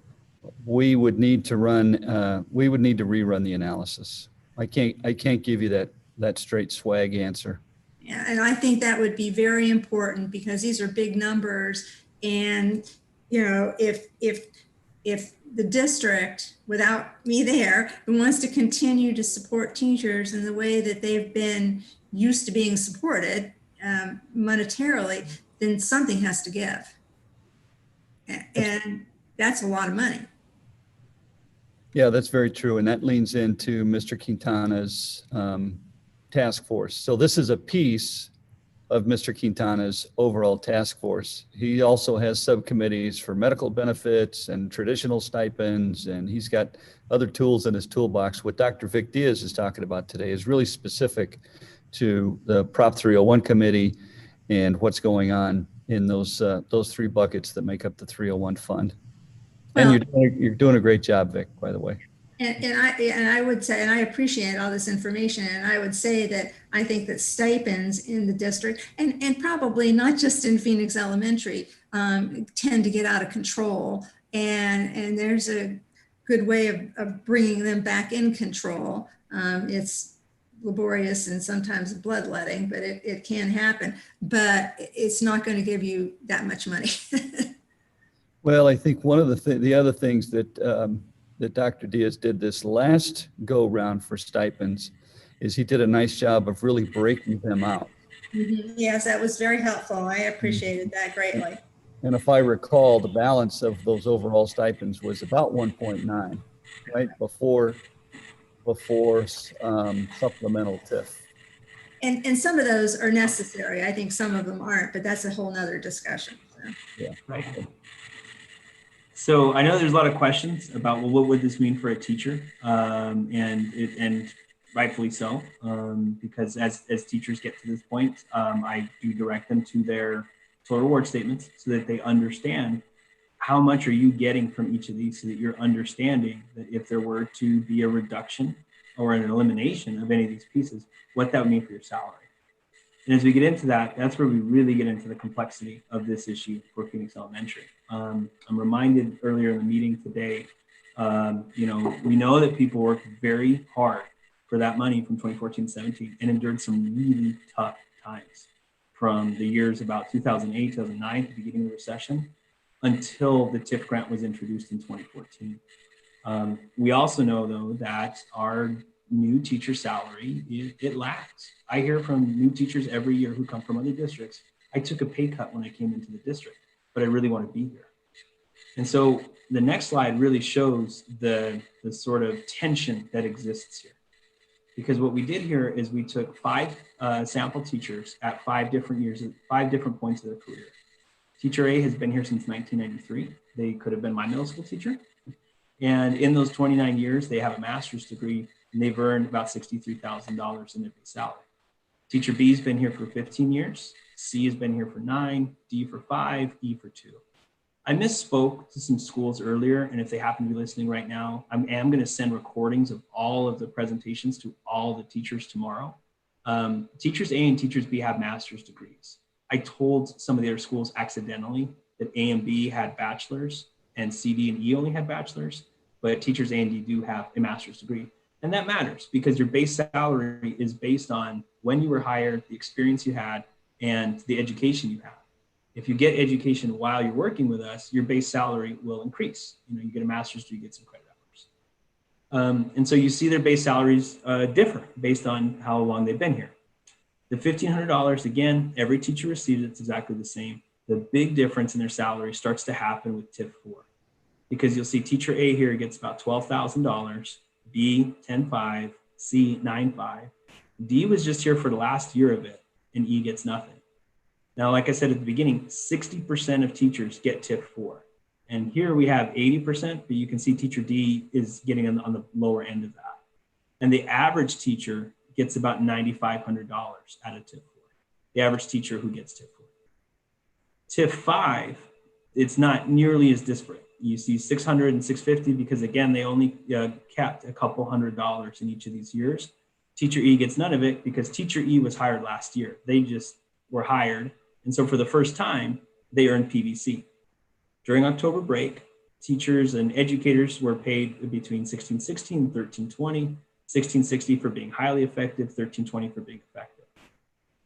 Speaker 2: we would need to rerun the analysis. I can't give you that straight swag answer.
Speaker 5: Yeah, and I think that would be very important because these are big numbers. And, if the district, without me there, wants to continue to support teachers in the way that they've been used to being supported monetarily, then something has to give. And that's a lot of money.
Speaker 2: Yeah, that's very true. And that leans into Mr. Quintana's task force. So this is a piece of Mr. Quintana's overall task force. He also has subcommittees for medical benefits and traditional stipends, and he's got other tools in his toolbox. What Dr. Vic Diaz is talking about today is really specific to the Prop 301 committee and what's going on in those three buckets that make up the 301 fund. And you're doing a great job, Vic, by the way.
Speaker 5: And I would say, and I appreciate all this information, and I would say that I think that stipends in the district, and probably not just in Phoenix Elementary, tend to get out of control. And there's a good way of bringing them back in control. It's laborious and sometimes bloodletting, but it can happen. But it's not going to give you that much money.
Speaker 2: Well, I think one of the other things that Dr. Diaz did this last go round for stipends is he did a nice job of really breaking them out.
Speaker 5: Mm-hmm. Yes, that was very helpful. I appreciated that greatly.
Speaker 2: And if I recall, the balance of those overall stipends was about 1.9, right, before supplemental TIF.
Speaker 5: And some of those are necessary. I think some of them aren't, but that's a whole nother discussion. So.
Speaker 2: Yeah.
Speaker 7: Right. So I know there's a lot of questions about, well, what would this mean for a teacher? And rightfully so, because as teachers get to this point, I do direct them to their total reward statements so that they understand how much are you getting from each of these, so that you're understanding that if there were to be a reduction or an elimination of any of these pieces, what that would mean for your salary. And as we get into that, that's where we really get into the complexity of this issue for Phoenix Elementary. I'm reminded earlier in the meeting today, we know that people worked very hard for that money from 2014-17 and endured some really tough times from the years about 2008, 2009, the beginning of the recession, until the TIF grant was introduced in 2014. We also know, though, that our new teacher salary, it lacks. I hear from new teachers every year who come from other districts. I took a pay cut when I came into the district, but I really want to be here. And so the next slide really shows the sort of tension that exists here. Because what we did here is we took 5 sample teachers at 5 different years, 5 different points of their career. Teacher A has been here since 1993. They could have been my middle school teacher. And in those 29 years, they have a master's degree and they've earned about $63,000 in their base salary. Teacher B has been here for 15 years. C has been here for 9, D for 5, E for 2. I misspoke to some schools earlier, and if they happen to be listening right now, I am going to send recordings of all of the presentations to all the teachers tomorrow. Teachers A and teachers B have master's degrees. I told some of the other schools accidentally that A and B had bachelors and C, D, and E only had bachelors, but teachers A and D do have a master's degree. And that matters because your base salary is based on when you were hired, the experience you had, and the education you have. If you get education while you're working with us, your base salary will increase. You get a master's degree, you get some credit hours. And so you see their base salaries differ based on how long they've been here. The $1,500, again, every teacher receives it's exactly the same. The big difference in their salary starts to happen with TIF 4. Because you'll see teacher A here gets about $12,000, B, 10.5, C, 9.5. D was just here for the last year of it, and E gets nothing. Now, like I said at the beginning, 60% of teachers get TIF 4. And here we have 80%, but you can see teacher D is getting on the lower end of that. And the average teacher gets about $9,500 out of TIF 4. The average teacher who gets TIF 4. TIF 5, it's not nearly as disparate. You see 600 and 650 because again, they only capped a couple $100 in each of these years. Teacher E gets none of it because teacher E was hired last year. They just were hired. And so for the first time, they earned PVC. During October break, teachers and educators were paid between $1,616 and $1,320, $1,660 for being highly effective, $1,320 for being effective.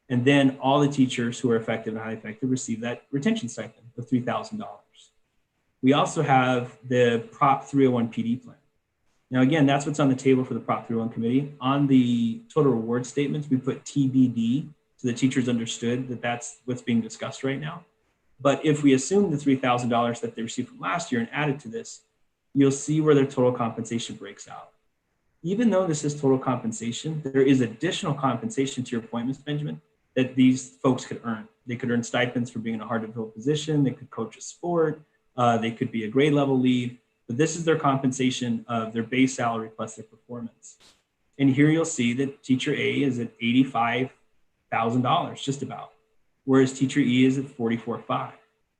Speaker 7: And then all the teachers who are effective and highly effective receive that retention stipend of $3,000. We also have the Prop 301 PD plan. Now, again, that's what's on the table for the Prop 301 committee. On the total reward statements, we put TBD so the teachers understood that that's what's being discussed right now. But if we assume the $3,000 that they received from last year and added to this, you'll see where their total compensation breaks out. Even though this is total compensation, there is additional compensation to your appointments, Benjamin, that these folks could earn. They could earn stipends for being in a hard to fill position. They could coach a sport. They could be a grade level lead, but this is their compensation of their base salary plus their performance. And here you'll see that teacher A is at $85,000, just about, whereas teacher E is at $44,500.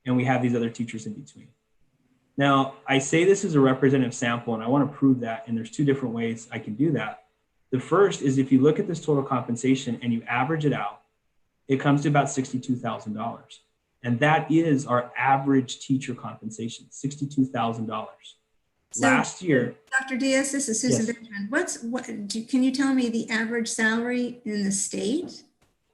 Speaker 7: And we have these other teachers in between. Now, I say this is a representative sample, and I want to prove that, and there's 2 different ways I can do that. The first is if you look at this total compensation and you average it out, it comes to about $62,000. And that is our average teacher compensation, $62,000.
Speaker 5: So,
Speaker 7: last year.
Speaker 5: Dr. Diaz, this is Susan
Speaker 7: Yes.
Speaker 5: Benjamin. Can you tell me the average salary in the state?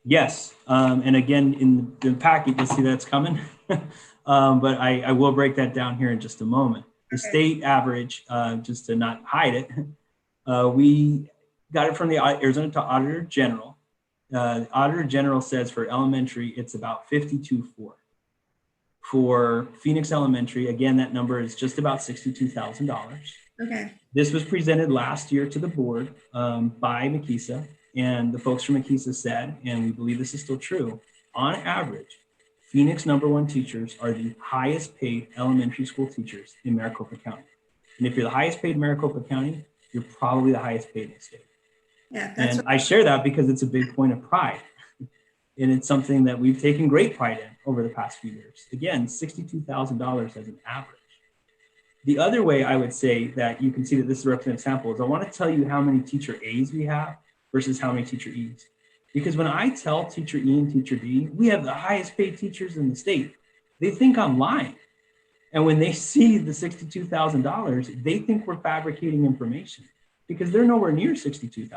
Speaker 7: Yes. And again, in the packet, you'll see that's coming. But I will break that down here in just a moment. The state average, just to not hide it, we got it from the Arizona Auditor General. Auditor General says for elementary, it's about $52,400. For Phoenix Elementary, again, that number is just about $62,000.
Speaker 5: Okay.
Speaker 7: This was presented last year to the board by McKeesa, and the folks from McKeesa said, and we believe this is still true, on average, Phoenix #1 teachers are the highest paid elementary school teachers in Maricopa County. And if you're the highest paid in Maricopa County, you're probably the highest paid in the state.
Speaker 5: Yeah,
Speaker 7: and I share that because it's a big point of pride. And it's something that we've taken great pride in over the past few years. Again, $62,000 as an average. The other way I would say that you can see that this is a representative sample is I want to tell you how many teacher A's we have versus how many teacher E's. Because when I tell teacher E and teacher D, we have the highest paid teachers in the state, they think I'm lying. And when they see the $62,000, they think we're fabricating information because they're nowhere near $62,000.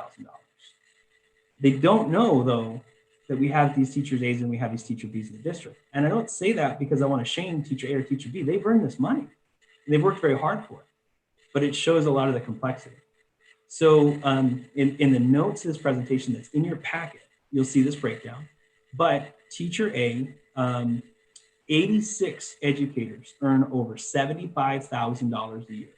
Speaker 7: They don't know, though, that we have these teachers A's and we have these teacher B's in the district. And I don't say that because I want to shame teacher A or teacher B. They've earned this money. They've worked very hard for it, but it shows a lot of the complexity. So in the notes of this presentation that's in your packet, you'll see this breakdown. But teacher A, 86 educators earn over $75,000 a year.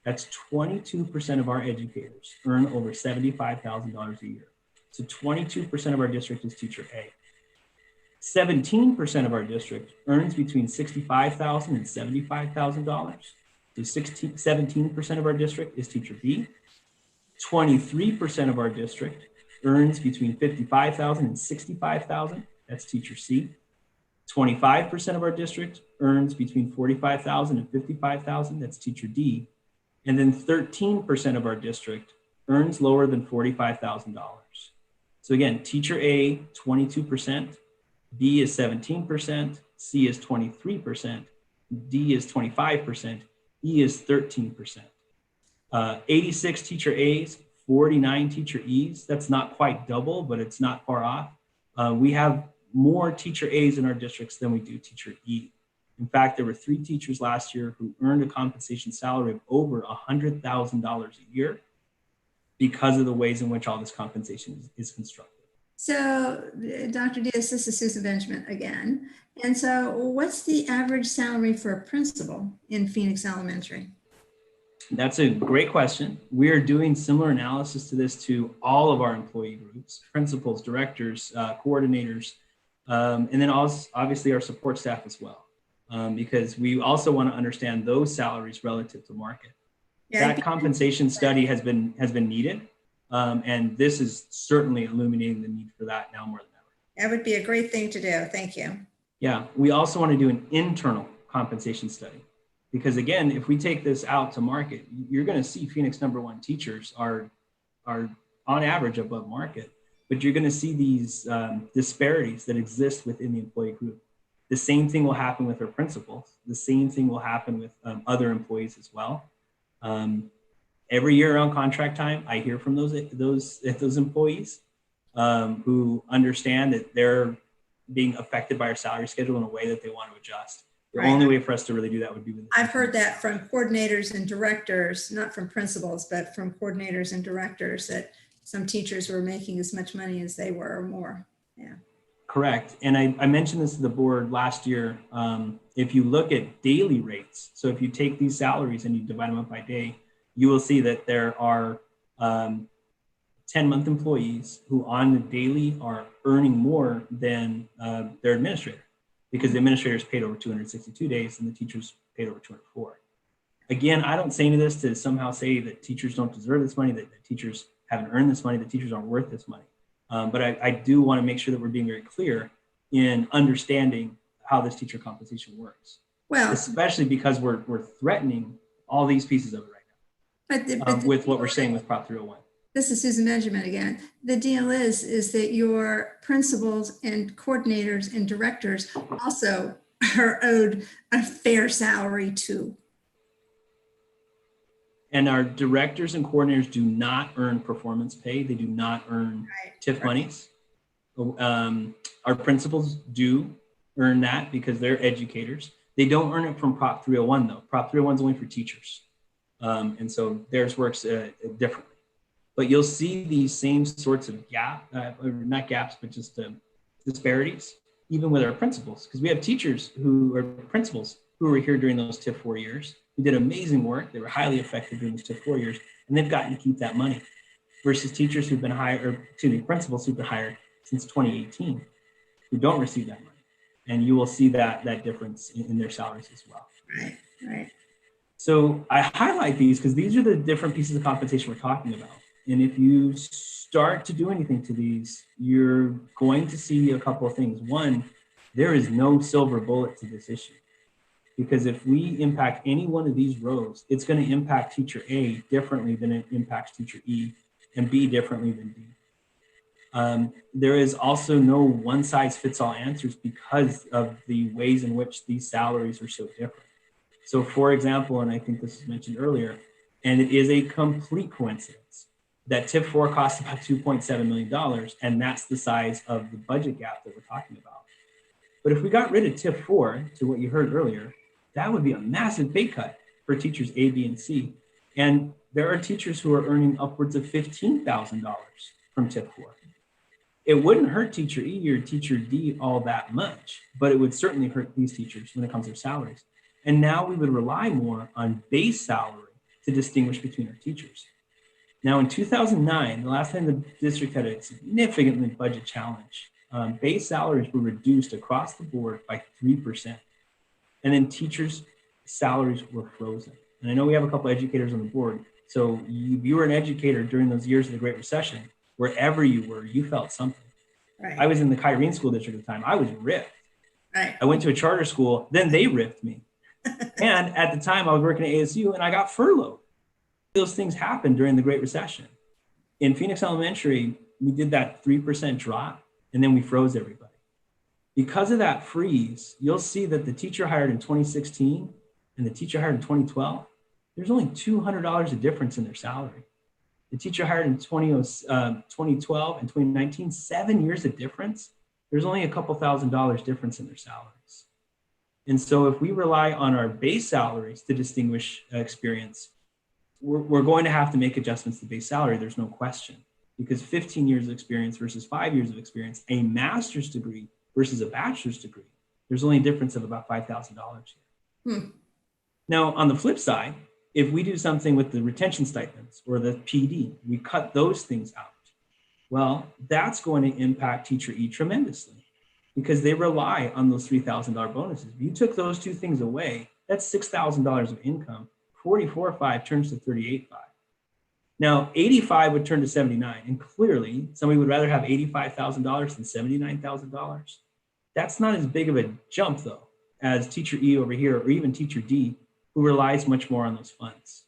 Speaker 7: That's 22% of our educators earn over $75,000 a year. So 22% of our district is teacher A. 17% of our district earns between $65,000 and $75,000. So 17% of our district is teacher B. 23% of our district earns between $55,000 and $65,000. That's teacher C. 25% of our district earns between $45,000 and $55,000. That's teacher D. And then 13% of our district earns lower than $45,000. So again, teacher A, 22%, B is 17%, C is 23%, D is 25%, E is 13%. 86 teacher A's, 49 teacher E's. That's not quite double, but it's not far off. We have more teacher A's in our districts than we do teacher E. In fact, there were 3 teachers last year who earned a compensation salary of over $100,000 a year because of the ways in which all this compensation is constructed.
Speaker 5: So, Dr. Diaz, this is Susan Benjamin again. And so what's the average salary for a principal in Phoenix Elementary?
Speaker 7: That's a great question. We are doing similar analysis to this to all of our employee groups, principals, directors, coordinators, and then also obviously our support staff as well, because we also want to understand those salaries relative to market.
Speaker 5: Yeah,
Speaker 7: that compensation study has been needed, and this is certainly illuminating the need for that now more than ever.
Speaker 5: That would be a great thing to do. Thank you.
Speaker 7: Yeah, we also want to do an internal compensation study, because again, if we take this out to market, you're going to see Phoenix #1 teachers are on average above market, but you're going to see these disparities that exist within the employee group. The same thing will happen with our principals. The same thing will happen with other employees as well. Every year around contract time, I hear from those employees who understand that they're being affected by our salary schedule in a way that they want to adjust. The
Speaker 5: Right.
Speaker 7: only way for us to really do that would be with.
Speaker 5: I've heard that from coordinators and directors, not from principals, but from coordinators and directors, that some teachers were making as much money as they were or more. Yeah.
Speaker 7: Correct. And I mentioned this to the board last year. If you look at daily rates, so if you take these salaries and you divide them up by day, you will see that there are 10-month employees who on the daily are earning more than their administrator, because the administrator is paid over 262 days and the teachers paid over 204. Again, I don't say any of this to somehow say that teachers don't deserve this money, that teachers haven't earned this money, that teachers aren't worth this money. But I do want to make sure that we're being very clear in understanding how this teacher compensation works.
Speaker 5: Well,
Speaker 7: especially because we're threatening all these pieces of it right now with what we're saying with Prop 301.
Speaker 5: This is Susan Benjamin again. The deal is that your principals and coordinators and directors also are owed a fair salary too.
Speaker 7: And our directors and coordinators do not earn performance pay. They do not earn TIF monies. Our principals do earn that because they're educators. They don't earn it from Prop 301 though. Prop 301 is only for teachers. And so theirs works differently. But you'll see these same sorts of not gaps, but just disparities, even with our principals, because we have teachers who are principals who were here during those TIF 4 years, who did amazing work. They were highly effective during those TIF 4 years, and they've gotten to keep that money, versus teachers who've been hired, or excuse me, principals who've been hired since 2018, who don't receive that money. And you will see that difference in their salaries as well.
Speaker 5: Right, right.
Speaker 7: So I highlight these because these are the different pieces of compensation we're talking about. And if you start to do anything to these, you're going to see a couple of things. One, there is no silver bullet to this issue, because if we impact any one of these rows, it's going to impact teacher A differently than it impacts teacher E, and B differently than D. There is also no one size fits all answers because of the ways in which these salaries are so different. So for example, and I think this was mentioned earlier, and it is a complete coincidence that TIF 4 costs about $2.7 million, and that's the size of the budget gap that we're talking about. But if we got rid of TIF 4, to what you heard earlier, that would be a massive pay cut for teachers A, B, and C. And there are teachers who are earning upwards of $15,000 from TIF 4. It wouldn't hurt teacher E or teacher D all that much, but it would certainly hurt these teachers when it comes to their salaries. And now we would rely more on base salary to distinguish between our teachers. Now in 2009, the last time the district had a significantly budget challenge, base salaries were reduced across the board by 3%. And then teachers' salaries were frozen. And I know we have a couple educators on the board. So you were an educator during those years of the Great Recession. Wherever you were, you felt something.
Speaker 5: Right.
Speaker 7: I was in the Kyrene School District at the time. I was ripped.
Speaker 5: Right.
Speaker 7: I went to a charter school, then they ripped me. And at the time I was working at ASU and I got furloughed. Those things happened during the Great Recession. In Phoenix Elementary, we did that 3% drop and then we froze everybody. Because of that freeze, you'll see that the teacher hired in 2016 and the teacher hired in 2012, there's only $200 of difference in their salary. The teacher hired in 2012 and 2019, 7 years of difference. There's only a couple $1,000s difference in their salaries. And so if we rely on our base salaries to distinguish experience, we're going to have to make adjustments to base salary. There's no question, because 15 years of experience versus 5 years of experience, a master's degree versus a bachelor's degree, there's only a difference of about $5,000 here. Now, on the flip side, if we do something with the retention stipends or the PD, we cut those things out. Well, that's going to impact teacher E tremendously because they rely on those $3,000 bonuses. If you took those two things away, that's $6,000 of income. 44.5 turns to 38.5. Now, 85 would turn to 79. And clearly, somebody would rather have $85,000 than $79,000. That's not as big of a jump, though, as teacher E over here, or even teacher D, who relies much more on those funds.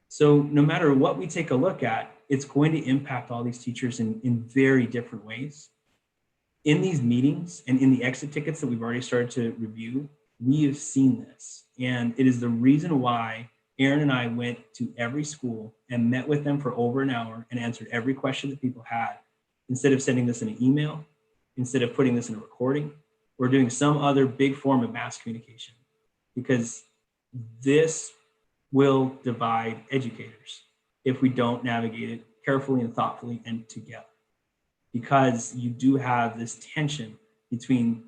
Speaker 7: So no matter what we take a look at, it's going to impact all these teachers in very different ways. In these meetings and in the exit tickets that we've already started to review, we have seen this. And it is the reason why Aaron and I went to every school and met with them for over an hour and answered every question that people had. Instead of sending this in an email, instead of putting this in a recording, we're doing some other big form of mass communication, because this will divide educators if we don't navigate it carefully and thoughtfully and together. Because you do have this tension between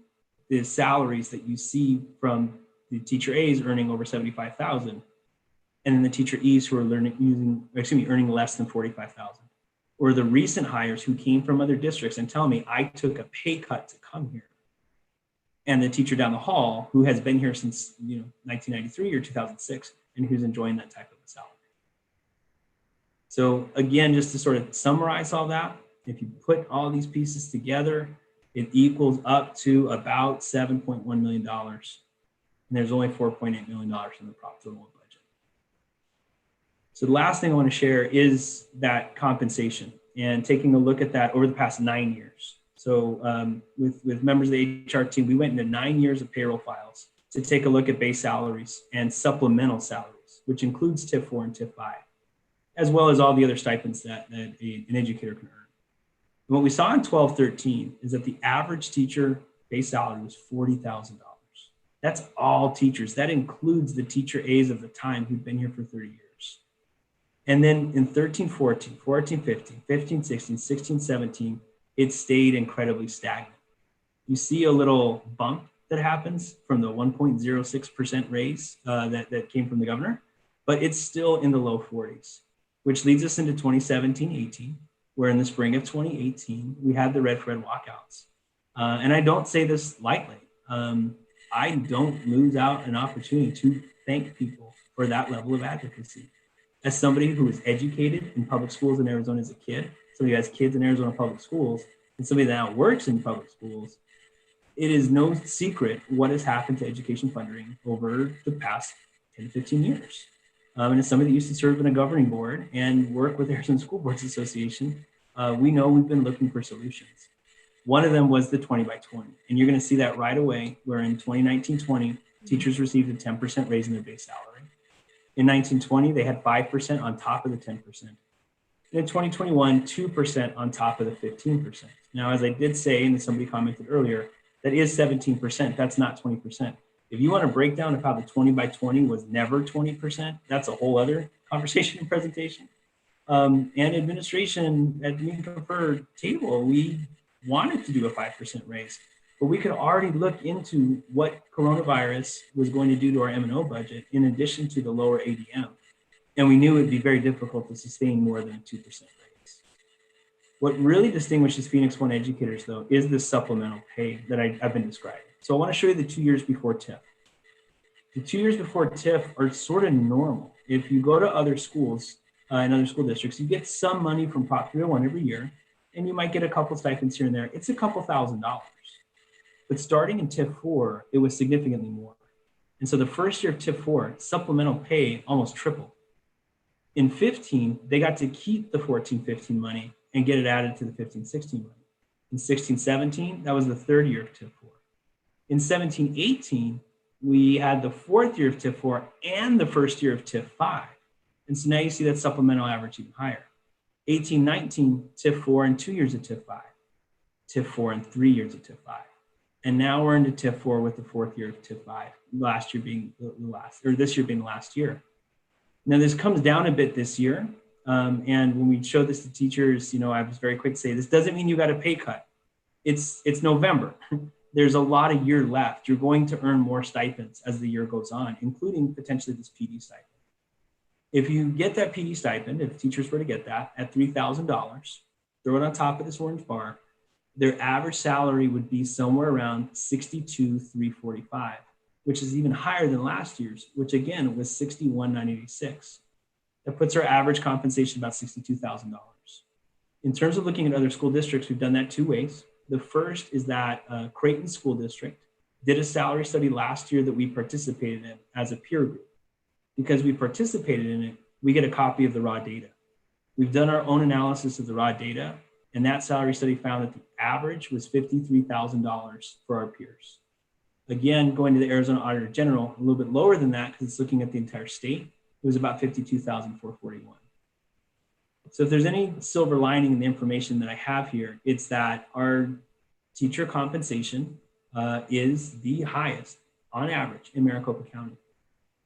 Speaker 7: the salaries that you see from the teacher A's earning over 75,000 and then the teacher E's who are earning less than 45,000. Or the recent hires who came from other districts and tell me, I took a pay cut to come here. And the teacher down the hall who has been here since 1993 or 2006 and who's enjoying that type of a salary. So again, just to sort of summarize all that, if you put all these pieces together, it equals up to about $7.1 million. And there's only $4.8 million in the total budget. So the last thing I want to share is that compensation and taking a look at that over the past 9 years. So with members of the HR team, we went into 9 years of payroll files to take a look at base salaries and supplemental salaries, which includes TIF 4 and TIF 5, as well as all the other stipends that an educator can earn. And what we saw in 12-13 is that the average teacher base salary was $40,000. That's all teachers. That includes the teacher A's of the time who've been here for 30 years. And then in 13-14, 14-15, 15-16, 16-17, it stayed incredibly stagnant. You see a little bump that happens from the 1.06% raise that came from the governor, but it's still in the low 40s, which leads us into 2017-18, where in the spring of 2018, we had the Red for Ed walkouts. And I don't say this lightly. I don't lose out an opportunity to thank people for that level of advocacy. As somebody who was educated in public schools in Arizona as a kid, somebody who has kids in Arizona public schools, and somebody that now works in public schools, it is no secret what has happened to education funding over the past 10 to 15 years. And as somebody that used to serve in a governing board and work with the Arizona School Boards Association, we know we've been looking for solutions. One of them was the 20 by 20. And you're going to see that right away, where in 2019-20, teachers received a 10% raise in their base salary. In 1920, they had 5% on top of the 10%. And in 2021, 2% on top of the 15%. Now, as I did say, and somebody commented earlier, that is 17%. That's not 20%. If you want a breakdown of how the 20 by 20 was never 20%, that's a whole other conversation and presentation. And administration at the preferred table, we wanted to do a 5% raise, but we could already look into what coronavirus was going to do to our M&O budget in addition to the lower ADM. And we knew it would be very difficult to sustain more than a 2% raise. What really distinguishes Phoenix One educators, though, is the supplemental pay that I've been describing. So I want to show you the 2 years before TIF. The 2 years before TIF are sort of normal. If you go to other schools, in other school districts, you get some money from Prop 301 every year, and you might get a couple stipends here and there. It's a couple $1,000s. But starting in TIF 4, it was significantly more. And so the first year of TIF 4, supplemental pay almost tripled. In 15, they got to keep the 14-15 money and get it added to the 15-16 money. In 16-17, that was the third year of TIF 4. In 17-18, we had the fourth year of TIF 4 and the first year of TIF 5. And so now you see that supplemental average even higher. 18-19, TIF 4 and 2 years of TIF 5. TIF 4 and 3 years of TIF 5. And now we're into TIF 4 with the fourth year of TIF 5, last year being the last, or this year being the last year. Now this comes down a bit this year. And when we showed this to teachers, I was very quick to say, this doesn't mean you got a pay cut. It's November. There's a lot of year left. You're going to earn more stipends as the year goes on, including potentially this PD stipend. If you get that PD stipend, if teachers were to get that at $3,000, throw it on top of this orange bar, their average salary would be somewhere around $62,345, which is even higher than last year's, which again was $61,986. That puts our average compensation about $62,000. In terms of looking at other school districts, we've done that two ways. The first is that Creighton School District did a salary study last year that we participated in as a peer group. Because we participated in it, we get a copy of the raw data. We've done our own analysis of the raw data, and that salary study found that the average was $53,000 for our peers. Again, going to the Arizona Auditor General, a little bit lower than that because it's looking at the entire state, it was about $52,441. So if there's any silver lining in the information that I have here, it's that our teacher compensation is the highest on average in Maricopa County.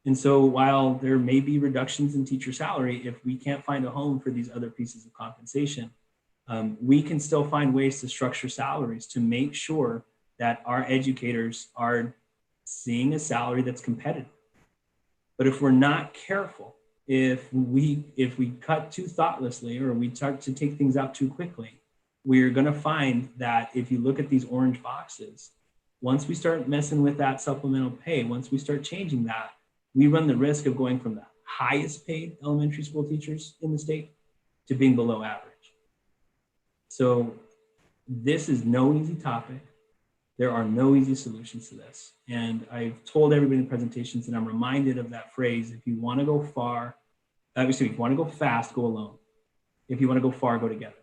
Speaker 7: And so while there may be reductions in teacher salary, if we can't find a home for these other pieces of compensation, we can still find ways to structure salaries to make sure that our educators are seeing a salary that's competitive. But if we're not careful, if we cut too thoughtlessly or we start to take things out too quickly, we're going to find that if you look at these orange boxes, once we start messing with that supplemental pay, once we start changing that, we run the risk of going from the highest paid elementary school teachers in the state to being below average. So this is no easy topic. There are no easy solutions to this. And I've told everybody in presentations, and I'm reminded of that phrase, if you want to go far, if you want to go fast, go alone. If you want to go far, go together.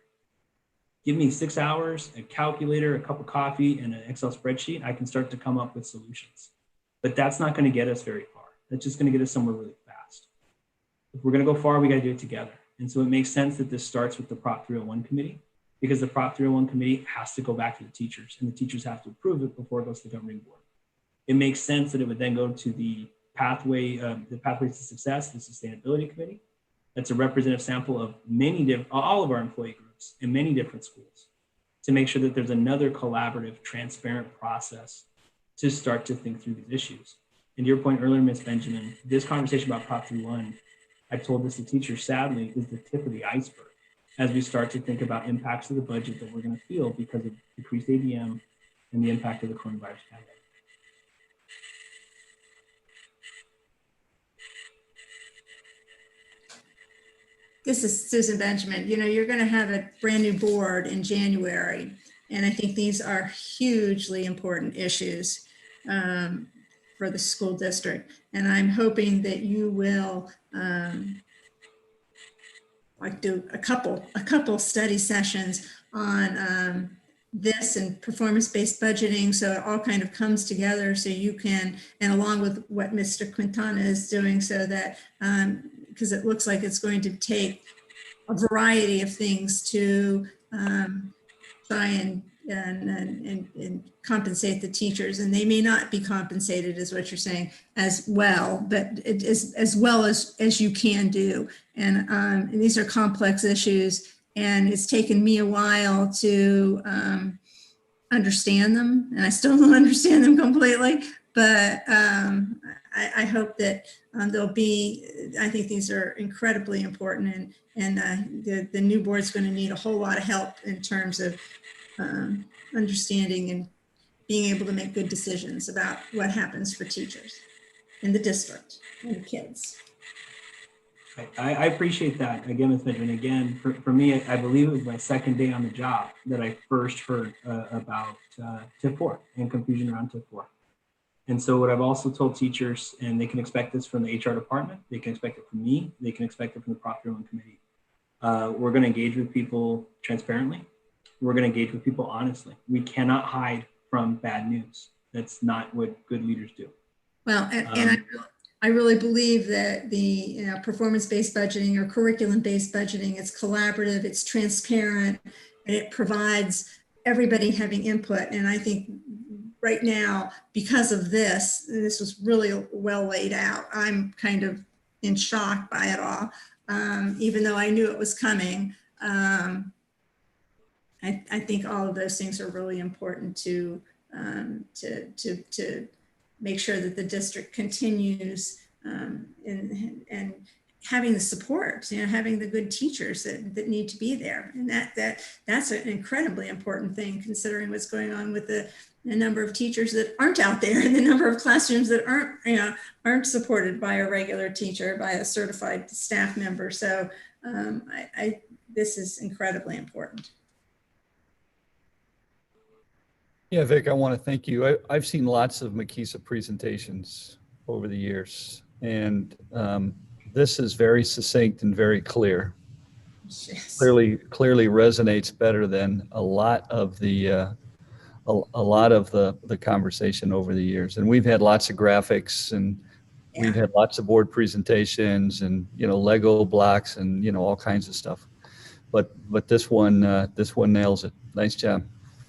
Speaker 7: Give me 6 hours, a calculator, a cup of coffee, and an Excel spreadsheet. I can start to come up with solutions. But that's not going to get us very far. That's just going to get us somewhere really fast. If we're going to go far, we got to do it together. And so it makes sense that this starts with the Prop 301 committee, because the Prop 301 committee has to go back to the teachers, and the teachers have to approve it before it goes to the governing board. It makes sense that it would then go to the Pathways to Success, the Sustainability Committee. That's a representative sample of all of our employee groups in many different schools, to make sure that there's another collaborative, transparent process to start to think through these issues. And your point earlier, Ms. Benjamin, this conversation about Prop 301, I've told this to teachers, sadly, is the tip of the iceberg as we start to think about impacts of the budget that we're going to feel because of decreased ADM and the impact of the coronavirus pandemic.
Speaker 5: This is Susan Benjamin. You're going to have a brand new board in January, and I think these are hugely important issues for the school district. And I'm hoping that you will like do a couple study sessions on this and performance-based budgeting, so it all kind of comes together, so you can, and along with what Mr. Quintana is doing, so that because it looks like it's going to take a variety of things to try and compensate the teachers, and they may not be compensated, is what you're saying, as well, but it is as well as you can do. And these are complex issues, and it's taken me a while to understand them, and I still don't understand them completely, but I hope that there'll be, I think these are incredibly important, and the new board's going to need a whole lot of help in terms of understanding and being able to make good decisions about what happens for teachers in the district and the kids.
Speaker 7: I appreciate that. Again, Ms. Benjamin, again, for me, I believe it was my second day on the job that I first heard about TIF 4 and confusion around TIF 4. And so what I've also told teachers, and they can expect this from the HR department, they can expect it from me, they can expect it from the proctor-owned committee. We're going to engage with people transparently. We're going to engage with people honestly. We cannot hide from bad news. That's not what good leaders do.
Speaker 5: Well, and I really believe that the performance-based budgeting or curriculum-based budgeting, it's collaborative, it's transparent, and it provides everybody having input. And I think right now, because of this was really well laid out. I'm kind of in shock by it all, even though I knew it was coming. I think all of those things are really important to make sure that the district continues and having the support, having the good teachers that need to be there. And that's an incredibly important thing, considering what's going on with the number of teachers that aren't out there and the number of classrooms that aren't supported by a regular teacher, by a certified staff member. So this is incredibly important.
Speaker 2: Yeah, Vic, I want to thank you. I've seen lots of Makisa presentations over the years, and this is very succinct and very clear.
Speaker 5: Yes.
Speaker 2: Clearly resonates better than a lot of the conversation over the years. And we've had lots of graphics, and we've had lots of board presentations, and Lego blocks, and all kinds of stuff. But this one nails it. Nice job.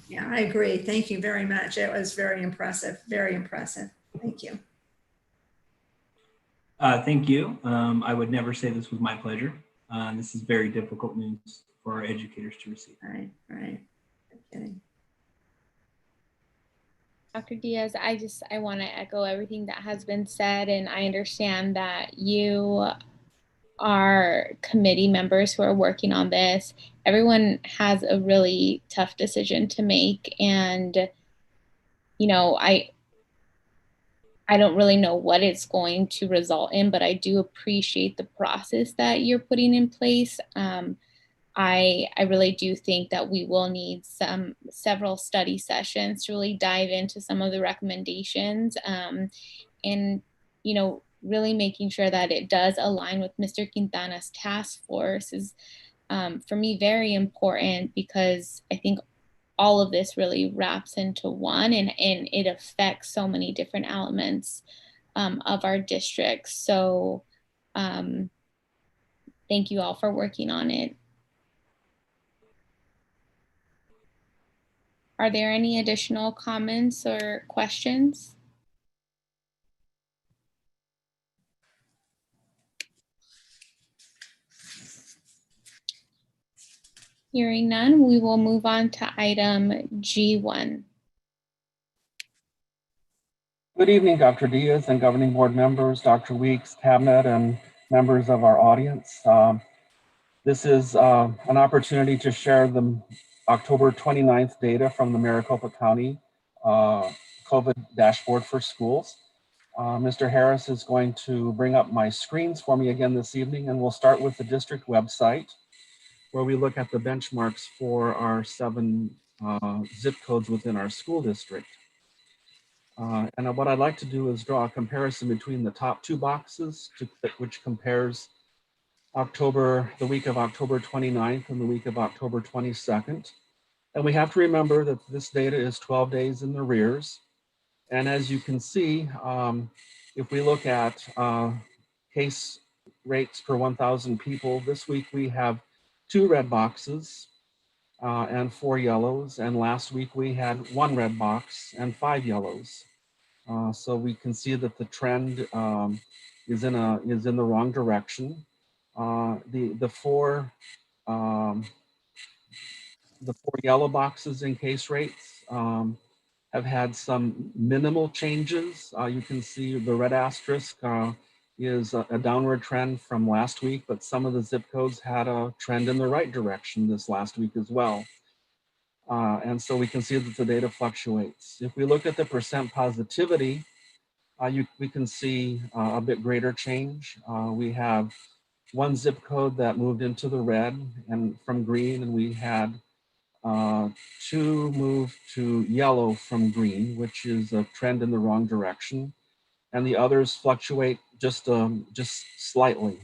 Speaker 5: Yeah, I agree. Thank you very much. It was very impressive. Very impressive. Thank you.
Speaker 7: Thank you. I would never say this was my pleasure. This is very difficult news for our educators to receive.
Speaker 5: Right. I'm kidding.
Speaker 4: Dr. Diaz, I want to echo everything that has been said, and I understand that you are committee members who are working on this. Everyone has a really tough decision to make, and I don't really know what it's going to result in, but I do appreciate the process that you're putting in place. I really do think that we will need several study sessions to really dive into some of the recommendations, and really making sure that it does align with Mr. Quintana's task force is, for me, very important, because I think all of this really wraps into one, and it affects so many different elements of our district. So thank you all for working on it. Are there any additional comments or questions? Hearing none, we will move on to item G1.
Speaker 9: Good evening, Dr. Diaz and governing board members, Dr. Weeks, cabinet, and members of our audience. This is an opportunity to share the October 29th data from the Maricopa County COVID dashboard for schools. Mr. Harris is going to bring up my screens for me again this evening, and we'll start with the district website, where we look at the benchmarks for our 7 zip codes within our school district. And what I'd like to do is draw a comparison between the top 2 boxes, which compares the week of October 29th and the week of October 22nd. And we have to remember that this data is 12 days in arrears. And as you can see, if we look at case rates per 1,000 people, this week we have 2 red boxes and 4 yellows. And last week we had 1 red box and 5 yellows. So we can see that the trend is in the wrong direction. The 4 yellow boxes in case rates have had some minimal changes. You can see the red asterisk is a downward trend from last week, but some of the zip codes had a trend in the right direction this last week as well. And so we can see that the data fluctuates. If we look at the percent positivity, we can see a bit greater change. We have 1 zip code that moved into the red and from green, and we had 2 move to yellow from green, which is a trend in the wrong direction. And the others fluctuate just slightly.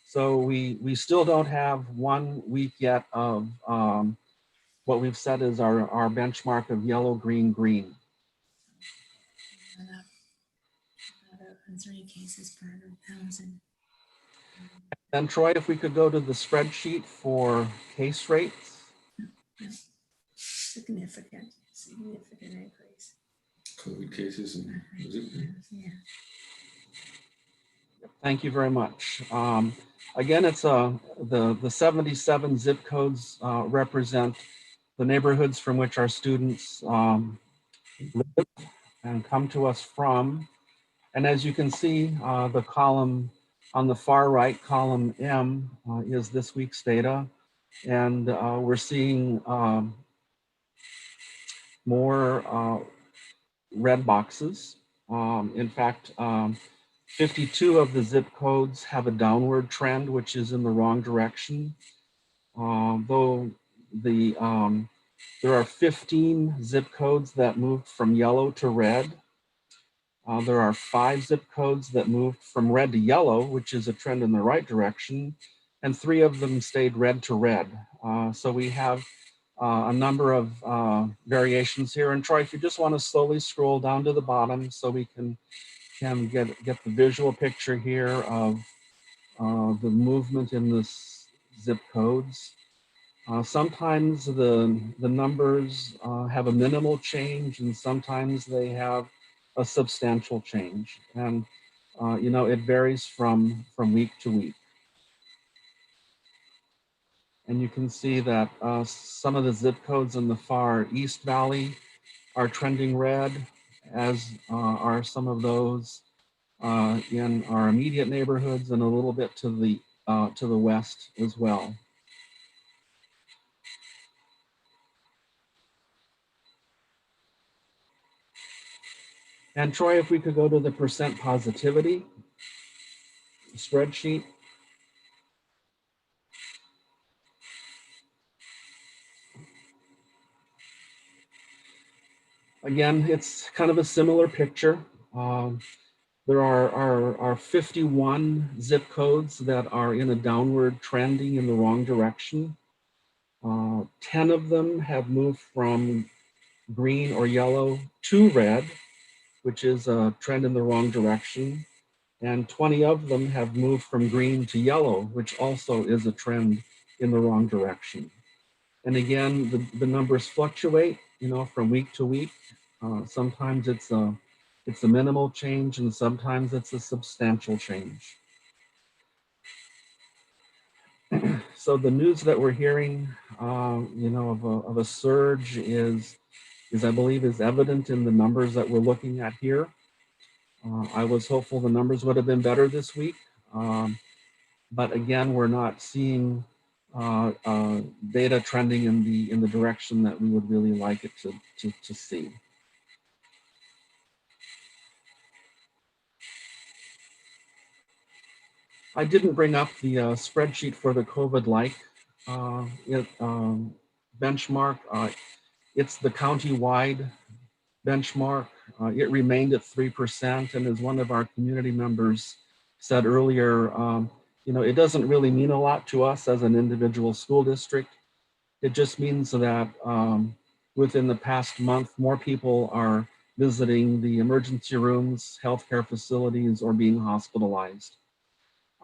Speaker 9: So we still don't have 1 week yet of what we've said is our benchmark of yellow, green, green.
Speaker 5: Cases per 100,000.
Speaker 9: And Troy, if we could go to the spreadsheet for case rates.
Speaker 5: Significant increase.
Speaker 12: COVID cases and
Speaker 5: Yeah.
Speaker 9: Thank you very much. Again, it's the 77 zip codes represent the neighborhoods from which our students live and come to us from. And as you can see, the column on the far right, column M, is this week's data. And we're seeing more red boxes. In fact, 52 of the zip codes have a downward trend, which is in the wrong direction. Though there are 15 zip codes that moved from yellow to red. There are 5 zip codes that moved from red to yellow, which is a trend in the right direction, and 3 of them stayed red to red. So we have a number of variations here. And Troy, if you just want to slowly scroll down to the bottom so we can get the visual picture here of the movement in the zip codes. Sometimes the numbers have a minimal change, and sometimes they have a substantial change. And it varies from week to week. And you can see that some of the zip codes in the far East Valley are trending red, as are some of those in our immediate neighborhoods and a little bit to the west as well. And Troy, if we could go to the percent positivity spreadsheet. Again, it's kind of a similar picture. There are 51 zip codes that are in a downward trending in the wrong direction. 10 of them have moved from green or yellow to red, which is a trend in the wrong direction. And 20 of them have moved from green to yellow, which also is a trend in the wrong direction. And again, the numbers fluctuate, from week to week. Sometimes it's a minimal change, and sometimes it's a substantial change. So the news that we're hearing, of a surge is I believe is evident in the numbers that we're looking at here. I was hopeful the numbers would have been better this week, but again, we're not seeing data trending in the direction that we would really like it to see. I didn't bring up the spreadsheet for the COVID-like benchmark. It's the county-wide benchmark. It remained at 3%, and as one of our community members said earlier, it doesn't really mean a lot to us as an individual school district. It just means that within the past month, more people are visiting the emergency rooms, healthcare facilities, or being hospitalized.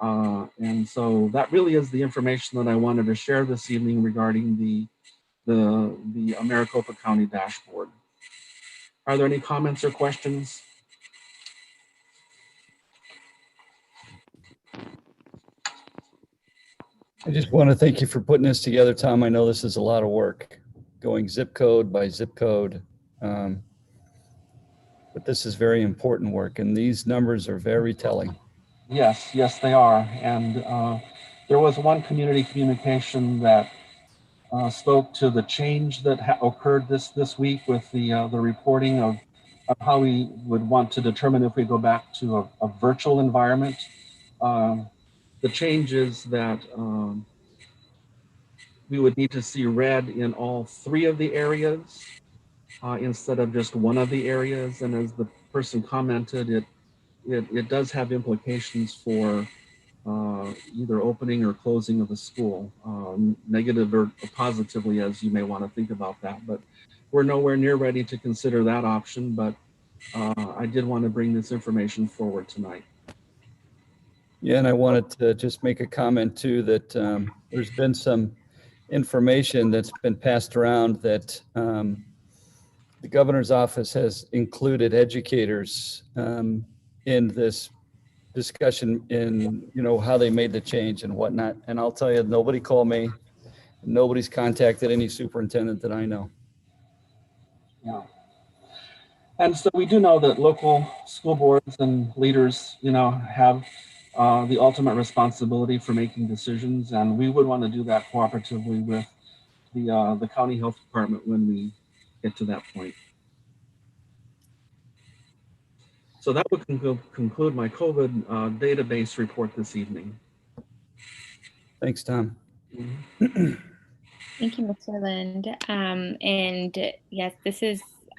Speaker 9: And so that really is the information that I wanted to share this evening regarding the Maricopa County dashboard. Are there any comments or questions?
Speaker 2: I just want to thank you for putting this together, Tom. I know this is a lot of work, going zip code by zip code. But this is very important work, and these numbers are very telling.
Speaker 9: Yes, they are. And there was one community communication that spoke to the change that occurred this week with the reporting of how we would want to determine if we go back to a virtual environment. The change is that we would need to see red in all 3 of the areas instead of just one of the areas. And as the person commented, it does have implications for either opening or closing of the school, negative or positively, as you may want to think about that. But we're nowhere near ready to consider that option. But I did want to bring this information forward tonight.
Speaker 2: Yeah, and I wanted to just make a comment too that there's been some information that's been passed around that the governor's office has included educators in this discussion in, how they made the change and whatnot. And I'll tell you, nobody called me. Nobody's contacted any superintendent that I know.
Speaker 9: Yeah. And so we do know that local school boards and leaders, have the ultimate responsibility for making decisions. And we would want to do that cooperatively with the county health department when we get to that point. So that would conclude my COVID database report this evening.
Speaker 2: Thanks, Tom.
Speaker 9: Mm-hmm.
Speaker 4: Thank you, Mr. Lind. And yes,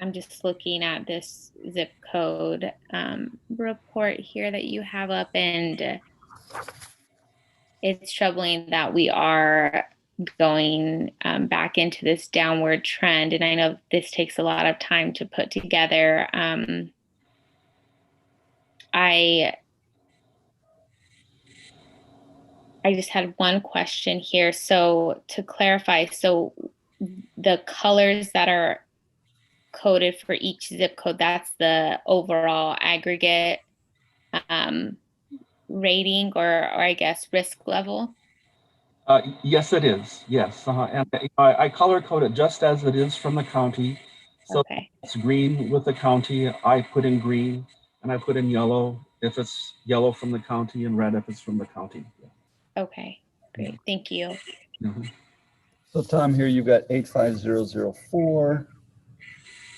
Speaker 4: I'm just looking at this zip code report here that you have up, and it's troubling that we are going back into this downward trend. And I know this takes a lot of time to put together. I just had one question here. So to clarify, so the colors that are coded for each zip code, that's the overall aggregate rating or I guess risk level?
Speaker 9: Yes, it is. Yes. And I color code it just as it is from the county. So
Speaker 4: okay.
Speaker 9: It's green with the county. I put in green and I put in yellow if it's yellow from the county and red if it's from the county.
Speaker 4: Okay, great. Thank you.
Speaker 9: Mm-hmm.
Speaker 2: So Tom, here you've got 85004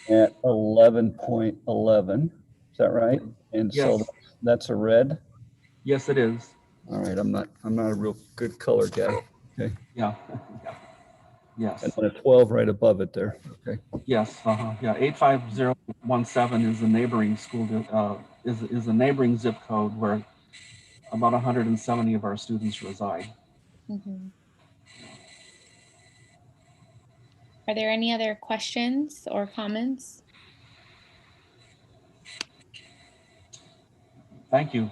Speaker 2: at 11.11. Is that right? And
Speaker 9: yes.
Speaker 2: So that's a red.
Speaker 9: Yes, it is.
Speaker 2: All right, I'm not a real good color guy. Okay.
Speaker 9: Yeah. Yes.
Speaker 2: And then a 12 right above it there. Okay.
Speaker 9: Yes. Yeah. 85017 is the neighboring school. Is a neighboring zip code where about 170 of our students reside.
Speaker 4: Mm-hmm. Are there any other questions or comments?
Speaker 9: Thank you.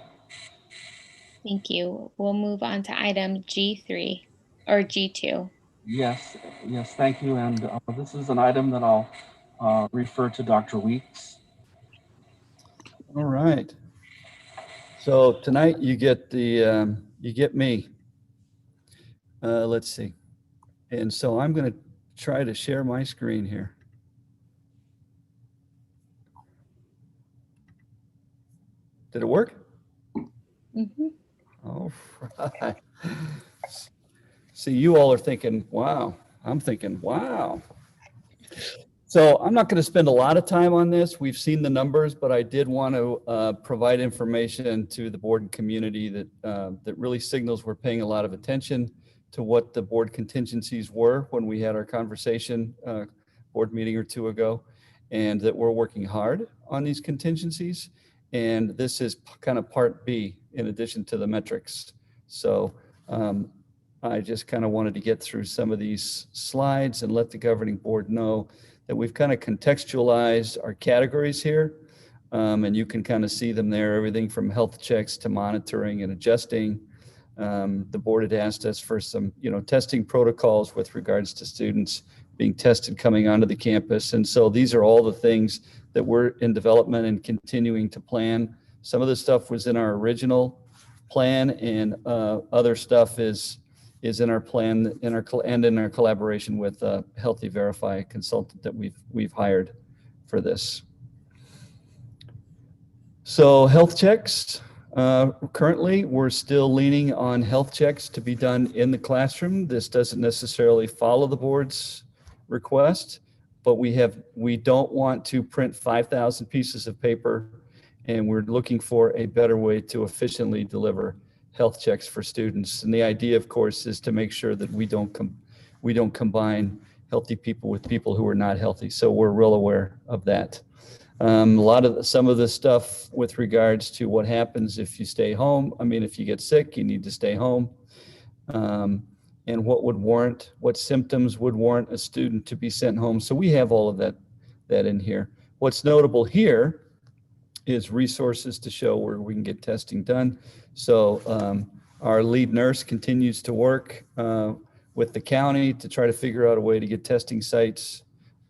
Speaker 4: Thank you. We'll move on to item G3 or G2.
Speaker 9: Yes, thank you. And this is an item that I'll refer to Dr. Weeks.
Speaker 2: All right. So tonight you get you get me. Let's see. And so I'm going to try to share my screen here. Did it work?
Speaker 4: Mm-hmm.
Speaker 2: All right. See, you all are thinking, wow. I'm thinking, wow. So I'm not going to spend a lot of time on this. We've seen the numbers, but I did want to provide information to the board and community that really signals we're paying a lot of attention to what the board contingencies were when we had our conversation board meeting or two ago, and that we're working hard on these contingencies. And this is kind of part B in addition to the metrics. So I just kind of wanted to get through some of these slides and let the governing board know that we've kind of contextualized our categories here. And you can kind of see them there, everything from health checks to monitoring and adjusting. The board had asked us for some, testing protocols with regards to students being tested coming onto the campus. And so these are all the things that we're in development and continuing to plan. Some of the stuff was in our original plan, and other stuff is in our plan, in our collaboration with Healthy Verify, a consultant that we've hired for this. So health checks, currently we're still leaning on health checks to be done in the classroom. This doesn't necessarily follow the board's request, but we don't want to print 5,000 pieces of paper, and we're looking for a better way to efficiently deliver health checks for students. And the idea, of course, is to make sure that we don't combine healthy people with people who are not healthy. So we're real aware of that. Some of the stuff with regards to what happens if you stay home. I mean, if you get sick, you need to stay home. And what symptoms would warrant a student to be sent home. So we have all of that in here. What's notable here is resources to show where we can get testing done. So our lead nurse continues to work with the county to try to figure out a way to get testing sites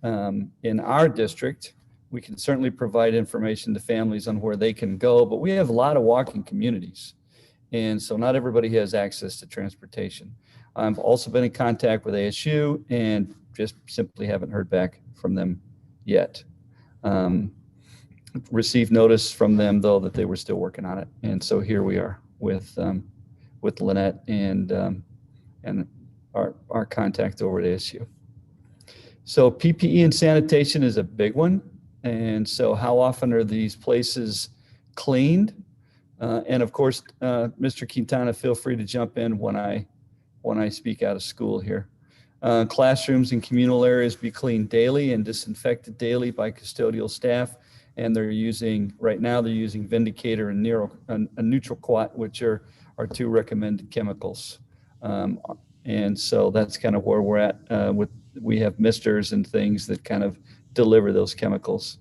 Speaker 2: in our district. We can certainly provide information to families on where they can go, but we have a lot of walking communities. And so not everybody has access to transportation. I've also been in contact with ASU and just simply haven't heard back from them yet. Received notice from them though that they were still working on it. And so here we are with Lynette and our contact over at ASU. So PPE and sanitation is a big one. And so how often are these places cleaned? And of course, Mr. Quintana, feel free to jump in when I speak out of school here. Classrooms and communal areas be cleaned daily and disinfected daily by custodial staff. And right now they're using Vindicator and Neutral Quat, which are two recommended chemicals. And so that's kind of where we're at we have misters and things that kind of deliver those chemicals.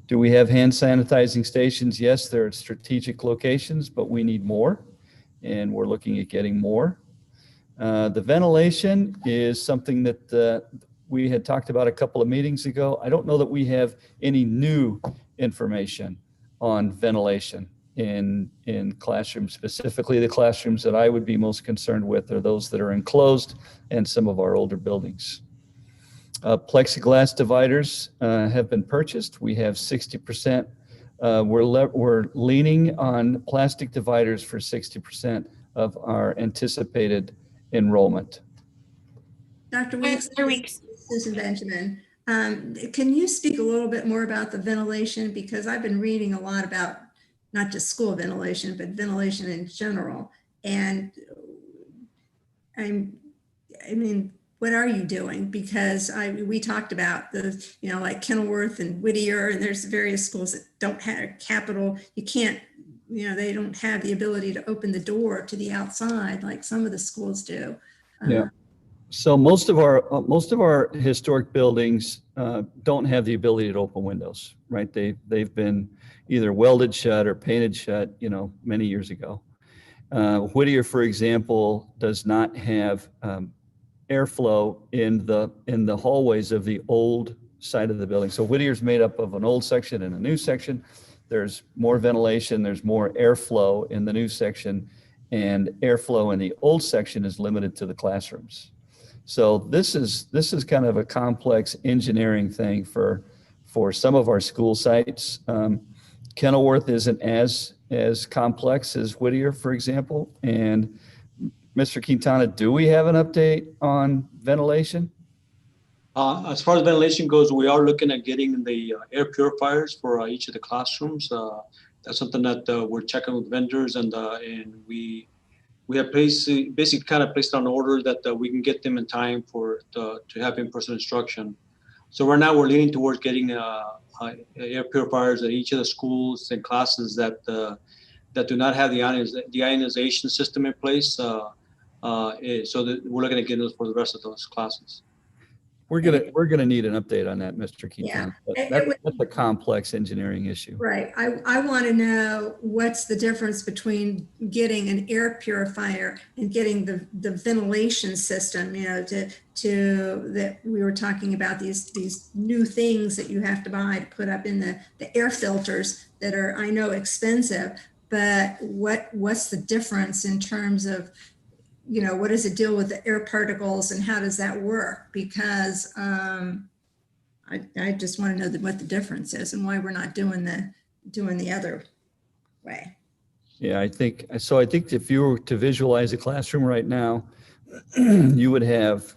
Speaker 2: Do we have hand sanitizing stations? Yes, they're at strategic locations, but we need more, and we're looking at getting more. The ventilation is something that we had talked about a couple of meetings ago. I don't know that we have any new information on ventilation in classrooms. Specifically, the classrooms that I would be most concerned with are those that are enclosed and some of our older buildings. Plexiglass dividers have been purchased. We have 60%. We're leaning on plastic dividers for 60% of our anticipated enrollment.
Speaker 5: Dr. Weeks, Susan Benjamin, can you speak a little bit more about the ventilation? Because I've been reading a lot about not just school ventilation, but ventilation in general. And I mean, what are you doing? Because we talked about the, like Kenilworth and Whittier, and there's various schools that don't have capital. You can't, they don't have the ability to open the door to the outside like some of the schools do.
Speaker 2: Yeah. So most of our historic buildings don't have the ability to open windows, right? They've been either welded shut or painted shut, many years ago. Whittier, for example, does not have airflow in the hallways of the old side of the building. So Whittier's made up of an old section and a new section. There's more ventilation, there's more airflow in the new section, and airflow in the old section is limited to the classrooms. So this is kind of a complex engineering thing for some of our school sites. Kenilworth isn't as complex as Whittier, for example. And Mr. Quintana, do we have an update on ventilation?
Speaker 1: As far as ventilation goes, we are looking at getting the air purifiers for each of the classrooms. That's something that we're checking with vendors, and we have basically kind of placed on order that we can get them in time to have in-person instruction. So right now we're leaning towards getting air purifiers at each of the schools and classes that that do not have the ionization system in place. So that we're looking at getting those for the rest of those classes.
Speaker 2: We're gonna need an update on that, Mr. Keaton.
Speaker 5: Yeah.
Speaker 2: That's a complex engineering issue.
Speaker 5: Right. I want to know what's the difference between getting an air purifier and getting the ventilation system, you know, to that we were talking about these new things that you have to buy to put up in the air filters that are, I know, expensive, but what's the difference in terms of, you know, what does it deal with the air particles and how does that work? Because I just want to know what the difference is and why we're not doing the other way.
Speaker 2: Yeah, I think if you were to visualize a classroom right now, you would have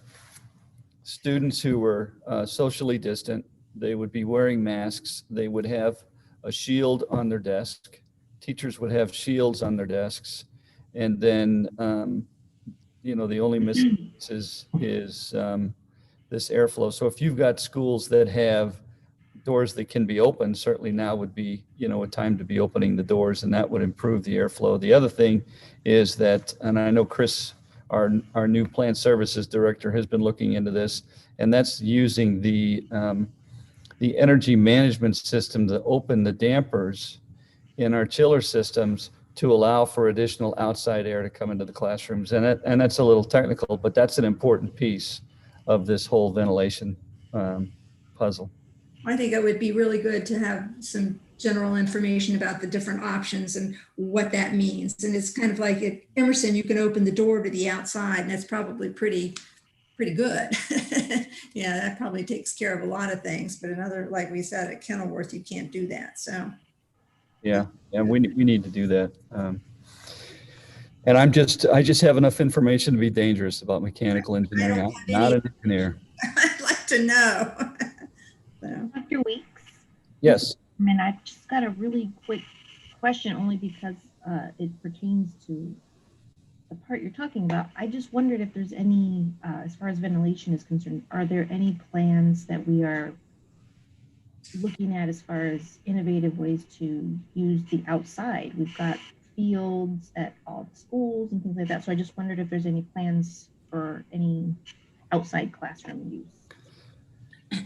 Speaker 2: students who were socially distant. They would be wearing masks. They would have a shield on their desk. Teachers would have shields on their desks. And then, you know, the only missing is this airflow. So if you've got schools that have doors that can be opened, certainly now would be, you know, a time to be opening the doors, and that would improve the airflow. The other thing is that, and I know Chris, our new plant services director, has been looking into this, and that's using the energy management system to open the dampers in our chiller systems to allow for additional outside air to come into the classrooms. And that's a little technical, but that's an important piece of this whole ventilation puzzle.
Speaker 5: I think it would be really good to have some general information about the different options and what that means. And it's kind of like at Emerson, you can open the door to the outside, and that's probably pretty good. Yeah, that probably takes care of a lot of things, but another, like we said, at Kenilworth, you can't do that. So
Speaker 2: yeah, we need to do that. And I just have enough information to be dangerous about mechanical engineering. I'm not an engineer.
Speaker 5: I'd like to know. So.
Speaker 6: Dr. Weeks?
Speaker 2: Yes.
Speaker 6: I mean, I've just got a really quick question, only because it pertains to the part you're talking about. I just wondered if there's any, as far as ventilation is concerned, are there any plans that we are looking at as far as innovative ways to use the outside? We've got fields at all schools and things like that. So I just wondered if there's any plans for any outside classroom use.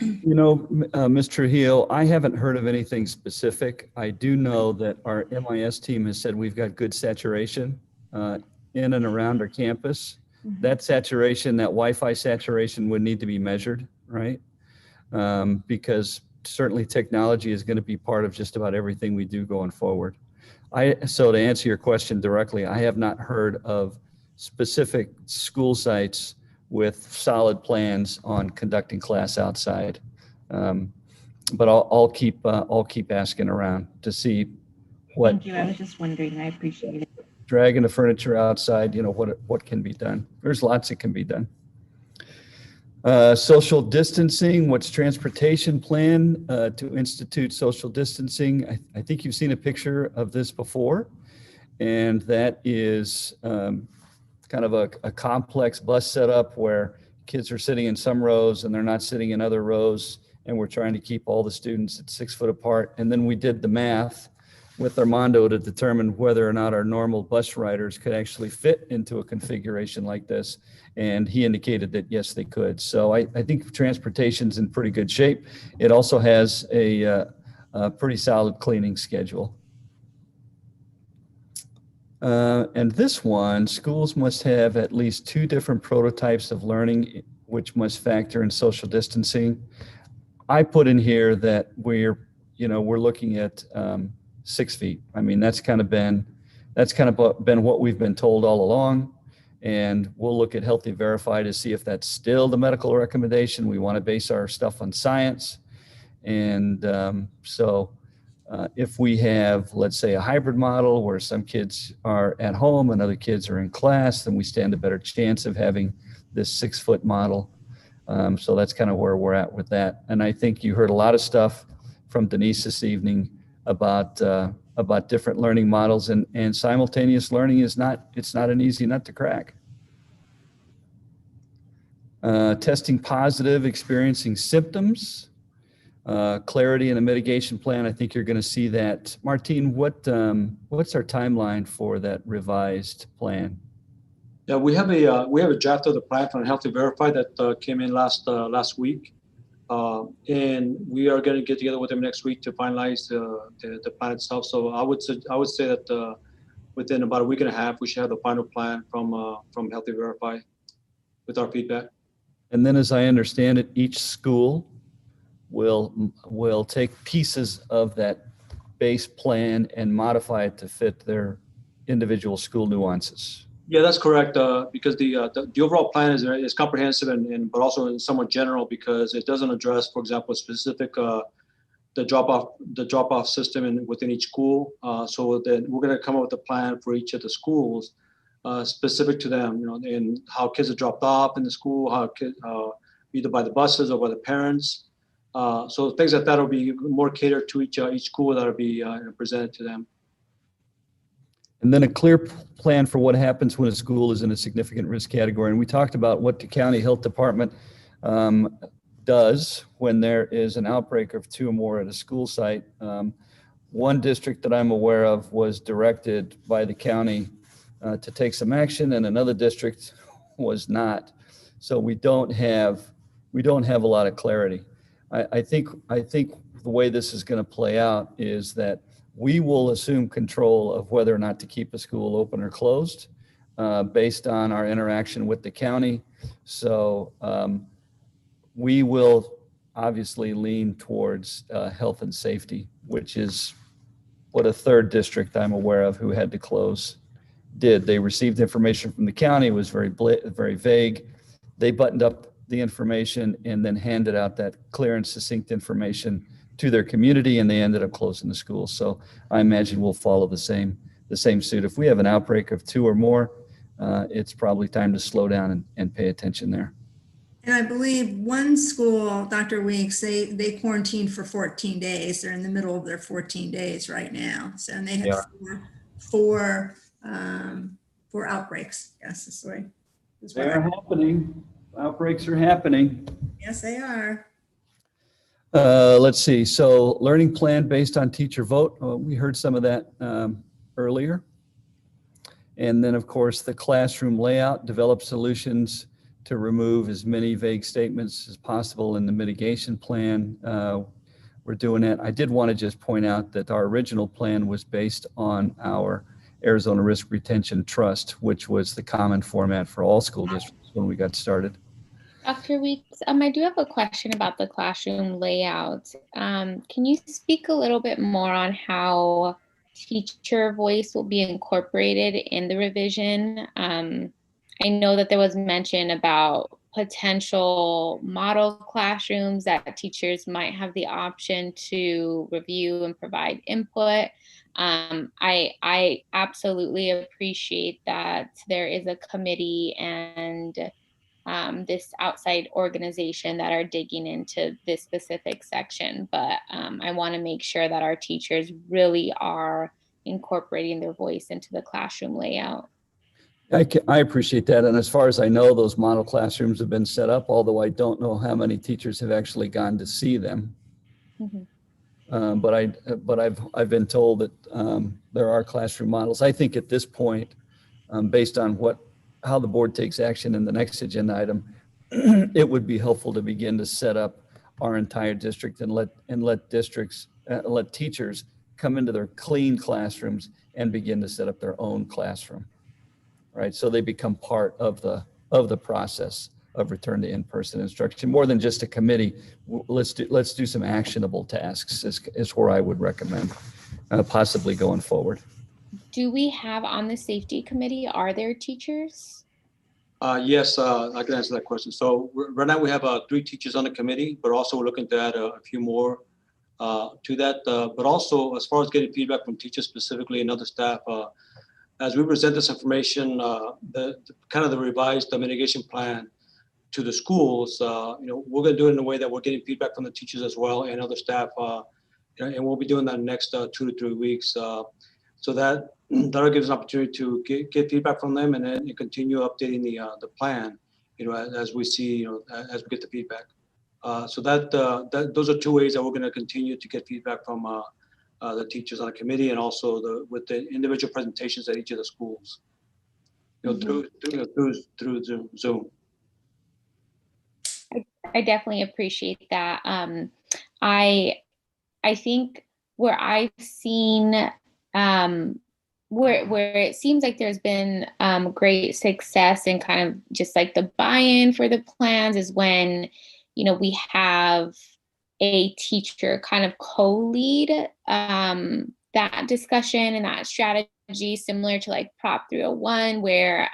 Speaker 2: You know, Ms. Trujillo, I haven't heard of anything specific. I do know that our MIS team has said we've got good saturation in and around our campus. Mm-hmm. That saturation, that Wi-Fi saturation would need to be measured, right? Because certainly technology is going to be part of just about everything we do going forward. So to answer your question directly, I have not heard of specific school sites with solid plans on conducting class outside. But I'll keep asking around to see what.
Speaker 6: Thank you. I was just wondering. I appreciate it.
Speaker 2: Dragging the furniture outside, you know, what can be done. There's lots that can be done. Social distancing, what's transportation plan to institute social distancing? I think you've seen a picture of this before, and that is kind of a complex bus setup where kids are sitting in some rows and they're not sitting in other rows, and we're trying to keep all the students at 6 foot apart. And then we did the math with Armando to determine whether or not our normal bus riders could actually fit into a configuration like this. And he indicated that yes, they could. So I think transportation's in pretty good shape. It also has a pretty solid cleaning schedule. And this one, schools must have at least 2 different prototypes of learning, which must factor in social distancing. I put in here that we're looking at 6 feet. I mean, that's kind of been what we've been told all along. And we'll look at Healthy Verify to see if that's still the medical recommendation. We want to base our stuff on science. And if we have, let's say, a hybrid model where some kids are at home and other kids are in class, then we stand a better chance of having this 6 foot model. So that's kind of where we're at with that. And I think you heard a lot of stuff from Denise this evening about different learning models, and simultaneous learning it's not an easy nut to crack. Testing positive, experiencing symptoms. clarity in the mitigation plan. I think you're going to see that. Martine, what's our timeline for that revised plan?
Speaker 1: Yeah, we have a draft of the plan from Healthy Verify that came in last week. And we are going to get together with them next week to finalize the plan itself. So I would say that within about a week and a half, we should have the final plan from Healthy Verify with our feedback.
Speaker 2: And then, as I understand it, each school will take pieces of that base plan and modify it to fit their individual school nuances.
Speaker 1: Yeah, that's correct. Because the overall plan is comprehensive and but also somewhat general, because it doesn't address, for example, specific the drop off system within each school. So then we're going to come up with a plan for each of the schools specific to them. And how kids are dropped off in the school, how kids either by the buses or by the parents. So things like that will be more catered to each school that will be presented to them.
Speaker 2: And then a clear plan for what happens when a school is in a significant risk category. And we talked about what the county health department does when there is an outbreak of 2 or more at a school site. One district that I'm aware of was directed by the county to take some action, and another district was not. So we don't have a lot of clarity. I think the way this is going to play out is that we will assume control of whether or not to keep a school open or closed based on our interaction with the county. So we will obviously lean towards health and safety, which is what a third district I'm aware of who had to close did. They received information from the county. It was very vague. They buttoned up the information and then handed out that clear and succinct information to their community, and they ended up closing the school. So I imagine we'll follow the same suit. If we have an outbreak of 2 or more, it's probably time to slow down and pay attention there.
Speaker 5: And I believe one school, Dr. Weeks, they quarantined for 14 days. They're in the middle of their 14 days right now. So, and they have four outbreaks. Yes, that's the way.
Speaker 2: They're happening. Outbreaks are happening.
Speaker 5: Yes, they are.
Speaker 2: Let's see. So learning plan based on teacher vote. We heard some of that earlier. And then, of course, the classroom layout, develop solutions to remove as many vague statements as possible in the mitigation plan. We're doing it. I did want to just point out that our original plan was based on our Arizona Risk Retention Trust, which was the common format for all school districts when we got started.
Speaker 4: Dr. Weeks, I do have a question about the classroom layout. Can you speak a little bit more on how teacher voice will be incorporated in the revision? I know that there was mention about potential model classrooms that teachers might have the option to review and provide input. I absolutely appreciate that there is a committee and this outside organization that are digging into this specific section, but I want to make sure that our teachers really are incorporating their voice into the classroom layout.
Speaker 2: I appreciate that. And as far as I know, those model classrooms have been set up, although I don't know how many teachers have actually gone to see them. Mm-hmm. But I've been told that there are classroom models. I think at this point, based on how the board takes action in the next agenda item, it would be helpful to begin to set up our entire district and let teachers come into their clean classrooms and begin to set up their own classroom. Right, so they become part of the process of return to in-person instruction. More than just a committee, let's do some actionable tasks is where I would recommend possibly going forward.
Speaker 4: Do we have on the safety committee, are there teachers?
Speaker 1: Yes, I can answer that question. So right now we have 3 teachers on the committee, but also we're looking to add a few more to that. But also as far as getting feedback from teachers specifically and other staff, as we present this information, the revised mitigation plan to the schools, we're going to do it in a way that we're getting feedback from the teachers as well and other staff, and we'll be doing that in the next 2 to 3 weeks. So that'll give us an opportunity to get feedback from them and then continue updating the plan, as we see, as we get the feedback. So those are two ways that we're going to continue to get feedback from the teachers on the committee, and also with the individual presentations at each of the schools, through Zoom.
Speaker 4: I definitely appreciate that. I think where I've seen where it seems like there's been great success and kind of just like the buy-in for the plans is when, we have a teacher kind of co-lead that discussion and that strategy, similar to like Prop 301, where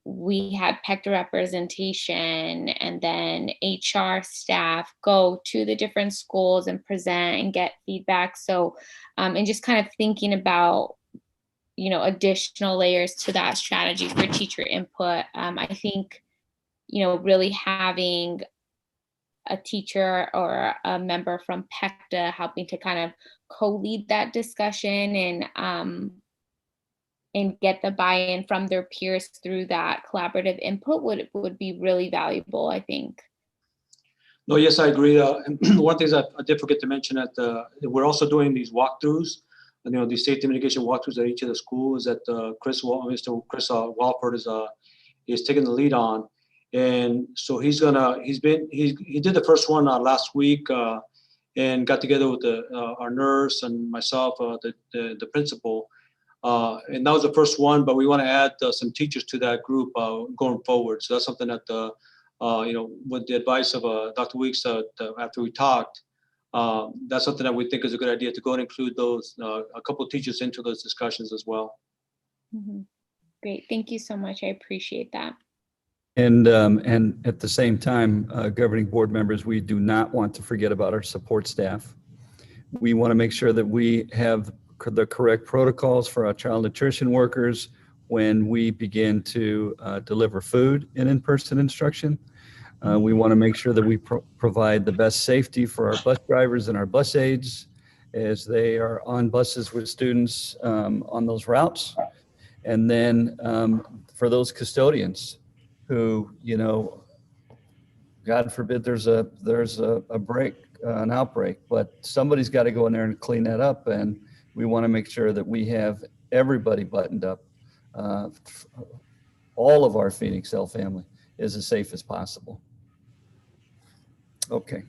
Speaker 4: we had PECTA representation, and then HR staff go to the different schools and present and get feedback. So, and just kind of thinking about, additional layers to that strategy for teacher input. I think, really having a teacher or a member from PECTA helping to kind of co-lead that discussion and get the buy-in from their peers through that collaborative input would be really valuable, I think.
Speaker 1: No, yes, I agree. One thing I did forget to mention that we're also doing these walkthroughs, these safety mitigation walkthroughs at each of the schools that Mr. Chris Walford is taking the lead on. And so he did the first one last week and got together with our nurse and myself, the principal. And that was the first one, but we want to add some teachers to that group going forward. So that's something that, with the advice of Dr. Weeks after we talked, that's something that we think is a good idea, to go and include those, a couple of teachers into those discussions as well.
Speaker 4: Mm-hmm. Great. Thank you so much. I appreciate that.
Speaker 2: And at the same time, governing board members, we do not want to forget about our support staff. We want to make sure that we have the correct protocols for our child nutrition workers when we begin to deliver food in in-person instruction. We want to make sure that we provide the best safety for our bus drivers and our bus aides as they are on buses with students on those routes. And then for those custodians who, God forbid there's a break, an outbreak, but somebody's got to go in there and clean that up. And we want to make sure that we have everybody buttoned up. All of our Phoenix L family is as safe as possible. Okay.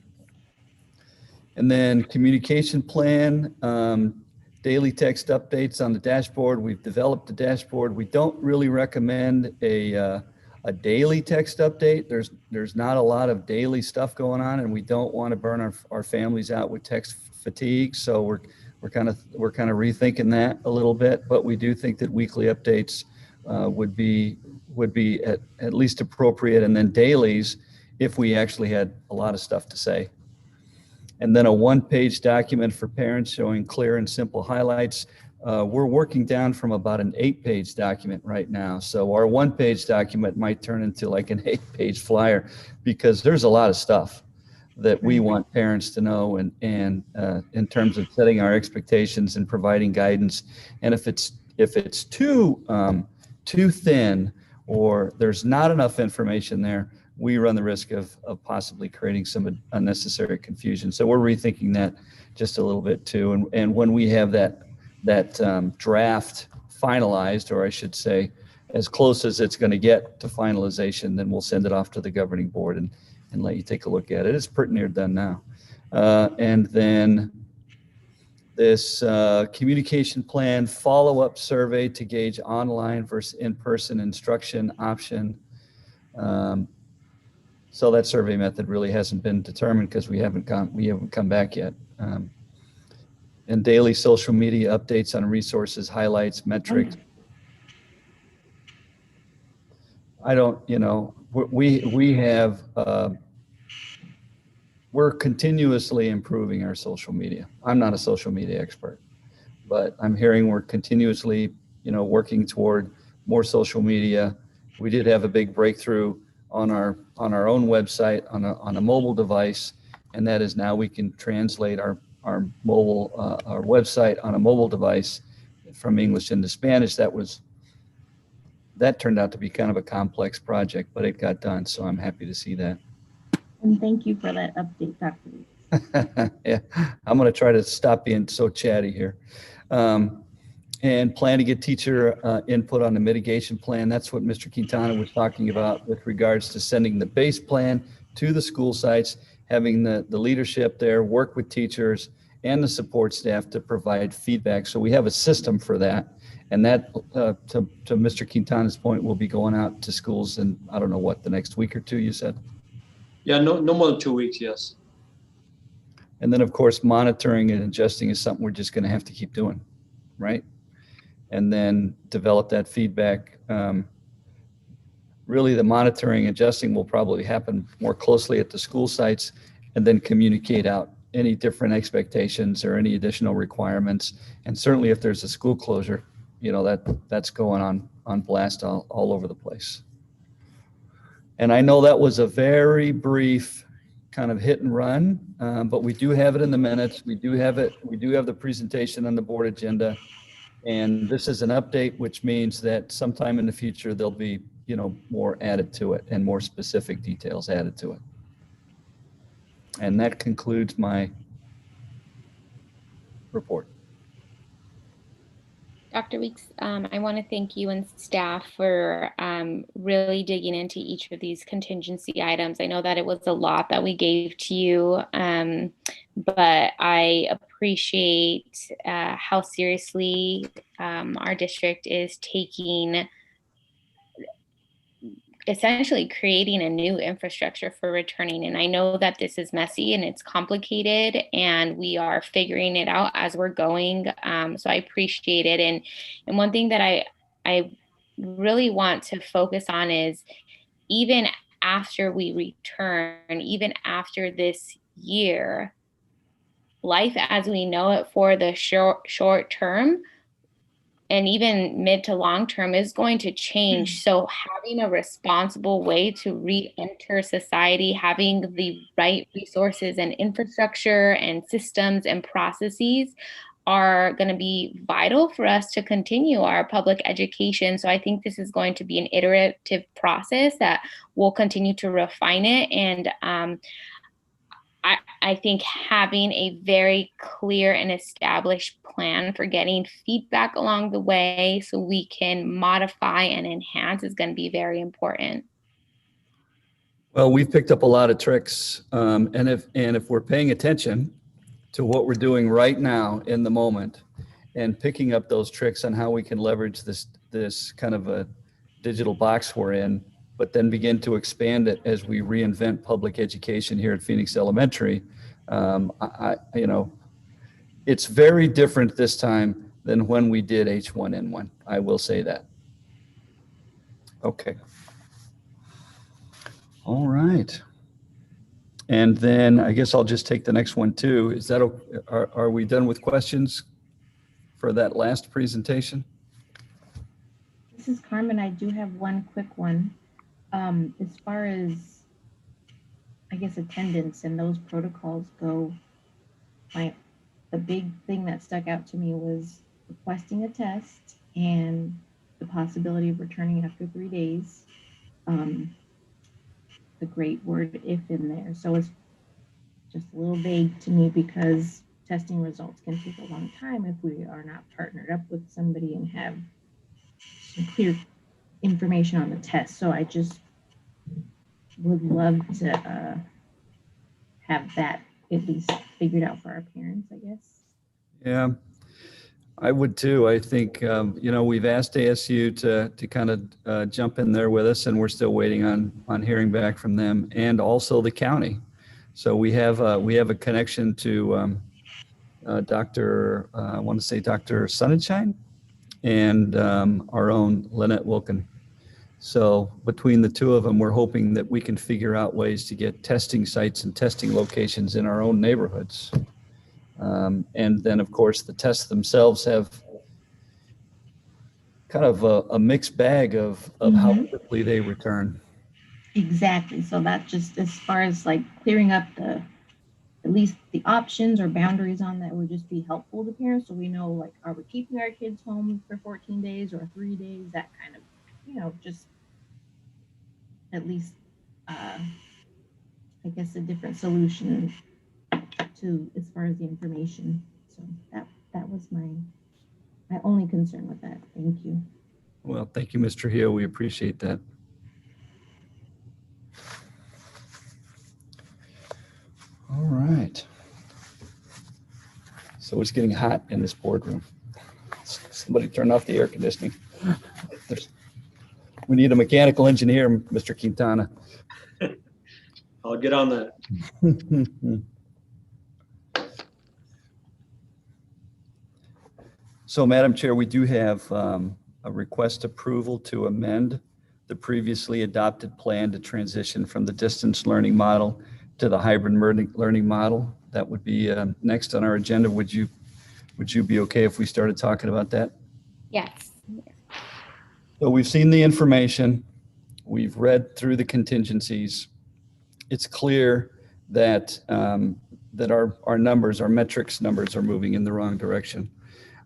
Speaker 2: And then communication plan, daily text updates on the dashboard. We've developed the dashboard. We don't really recommend a daily text update. There's not a lot of daily stuff going on, and we don't want to burn our families out with text fatigue. So we're kind of rethinking that a little bit, but we do think that weekly updates would be at least appropriate, and then dailies if we actually had a lot of stuff to say. And then a one-page document for parents showing clear and simple highlights. We're working down from about an 8-page document right now. So our one-page document might turn into like an 8-page flyer, because there's a lot of stuff that we want parents to know, and in terms of setting our expectations and providing guidance. And if it's too thin, or there's not enough information there, we run the risk of possibly creating some unnecessary confusion. So we're rethinking that just a little bit too. And when we have that draft finalized, or I should say, as close as it's going to get to finalization, then we'll send it off to the governing board and let you take a look at it. It's pretty near done now. And then this communication plan follow-up survey to gauge online versus in-person instruction option. So that survey method really hasn't been determined because we haven't come back yet. And daily social media updates on resources, highlights, metrics. I don't, we're continuously improving our social media. I'm not a social media expert, but I'm hearing we're continuously, working toward more social media. We did have a big breakthrough on our own website on a mobile device, and that is now we can translate our mobile our website on a mobile device from English into Spanish. That turned out to be kind of a complex project, but it got done, so I'm happy to see that.
Speaker 6: And thank you for that update, Dr. Weeks.
Speaker 2: Yeah, I'm going to try to stop being so chatty here. And plan to get teacher input on the mitigation plan. That's what Mr. Quintana was talking about with regards to sending the base plan to the school sites, having the leadership there, work with teachers and the support staff to provide feedback. So we have a system for that. And that, to Mr. Quintana's point, will be going out to schools in, I don't know what, the next week or two, you said?
Speaker 1: Yeah, no more than 2 weeks, yes.
Speaker 2: And then, of course, monitoring and adjusting is something we're just going to have to keep doing, right? And then develop that feedback. Really, the monitoring, adjusting will probably happen more closely at the school sites, and then communicate out any different expectations or any additional requirements. And certainly if there's a school closure, you know, that's going on blast all over the place. And I know that was a very brief kind of hit and run, but we do have it in the minutes. We do have it. We do have the presentation on the board agenda. And this is an update, which means that sometime in the future, there'll be, you know, more added to it and more specific details added to it. And that concludes my report.
Speaker 4: Dr. Weeks, I want to thank you and staff for really digging into each of these contingency items. I know that it was a lot that we gave to you, but I appreciate how seriously our district is taking, essentially creating a new infrastructure for returning. And I know that this is messy and it's complicated and we are figuring it out as we're going. So I appreciate it. And one thing that I really want to focus on is, even after we return, even after this year, life as we know it for the short term and even mid to long term is going to change. So having a responsible way to re-enter society, having the right resources and infrastructure and systems and processes are going to be vital for us to continue our public education. So I think this is going to be an iterative process that we'll continue to refine it. And I think having a very clear and established plan for getting feedback along the way so we can modify and enhance is going to be very important.
Speaker 2: Well, we've picked up a lot of tricks. And if we're paying attention to what we're doing right now in the moment and picking up those tricks on how we can leverage this kind of a digital box we're in, but then begin to expand it as we reinvent public education here at Phoenix Elementary. You know, it's very different this time than when we did H1N1. I will say that. Okay. All right. And then I guess I'll just take the next one too. Is that, are we done with questions for that last presentation?
Speaker 6: This is Carmen. I do have one quick one. As far as, I guess, attendance and those protocols go, the big thing that stuck out to me was requesting a test and the possibility of returning after 3 days. The great word "if" in there. So it's just a little vague to me because testing results can take a long time if we are not partnered up with somebody and have some clear information on the test. So I just would love to have that at least figured out for our parents, I guess.
Speaker 2: Yeah, I would too. I think, you know, we've asked ASU to kind of jump in there with us, and we're still waiting on hearing back from them, and also the county. So we have a connection to Dr. I want to say Dr. Sonnenschein and our own Lynette Wilkin. So between the two of them, we're hoping that we can figure out ways to get testing sites and testing locations in our own neighborhoods. And then, of course, the tests themselves have kind of a mixed bag of how quickly they return.
Speaker 6: Exactly. So that just, as far as like clearing up at least the options or boundaries on that would just be helpful to parents. So we know, like, are we keeping our kids home for 14 days or 3 days, that kind of, you know, just at least, I guess, a different solution to, as far as the information. So that was my only concern with that. Thank you.
Speaker 2: Well, thank you, Mr. Hill. We appreciate that. All right. So it's getting hot in this boardroom. Somebody turn off the air conditioning. We need a mechanical engineer, Mr. Quintana.
Speaker 1: I'll get on that.
Speaker 2: So, Madam Chair, we do have a request approval to amend the previously adopted plan to transition from the distance learning model to the hybrid learning model. That would be next on our agenda. Would you be okay if we started talking about that?
Speaker 4: Yes.
Speaker 2: So we've seen the information. We've read through the contingencies. It's clear that that our numbers, our metrics numbers are moving in the wrong direction.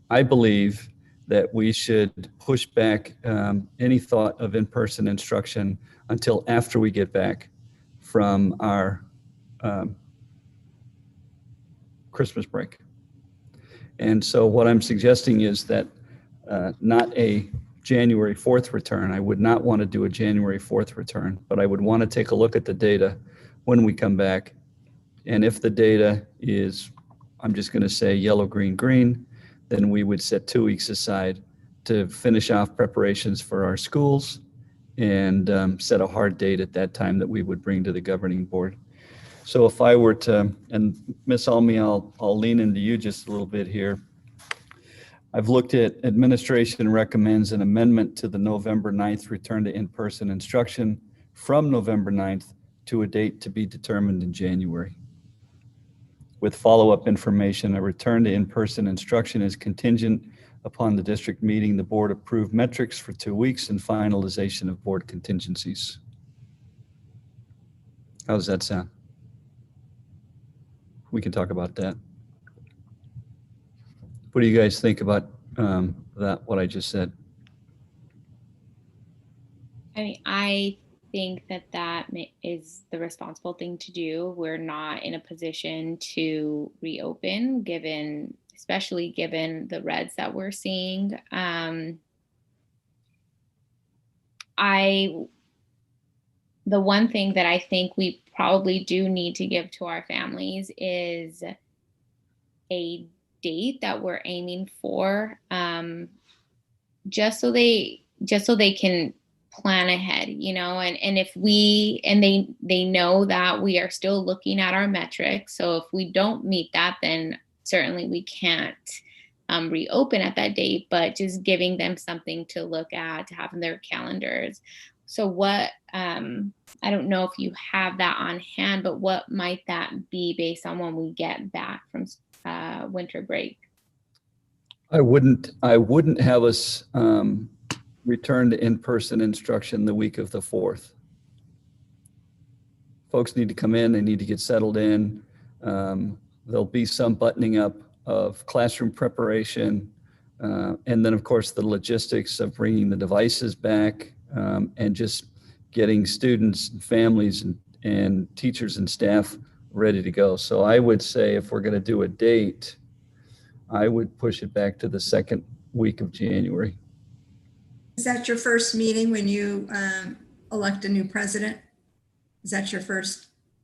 Speaker 2: I believe that we should push back any thought of in-person instruction until after we get back from our Christmas break. And so what I'm suggesting is that not a January 4th return. I would not want to do a January 4th return, but I would want to take a look at the data when we come back. And if the data is, I'm just going to say yellow, green, green, then we would set 2 weeks aside to finish off preparations for our schools and set a hard date at that time that we would bring to the governing board. So if I were to, and Ms. Almy, I'll lean into you just a little bit here. I've looked at administration recommends an amendment to the November 9th return to in-person instruction from November 9th to a date to be determined in January. With follow-up information, a return to in-person instruction is contingent upon the district meeting the board approved metrics for 2 weeks and finalization of board contingencies. How does that sound? We can talk about that. What do you guys think about that, what I just said?
Speaker 4: I mean, I think that is the responsible thing to do. We're not in a position to reopen, especially given the reds that we're seeing. The one thing that I think we probably do need to give to our families is a date that we're aiming for, just so they can plan ahead, and if they know that we are still looking at our metrics. So if we don't meet that, then certainly we can't reopen at that date, but just giving them something to look at, to have in their calendars. So what, I don't know if you have that on hand, but what might that be based on when we get back from winter break?
Speaker 2: I wouldn't have us return to in-person instruction the week of the 4th. Folks need to come in, they need to get settled in. There'll be some buttoning up of classroom preparation. And then of course the logistics of bringing the devices back and just getting students and families and teachers and staff ready to go. So I would say if we're going to do a date, I would push it back to the second week of January.
Speaker 5: Is that your first meeting when you elect a new president? Is that your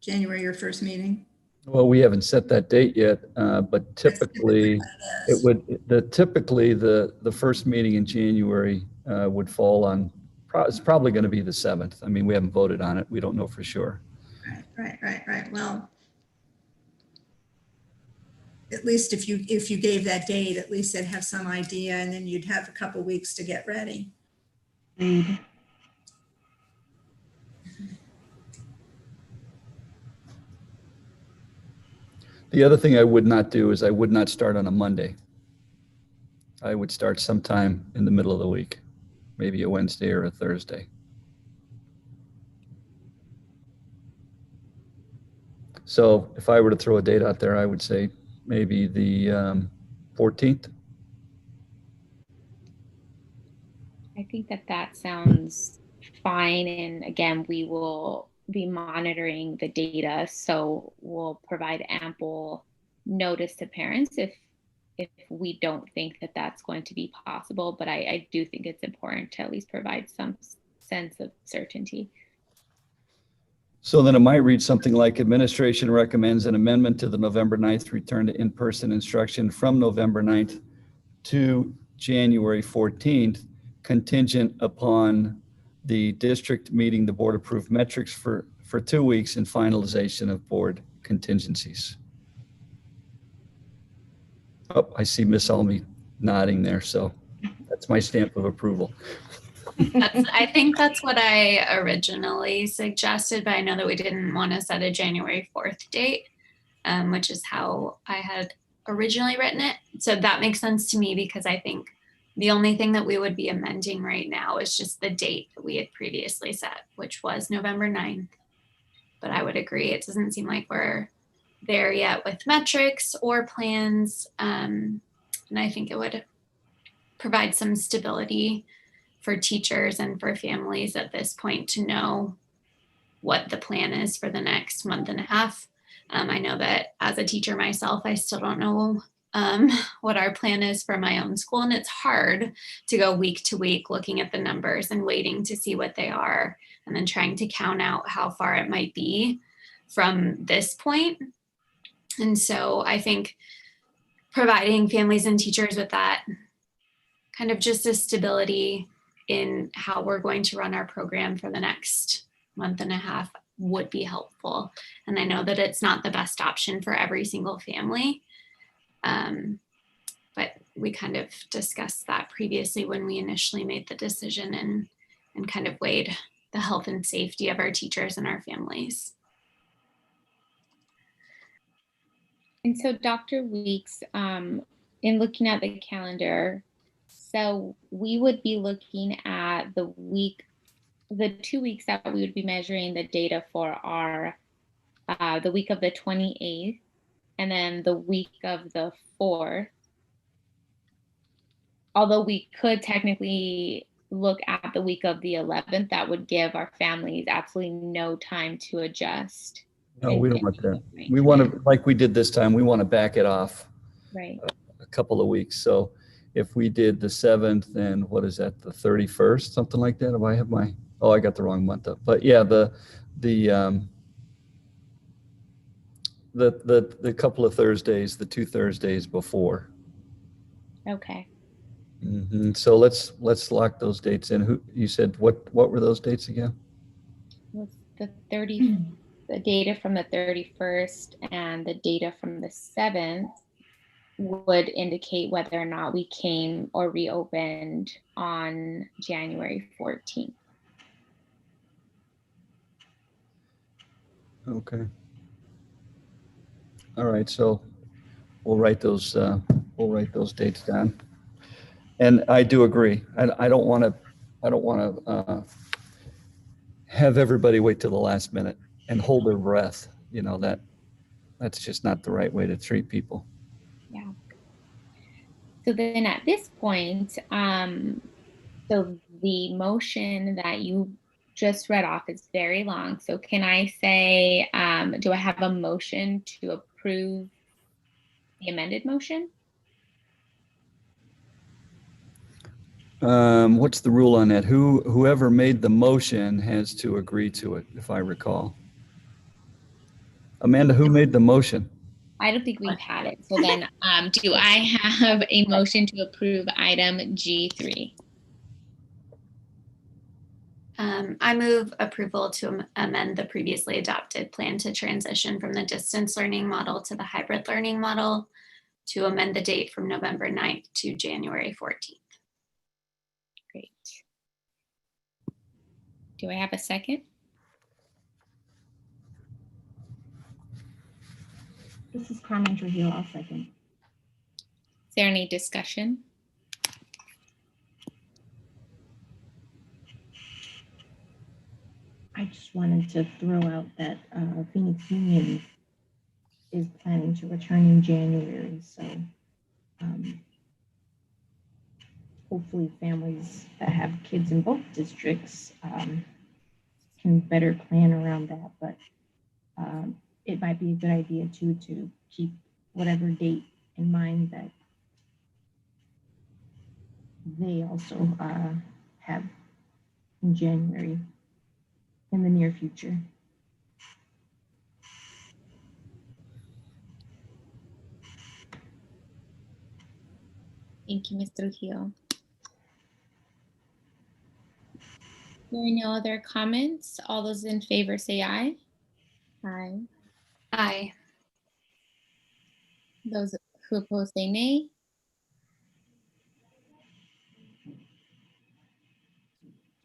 Speaker 5: January, your first meeting?
Speaker 2: Well, we haven't set that date yet, but typically the first meeting in January would fall on, it's probably going to be the 7th. I mean, we haven't voted on it. We don't know for sure.
Speaker 5: Right. Well, at least if you gave that date, at least they'd have some idea, and then you'd have a couple weeks to get ready.
Speaker 6: Mm-hmm.
Speaker 2: The other thing I would not do is I would not start on a Monday. I would start sometime in the middle of the week, maybe a Wednesday or a Thursday. So if I were to throw a date out there, I would say maybe the 14th.
Speaker 4: I think that sounds fine. And again, we will be monitoring the data. So we'll provide ample notice to parents if we don't think that that's going to be possible. But I do think it's important to at least provide some sense of certainty.
Speaker 2: So then it might read something like administration recommends an amendment to the November 9th return to in-person instruction from November 9th to January 14th, contingent upon the district meeting the board approved metrics for 2 weeks and finalization of board contingencies. Oh, I see Miss Almy nodding there, so that's my stamp of approval.
Speaker 10: I think that's what I originally suggested, but I know that we didn't want to set a January 4th date, which is how I had originally written it. So that makes sense to me because I think the only thing that we would be amending right now is just the date that we had previously set, which was November 9th. But I would agree, it doesn't seem like we're there yet with metrics or plans. And I think it would provide some stability for teachers and for families at this point to know what the plan is for the next month and a half. I know that as a teacher myself, I still don't know what our plan is for my own school. And it's hard to go week to week looking at the numbers and waiting to see what they are and then trying to count out how far it might be from this point. And so I think providing families and teachers with that kind of just a stability in how we're going to run our program for the next month and a half would be helpful. And I know that it's not the best option for every single family. But we kind of discussed that previously when we initially made the decision and kind of weighed the health and safety of our teachers and our families.
Speaker 4: And so Dr. Weeks, in looking at the calendar, so we would be looking at the 2 weeks that we would be measuring the data for are the week of the 28th and then the week of the 4th. Although we could technically look at the week of the 11th, that would give our families absolutely no time to adjust.
Speaker 2: No, we don't want that. We want to, like we did this time, we want to back it off
Speaker 4: Right.
Speaker 2: a couple of weeks. So if we did the 7th and what is that, the 31st, something like that? If I have my, oh, I got the wrong month up. But yeah, the couple of Thursdays, the 2 Thursdays before.
Speaker 4: Okay.
Speaker 2: So let's lock those dates in. Who you said what were those dates again?
Speaker 4: What's the 30? The data from the 31st and the data from the 7th would indicate whether or not we came or reopened on January 14th.
Speaker 2: Okay. All right. So we'll write those dates down. And I do agree. I don't want to have everybody wait till the last minute and hold their breath. You know, that's just not the right way to treat people.
Speaker 4: Yeah. So then at this point, so the motion that you just read off is very long. So can I say, do I have a motion to approve the amended motion?
Speaker 2: What's the rule on that? Whoever made the motion has to agree to it, if I recall. Amanda, who made the motion?
Speaker 4: I don't think we've had it. So then do I have a motion to approve item G3?
Speaker 10: I move approval to amend the previously adopted plan to transition from the distance learning model to the hybrid learning model to amend the date from November 9th to January 14th.
Speaker 4: Great. Do I have a second?
Speaker 6: This is Carmen Trujillo. I'll second.
Speaker 4: Is there any discussion?
Speaker 6: I just wanted to throw out that Phoenix Union is planning to return in January. So hopefully families that have kids in both districts can better plan around that, but it might be a good idea too to keep whatever date in mind that they also have in January in the near future.
Speaker 4: Thank you, Ms. Trujillo. Hearing no other comments, all those in favor say aye. Aye.
Speaker 10: Aye.
Speaker 4: Those who oppose say nay.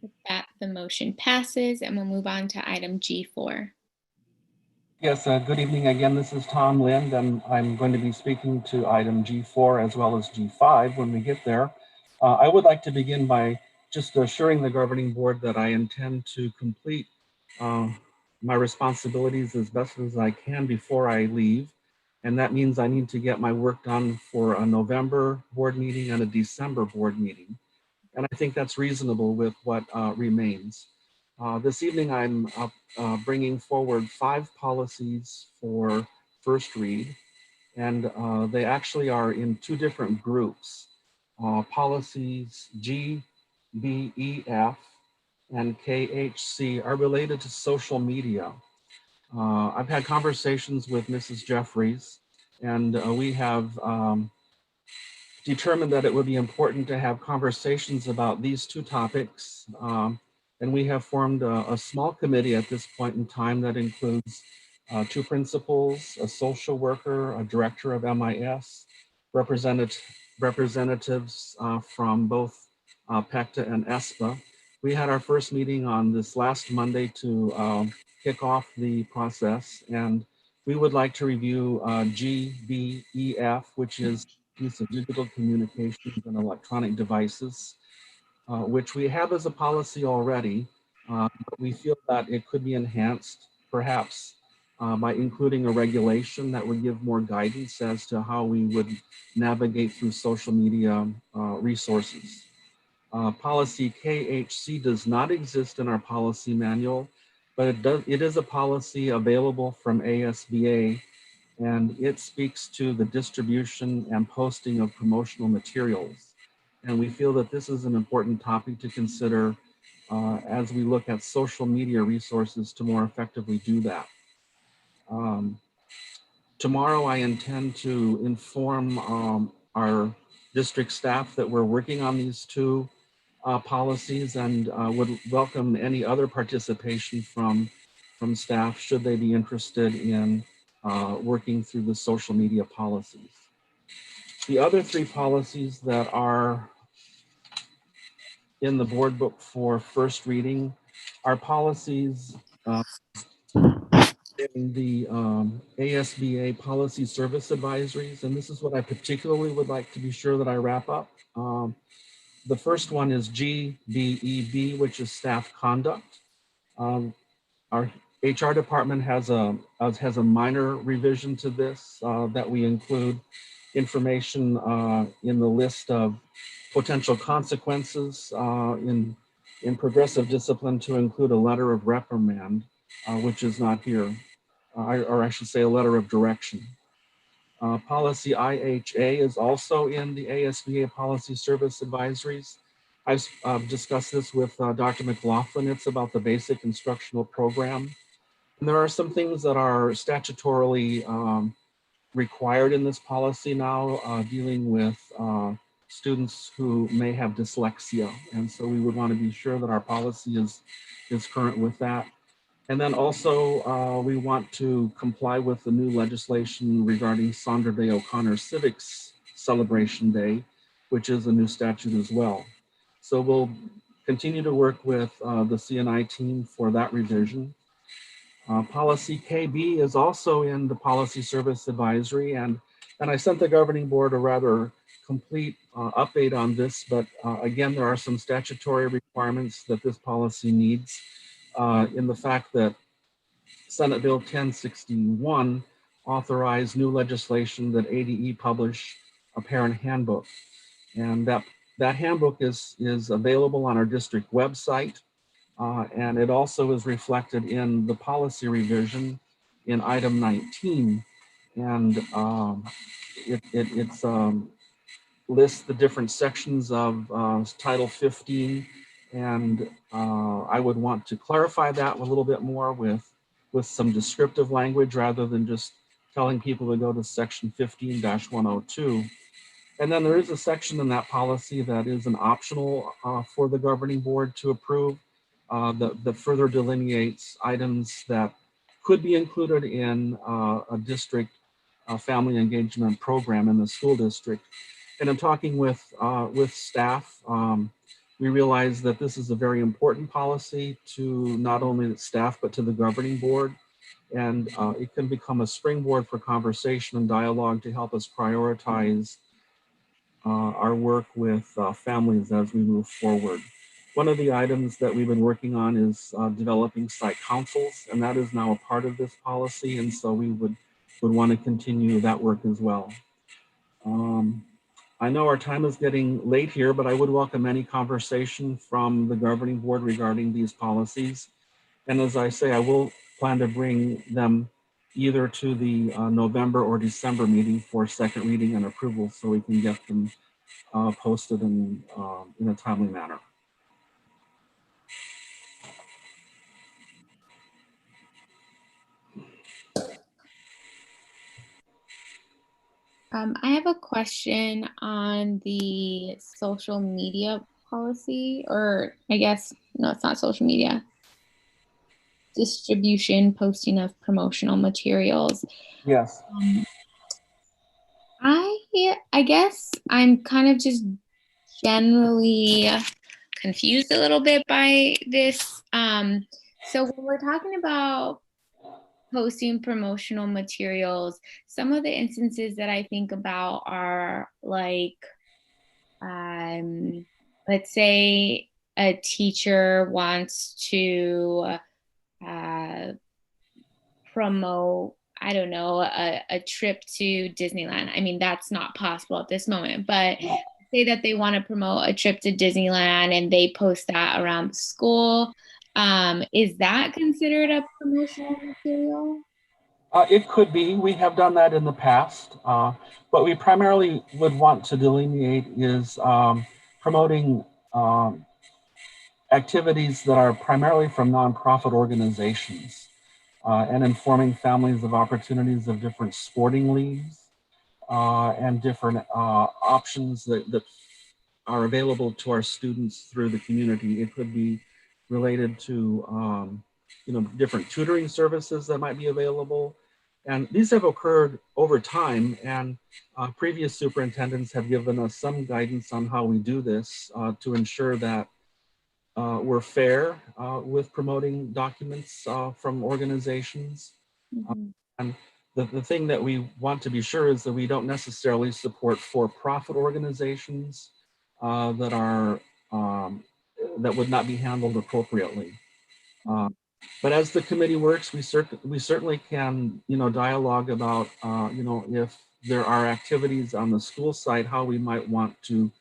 Speaker 4: With that, the motion passes, and we'll move on to item G4.
Speaker 9: Yes, good evening again. This is Tom Lind, and I'm going to be speaking to item G4 as well as G5 when we get there. I would like to begin by just assuring the governing board that I intend to complete my responsibilities as best as I can before I leave. And that means I need to get my work done for a November board meeting and a December board meeting. And I think that's reasonable with what remains. This evening, I'm bringing forward 5 policies for first read, and they actually are in 2 different groups. Policies G, B, E, F, and KHC are related to social media. I've had conversations with Mrs. Jeffries, and we have determined that it would be important to have conversations about these 2 topics. And we have formed a small committee at this point in time that includes 2 principals, a social worker, a director of MIS, representatives from both PECTA and ESPA. We had our first meeting on this last Monday to kick off the process, and we would like to review GBEF, which is use of digital communications and electronic devices, which we have as a policy already, but we feel that it could be enhanced perhaps by including a regulation that would give more guidance as to how we would navigate through social media resources. Policy KHC does not exist in our policy manual, but it is a policy available from ASBA, and it speaks to the distribution and posting of promotional materials. And we feel that this is an important topic to consider as we look at social media resources to more effectively do that. Tomorrow, I intend to inform our district staff that we're working on these 2 policies, and would welcome any other participation from staff should they be interested in working through the social media policies. The other 3 policies that are in the board book for first reading are policies in the ASBA policy service advisories, and this is what I particularly would like to be sure that I wrap up. The first one is GBEB, which is staff conduct. Our HR department has a minor revision to this that we include information in the list of potential consequences in progressive discipline to include a letter of reprimand, which is not here, or I should say a letter of direction. Policy IHA is also in the ASBA policy service advisories. I've discussed this with Dr. McLaughlin. It's about the basic instructional program. And there are some things that are statutorily required in this policy now, dealing with students who may have dyslexia. And so we would want to be sure that our policy is current with that. And then also we want to comply with the new legislation regarding Sandra Day O'Connor Civics Celebration Day, which is a new statute as well. So we'll continue to work with the CNI team for that revision. Policy KB is also in the policy service advisory, and I sent the governing board a rather complete update on this, but again, there are some statutory requirements that this policy needs in the fact that Senate Bill 1061 authorized new legislation that ADE publish a parent handbook. And that handbook is available on our district website. And it also is reflected in the policy revision in item 19. And it's lists the different sections of Title 15. And I would want to clarify that a little bit more with some descriptive language rather than just telling people to go to section 15-102. And then there is a section in that policy that is an optional for the governing board to approve that further delineates items that could be included in a district family engagement program in the school district. And I'm talking with staff. We realize that this is a very important policy to not only the staff, but to the governing board. And it can become a springboard for conversation and dialogue to help us prioritize our work with families as we move forward. One of the items that we've been working on is developing site councils, and that is now a part of this policy. And so we would want to continue that work as well. I know our time is getting late here, but I would welcome any conversation from the governing board regarding these policies. And as I say, I will plan to bring them either to the November or December meeting for second reading and approval so we can get them posted in a timely manner.
Speaker 4: I have a question on the social media policy, or I guess, no, it's not social media. Distribution, posting of promotional materials.
Speaker 9: Yes.
Speaker 4: I guess I'm kind of just generally confused a little bit by this. So when we're talking about posting promotional materials, some of the instances that I think about are like, let's say a teacher wants to promote, I don't know, a trip to Disneyland. I mean, that's not possible at this moment, but say that they want to promote a trip to Disneyland and they post that around the school. Is that considered a promotional material?
Speaker 9: It could be. We have done that in the past. What we primarily would want to delineate is promoting activities that are primarily from nonprofit organizations and informing families of opportunities of different sporting leagues and different options that are available to our students through the community. It could be related to different tutoring services that might be available. And these have occurred over time, and previous superintendents have given us some guidance on how we do this to ensure that we're fair with promoting documents from organizations.
Speaker 4: Mm-hmm.
Speaker 9: And the thing that we want to be sure is that we don't necessarily support for-profit organizations that are that would not be handled appropriately. But as the committee works, we certainly can, dialogue about, if there are activities on the school site, how we might want to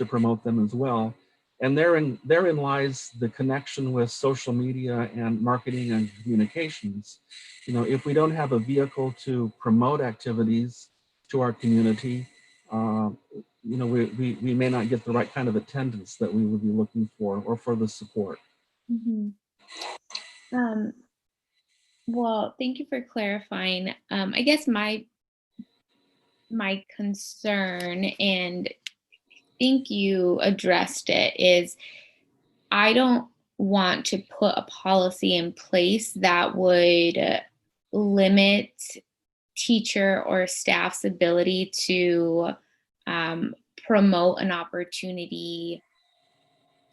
Speaker 9: promote them as well. And therein lies the connection with social media and marketing and communications. If we don't have a vehicle to promote activities to our community, we may not get the right kind of attendance that we would be looking for or for the support.
Speaker 4: Mm-hmm. Well, thank you for clarifying. I guess my concern, and I think you addressed it, is I don't want to put a policy in place that would limit teacher or staff's ability to promote an opportunity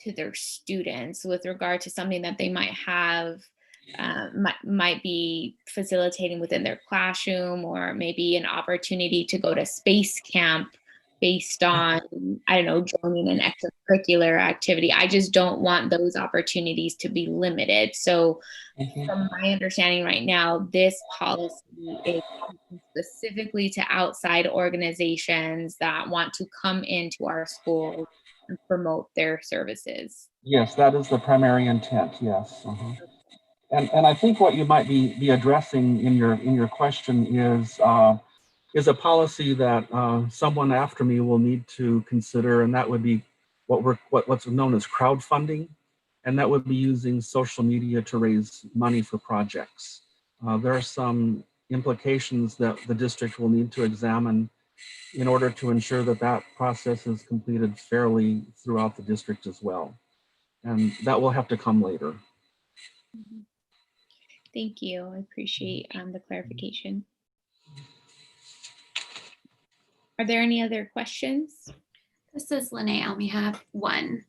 Speaker 4: to their students with regard to something that they might have, might be facilitating within their classroom, or maybe an opportunity to go to space camp based on, I don't know, joining an extracurricular activity. I just don't want those opportunities to be limited. So from my understanding right now, this policy is specifically to outside organizations that want to come into our schools and promote their services.
Speaker 9: Yes, that is the primary intent, yes. And I think what you might be addressing in your question is a policy that someone after me will need to consider, and that would be what's known as crowdfunding, and that would be using social media to raise money for projects. There are some implications that the district will need to examine in order to ensure that that process is completed fairly throughout the district as well. And that will have to come later.
Speaker 4: Thank you. I appreciate the clarification. Are there any other questions?
Speaker 10: This is Lene Elmi. Have one.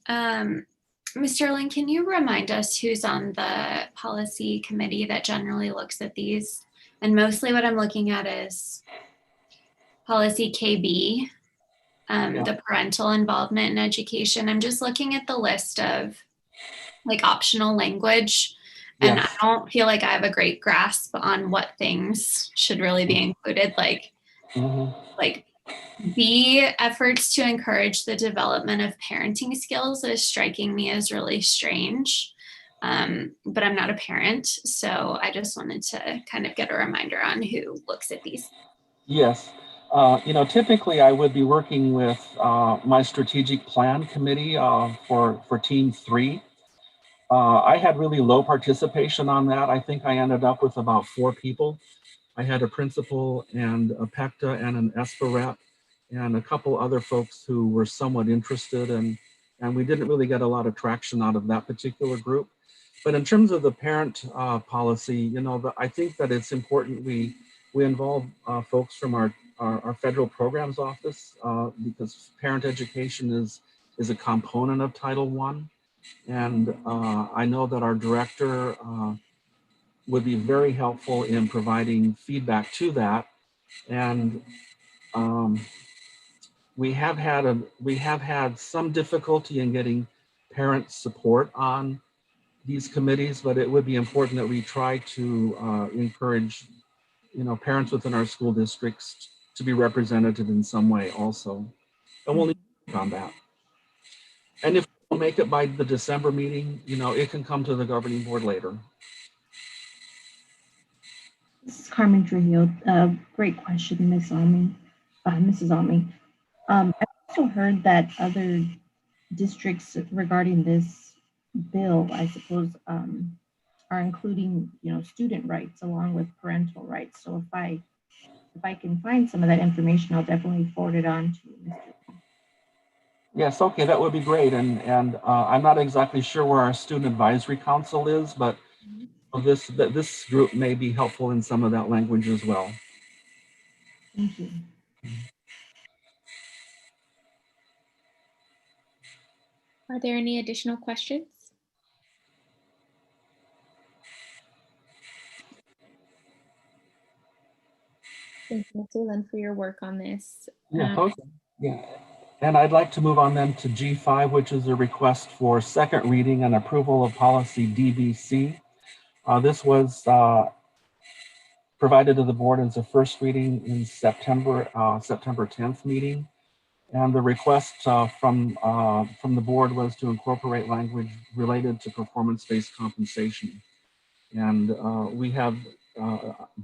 Speaker 10: Mr. Lin, can you remind us who's on the policy committee that generally looks at these? And mostly what I'm looking at is policy KB, the parental involvement in education. I'm just looking at the list of like optional language, and I don't feel like I have a great grasp on what things should really be included, like B, efforts to encourage the development of parenting skills is striking me as really strange, but I'm not a parent, so I just wanted to kind of get a reminder on who looks at these.
Speaker 9: Yes, typically I would be working with my strategic plan committee for team 3. I had really low participation on that. I think I ended up with about 4 people. I had a principal and a PECTA and an ESPA rep and a couple other folks who were somewhat interested, and we didn't really get a lot of traction out of that particular group. But in terms of the parent policy, I think that it's important we involve folks from our federal programs office because parent education is a component of Title I. And I know that our director would be very helpful in providing feedback to that. And we have had some difficulty in getting parent support on these committees, but it would be important that we try to encourage, parents within our school districts to be represented in some way also. And we'll need to work on that. And if we don't make it by the December meeting, it can come to the governing board later.
Speaker 6: This is Carmen Trujillo. Great question, Mrs. Almy. I've also heard that other districts regarding this bill, I suppose, are including, student rights along with parental rights. So if I can find some of that information, I'll definitely forward it on to Mr.
Speaker 9: Yes, okay, that would be great. And I'm not exactly sure where our student advisory council is, but this group may be helpful in some of that language as well.
Speaker 6: Thank you.
Speaker 4: Are there any additional questions? Thank you, Mr. Lin, for your work on this.
Speaker 9: Yeah. And I'd like to move on then to G5, which is a request for second reading and approval of policy DBC. This was provided to the board as a first reading in September 10th meeting. And the request from the board was to incorporate language related to performance-based compensation. And we have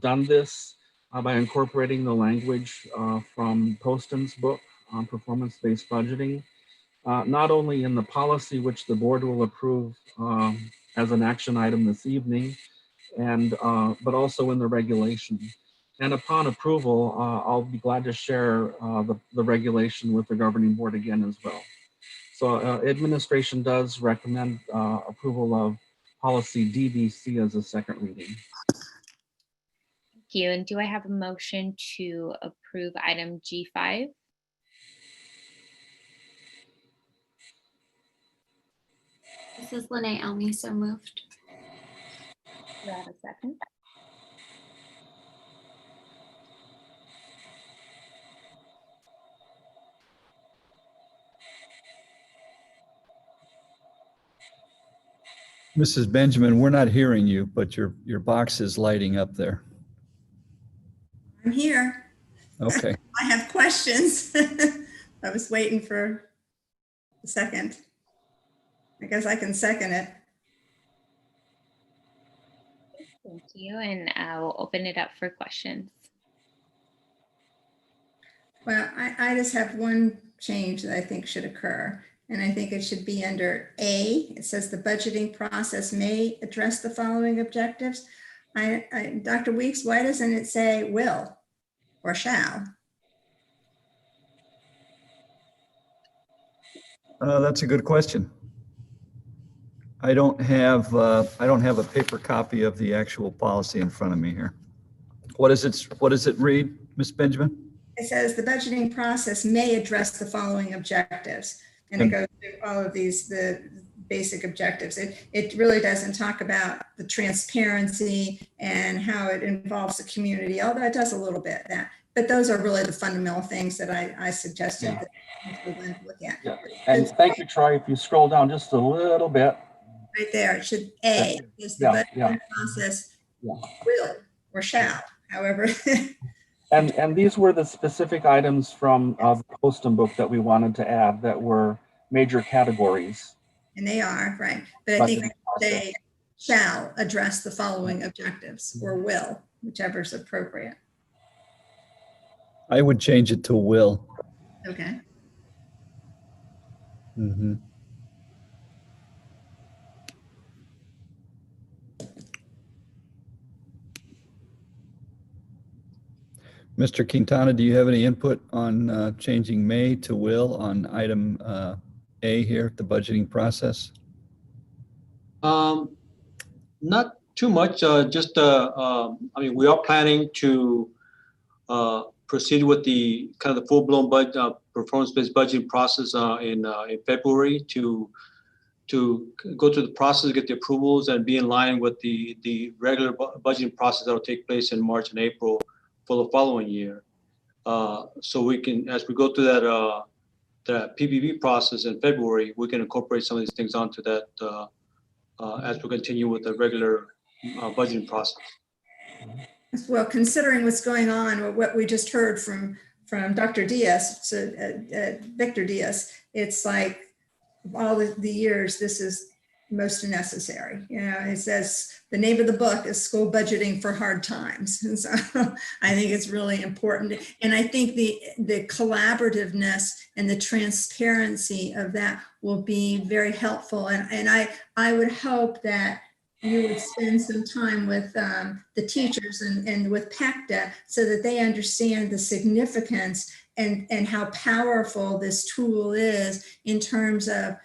Speaker 9: done this by incorporating the language from Poston's book on performance-based budgeting, not only in the policy which the board will approve as an action item this evening, but also in the regulation. And upon approval, I'll be glad to share the regulation with the governing board again as well. So administration does recommend approval of policy DBC as a second reading.
Speaker 4: Thank you. And do I have a motion to approve item G5?
Speaker 10: This is Lene Elmi, so moved.
Speaker 4: Do I have a second?
Speaker 2: Mrs. Benjamin, we're not hearing you, but your box is lighting up there.
Speaker 5: I'm here.
Speaker 2: Okay.
Speaker 5: I have questions. I was waiting for second. I guess I can second it.
Speaker 4: Thank you, and we'll open it up for questions.
Speaker 5: Well, I just have one change that I think should occur. And I think it should be under A. It says the budgeting process may address the following objectives. Dr. Weeks, why doesn't it say will or shall?
Speaker 2: That's a good question. I don't have a paper copy of the actual policy in front of me here. What does it read, Ms. Benjamin?
Speaker 5: It says the budgeting process may address the following objectives. And it goes through all of these, the basic objectives. It really doesn't talk about the transparency and how it involves the community, although it does a little bit of that. But those are really the fundamental things that I suggested that we're going to look at.
Speaker 9: Yeah. And thank you, Troy. If you scroll down just a little bit.
Speaker 5: Right there, it should A is the budgeting process will or shall, however.
Speaker 9: And these were the specific items from the Postum book that we wanted to add that were major categories.
Speaker 5: And they are, right. But I think they shall address the following objectives or will, whichever is appropriate.
Speaker 2: I would change it to will.
Speaker 5: Okay.
Speaker 2: Mm-hmm. Mr. Quintana, do you have any input on changing may to will on item A here, the budgeting process?
Speaker 1: Not too much, just, I mean, we are planning to proceed with the kind of the full-blown performance-based budgeting process in February to go through the process, get the approvals, and be in line with the regular budgeting process that will take place in March and April for the following year. So we can, as we go through that PBB process in February, we can incorporate some of these things onto that as we continue with the regular budgeting process.
Speaker 5: Well, considering what's going on, or what we just heard from Dr. Diaz, so Victor Diaz, it's like all the years, this is most necessary. You know, it says the name of the book is School Budgeting for Hard Times. And so I think it's really important. And I think the collaborativeness and the transparency of that will be very helpful. And I would hope that you would spend some time with the teachers and with PACTA so that they understand the significance and how powerful this tool is in terms of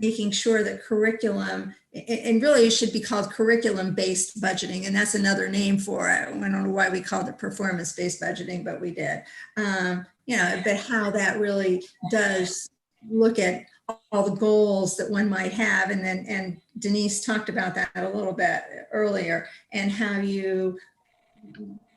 Speaker 5: making sure that curriculum, and really it should be called curriculum-based budgeting, and that's another name for it. I don't know why we called it performance-based budgeting, but we did. You know, but how that really does look at all the goals that one might have, and Denise talked about that a little bit earlier, and how you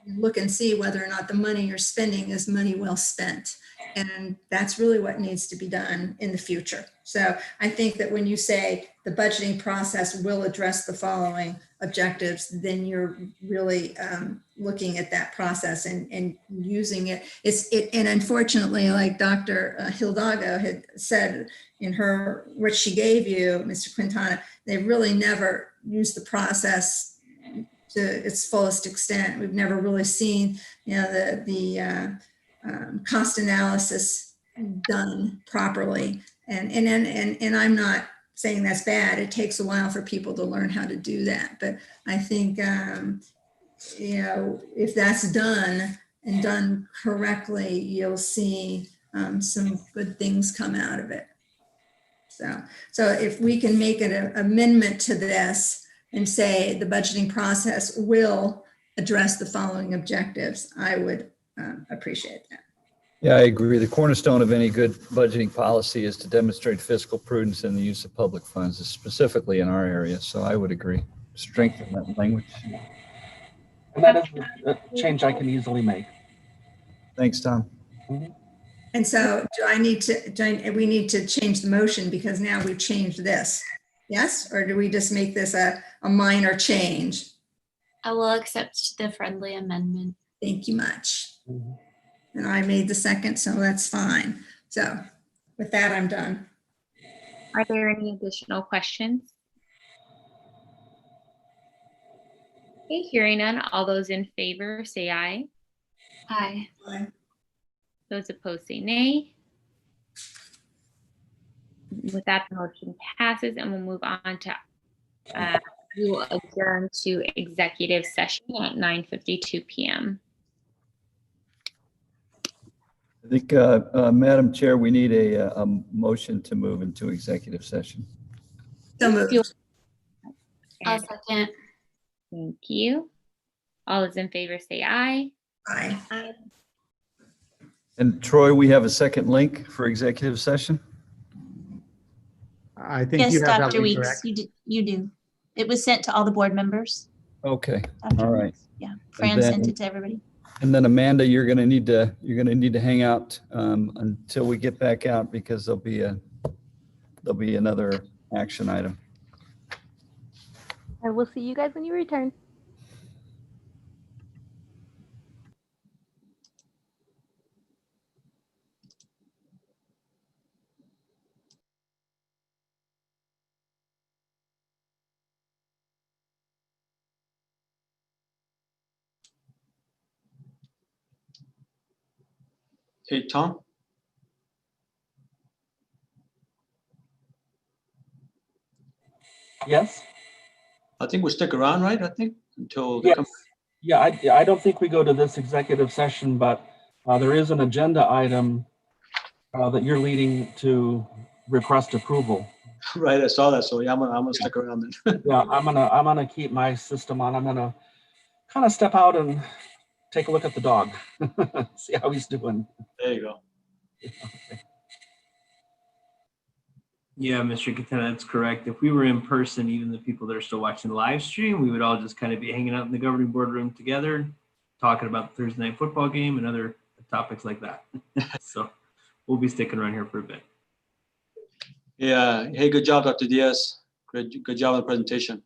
Speaker 5: look and see whether or not the money you're spending is money well spent. And that's really what needs to be done in the future. So I think that when you say the budgeting process will address the following objectives, then you're really looking at that process and using it. And unfortunately, like Dr. Hidalgo had said in her, what she gave you, Mr. Quintana, they really never used the process to its fullest extent. We've never really seen, you know, the cost analysis done properly. And I'm not saying that's bad. It takes a while for people to learn how to do that. But I think, you know, if that's done and done correctly, you'll see some good things come out of it. So if we can make an amendment to this and say the budgeting process will address the following objectives, I would appreciate that.
Speaker 2: Yeah, I agree. The cornerstone of any good budgeting policy is to demonstrate fiscal prudence in the use of public funds, specifically in our area. So I would agree. Strengthen that language.
Speaker 9: And that is a change I can easily make.
Speaker 2: Thanks, Tom.
Speaker 5: And so we need to change the motion because now we've changed this. Yes? Or do we just make this a minor change?
Speaker 10: I will accept the friendly amendment.
Speaker 5: Thank you much. And I made the second, so that's fine. So with that, I'm done.
Speaker 4: Are there any additional questions? Okay, hearing none, all those in favor say aye.
Speaker 10: Aye.
Speaker 4: Those opposed say nay. With that, the motion passes and we'll move on to, we will adjourn to executive session at 9:52 p.m.
Speaker 2: I think, Madam Chair, we need a motion to move into executive session.
Speaker 5: So moved.
Speaker 10: I'll second.
Speaker 4: Thank you. All those in favor say aye.
Speaker 5: Aye.
Speaker 2: And Troy, we have a second link for executive session?
Speaker 8: I think
Speaker 11: Yes,
Speaker 8: you have that
Speaker 11: Dr.
Speaker 8: link,
Speaker 11: Weeks,
Speaker 8: correct?
Speaker 11: you do. It was sent to all the board members.
Speaker 2: Okay,
Speaker 11: Dr.
Speaker 2: all right.
Speaker 11: Weeks. Yeah, Fran
Speaker 2: then-
Speaker 11: sent it to everybody.
Speaker 2: And then Amanda, you're gonna need to hang out until we get back out because there'll be another action item.
Speaker 3: I will see you guys when you return.
Speaker 1: Hey, Tom?
Speaker 9: Yes?
Speaker 1: I think we stick around, right? I think until they
Speaker 9: Yes.
Speaker 1: come.
Speaker 9: Yeah, I don't think we go to this executive session, but there is an agenda item that you're leading to request approval.
Speaker 1: Right, I saw that. So yeah, I'm gonna stick around then.
Speaker 9: Yeah, I'm gonna keep my system on. I'm gonna kind of step out and take a look at the dog, see how he's doing.
Speaker 1: There you go.
Speaker 7: Yeah, Mr. Katana, that's correct. If we were in person, even the people that are still watching the live stream, we would all just kind of be hanging out in the governing board room together, talking about the Thursday night football game and other topics like that. So we'll be sticking around here for a bit.
Speaker 1: Yeah. Hey, good job, Dr. Diaz. Good job on the presentation.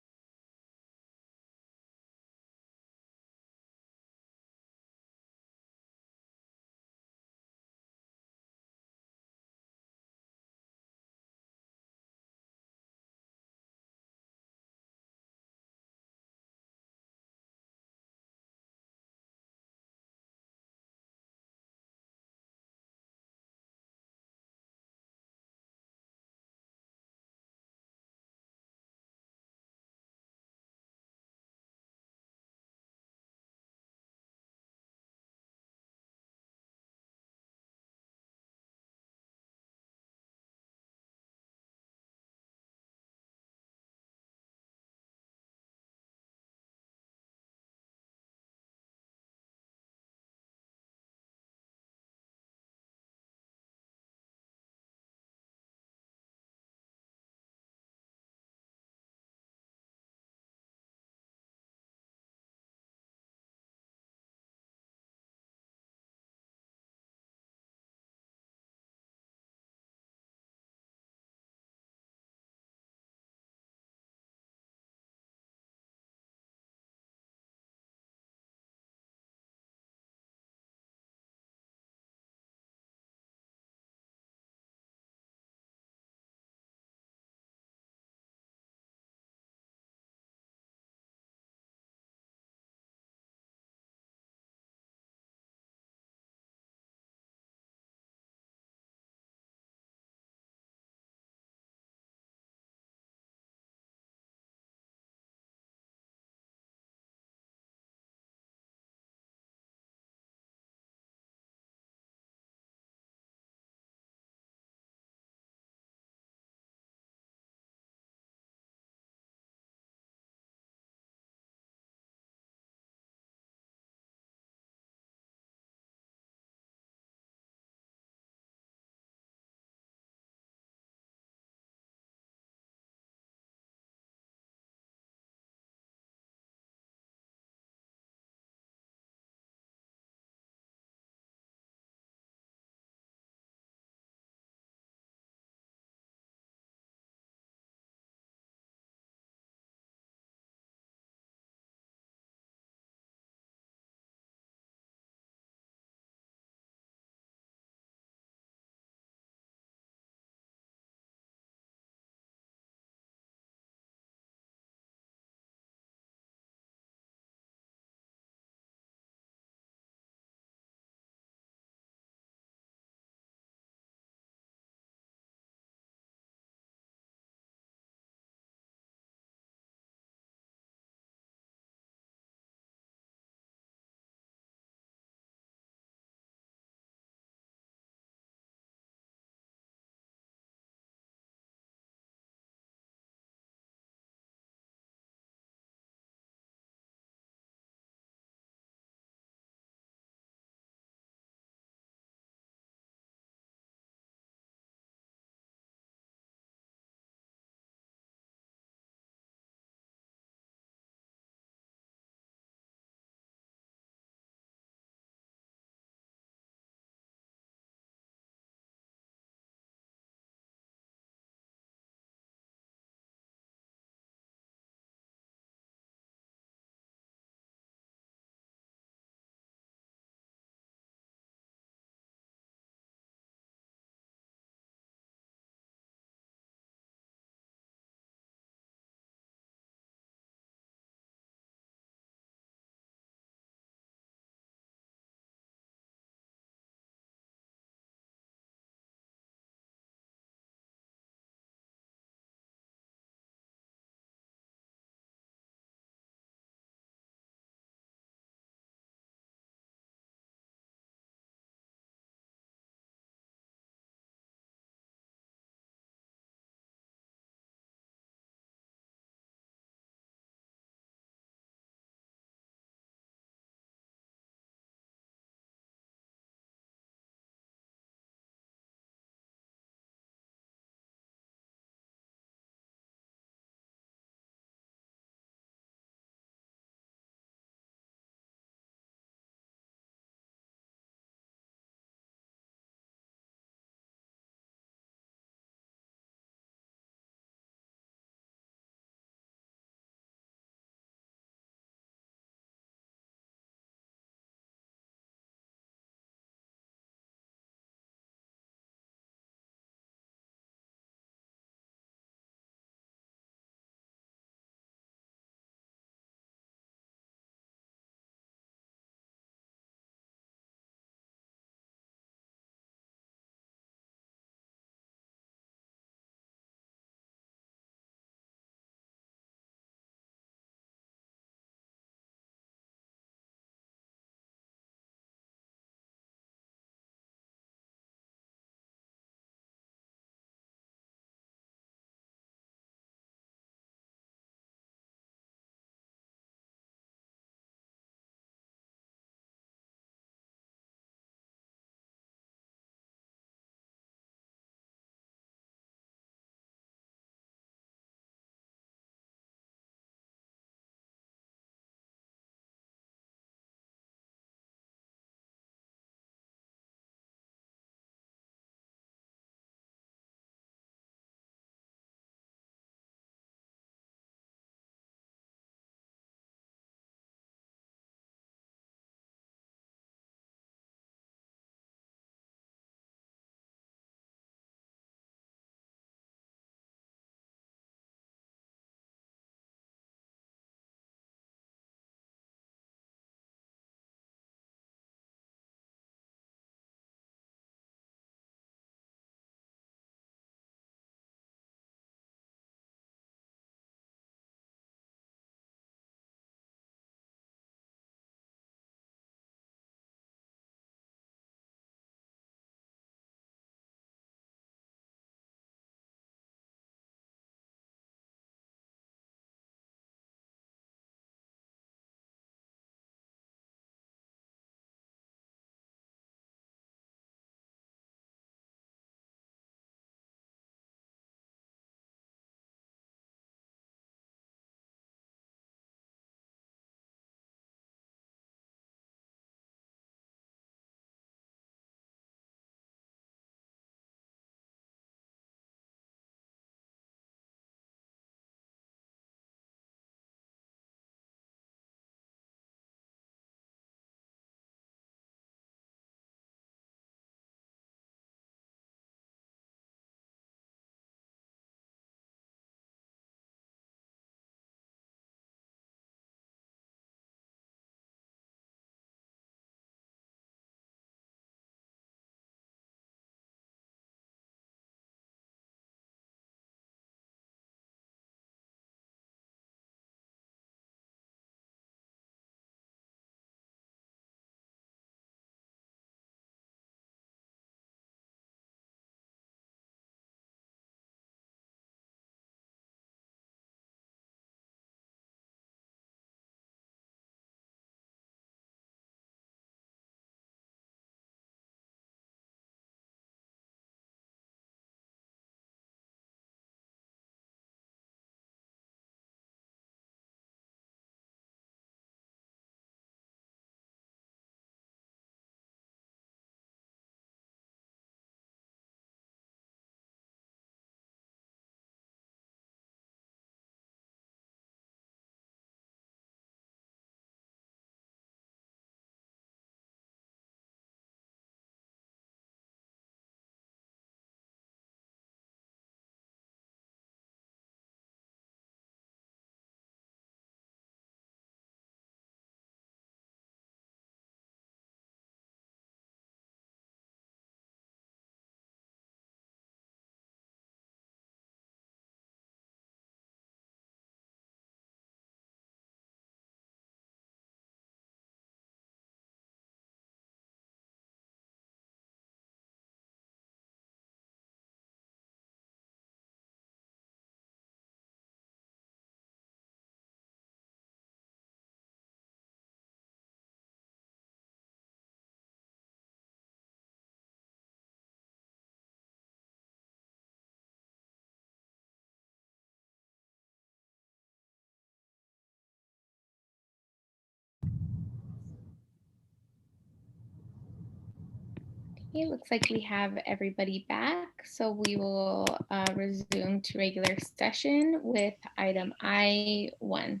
Speaker 4: Okay, looks like we have everybody back. So we will resume to regular session with item I1.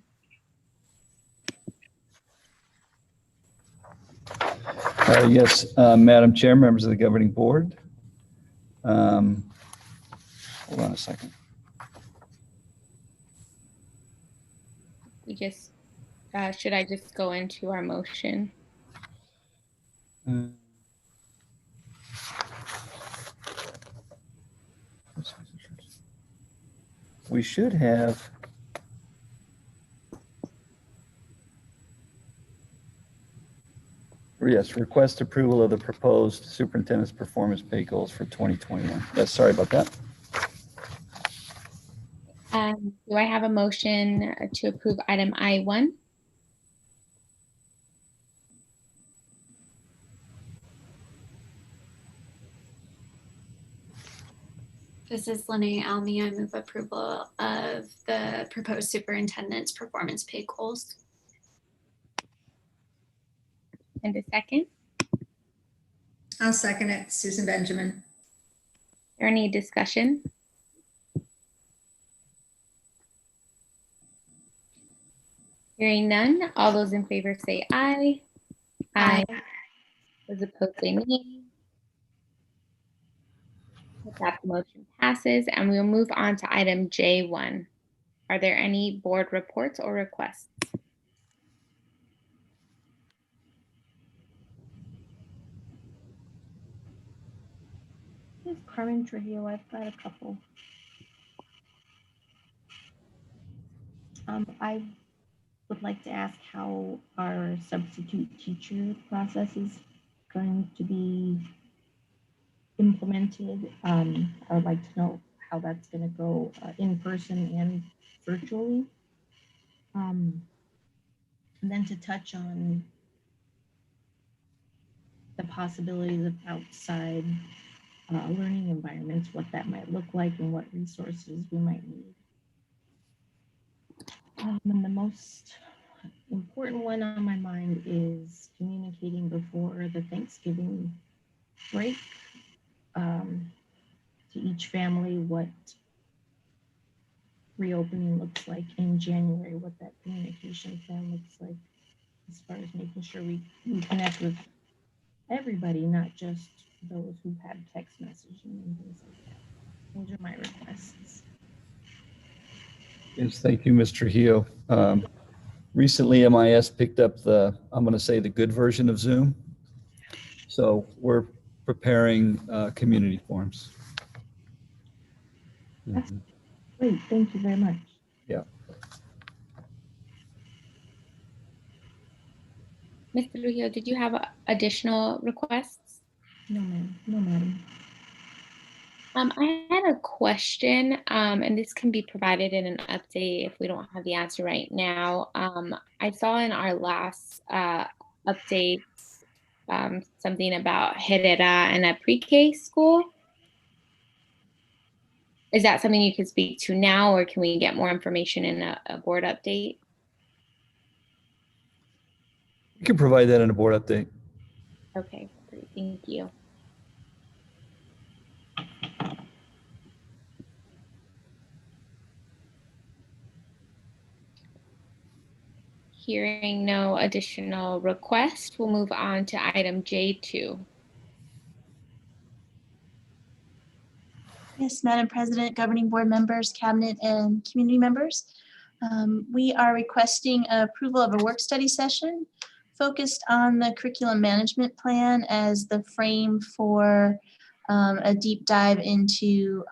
Speaker 2: Yes, Madam Chair, members of the governing board. Hold on a second.
Speaker 4: We just, should I just go into our motion?
Speaker 2: We should have. Yes, request approval of the proposed superintendent's performance pay goals for 2021. Yes, sorry about that.
Speaker 4: Do I have a motion to approve item I1?
Speaker 10: This is Lene Almy. I move approval of the proposed superintendent's performance pay goals.
Speaker 4: And a second?
Speaker 5: I'll second it. Susan Benjamin.
Speaker 4: Is there any discussion? Hearing none, all those in favor say aye. Aye. Those opposed say nay. With that, the motion passes, and we will move on to item J1. Are there any board reports or requests?
Speaker 6: This is Carmen Trujillo. I've got a couple. I would like to ask how our substitute teacher process is going to be implemented. I would like to know how that's going to go in person and virtually. And then to touch on the possibilities of outside learning environments, what that might look like and what resources we might need. And the most important one on my mind is communicating before the Thanksgiving break to each family what reopening looks like in January, what that communication plan looks like, as far as making sure we connect with everybody, not just those who've had text messaging and things like that. Those are my requests.
Speaker 2: Yes, thank you, Ms. Trujillo. Recently, MIS picked up I'm going to say the good version of Zoom. So we're preparing community forums.
Speaker 6: That's great. Thank you very much.
Speaker 2: Yeah.
Speaker 4: Mr. Trujillo, did you have additional requests?
Speaker 6: No, ma'am. No, madam.
Speaker 4: I had a question, and this can be provided in an update if we don't have the answer right now. I saw in our last update something about Herrera and a pre-K school. Is that something you can speak to now, or can we get more information in a board update?
Speaker 2: You can provide that in a board update.
Speaker 4: Okay, great, thank you. Hearing no additional requests, we'll move on to item J2.
Speaker 11: Yes, Madam President, governing board members, cabinet, and community members. We are requesting approval of a work study session focused on the curriculum management plan as the frame for a deep dive into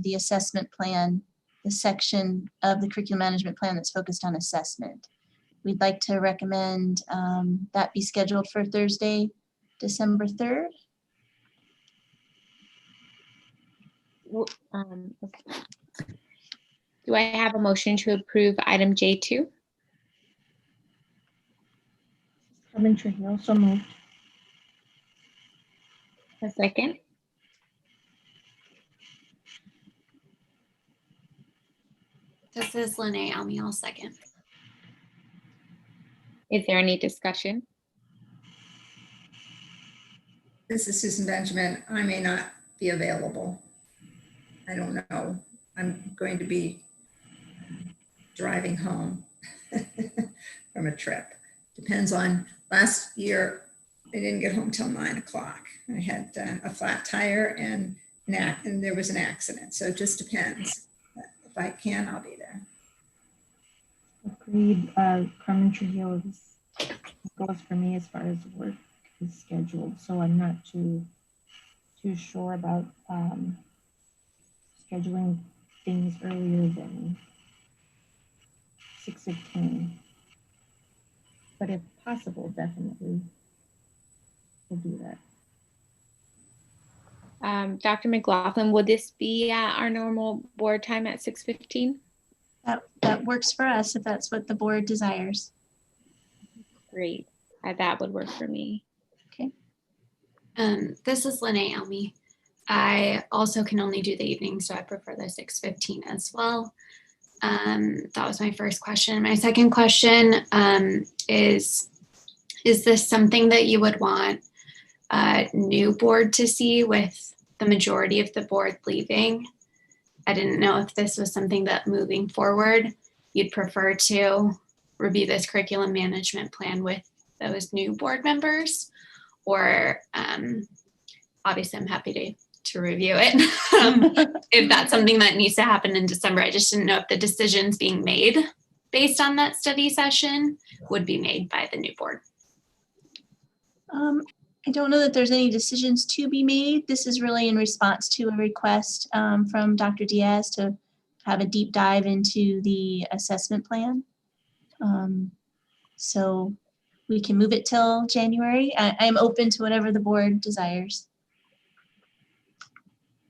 Speaker 11: the assessment plan, the section of the curriculum management plan that's focused on assessment. We'd like to recommend that be scheduled for Thursday, December 3rd.
Speaker 4: Okay. Do I have a motion to approve item J2?
Speaker 6: Carmen Trujillo, so moved.
Speaker 4: A second.
Speaker 10: This is Lene Almy. I'll second.
Speaker 4: Is there any discussion?
Speaker 5: This is Susan Benjamin. I may not be available. I don't know. I'm going to be driving home from a trip. Depends on, last year, I didn't get home till 9 o'clock. I had a flat tire and there was an accident. So it just depends. If I can, I'll be there.
Speaker 6: Agreed. Carmen Trujillo goes for me as far as work is scheduled. So I'm not too sure about scheduling things earlier than 6:15. But if possible, definitely we'll do that.
Speaker 4: Dr. McLaughlin, would this be at our normal board time at 6:15?
Speaker 11: That works for us if that's what the board desires.
Speaker 4: Great. That would work for me.
Speaker 11: Okay.
Speaker 10: This is Lene Elmi. I also can only do the evening, so I prefer the 6:15 as well. That was my first question. My second question is this something that you would want a new board to see with the majority of the board leaving? I didn't know if this was something that moving forward, you'd prefer to review this curriculum management plan with those new board members, or obviously I'm happy to review it. If that's something that needs to happen in December, I just didn't know if the decisions being made based on that study session would be made by the new board.
Speaker 11: I don't know that there's any decisions to be made. This is really in response to a request from Dr. Diaz to have a deep dive into the assessment plan. So we can move it till January. I'm open to whatever the board desires.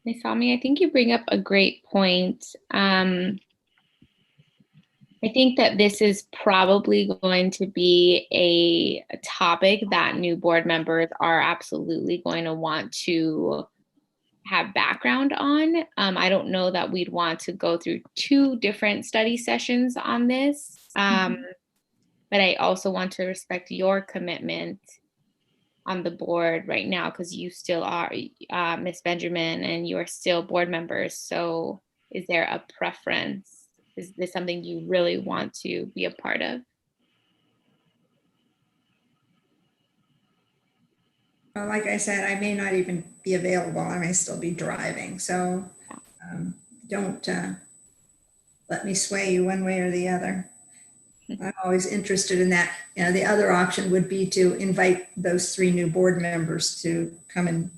Speaker 4: Ms. Salmi, I think you bring up a great point. I think that this is probably going to be a topic that new board members are absolutely going to want to have background on. I don't know that we'd want to go through 2 different study sessions on this, but I also want to respect your commitment on the board right now, because you still are Ms. Benjamin and you're still board members. So is there a preference? Is this something you really want to be a part of?
Speaker 5: Well, like I said, I may not even be available. I may still be driving. So don't let me sway you one way or the other. I'm always interested in that. You know, the other option would be to invite those 3 new board members to come and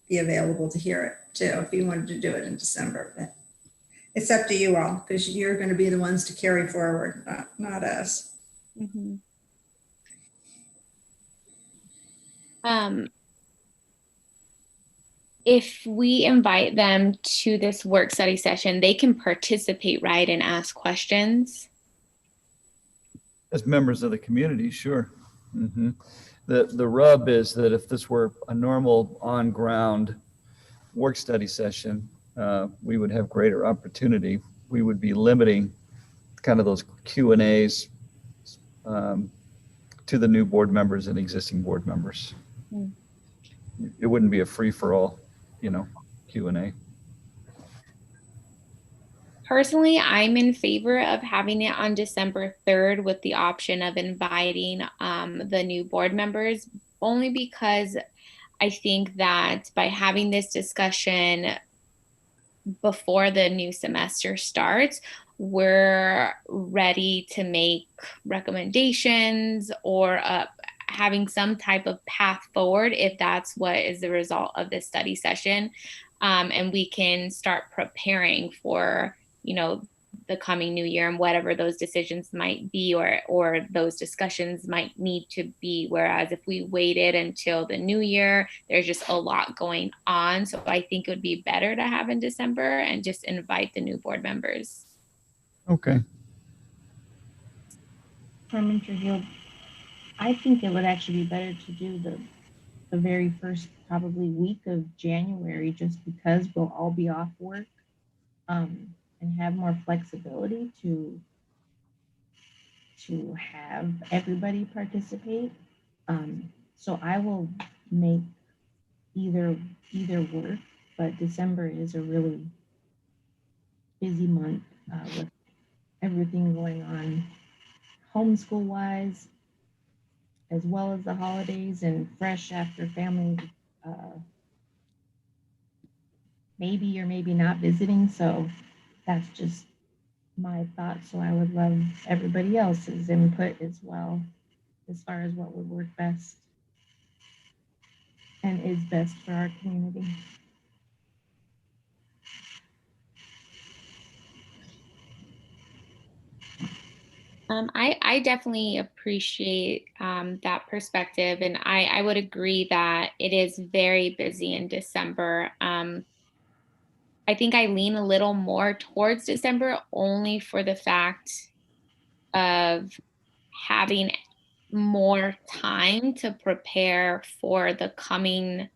Speaker 5: be available to hear it too, if you wanted to do it in December. But it's up to you all, because you're going to be the ones to carry forward, not us.
Speaker 4: Mm-hmm. If we invite them to this work study session, they can participate, right, and ask questions?
Speaker 2: As members of the community, sure. The rub is that if this were a normal on-ground work study session, we would have greater opportunity. We would be limiting kind of those Q&As to the new board members and existing board members. It wouldn't be a free-for-all, Q&A.
Speaker 4: Personally, I'm in favor of having it on December 3rd with the option of inviting the new board members, only because I think that by having this discussion before the new semester starts, we're ready to make recommendations or having some type of path forward if that's what is the result of this study session. And we can start preparing for the coming new year and whatever those decisions might be or those discussions might need to be. Whereas if we waited until the new year, there's just a lot going on. So I think it would be better to have in December and just invite the new board members.
Speaker 2: Okay.
Speaker 6: Carmen Trujillo, I think it would actually be better to do the very first probably week of January, just because we'll all be off work. And have more flexibility to have everybody participate. So I will make either work, but December is a really busy month with everything going on homeschool wise, as well as the holidays and fresh after family maybe or maybe not visiting. So that's just my thought. So I would love everybody else's input as well, as far as what would work best and is best for our community.
Speaker 4: I definitely appreciate that perspective, and I would agree that it is very busy in December. I think I lean a little more towards December only for the fact of having more time to prepare for the coming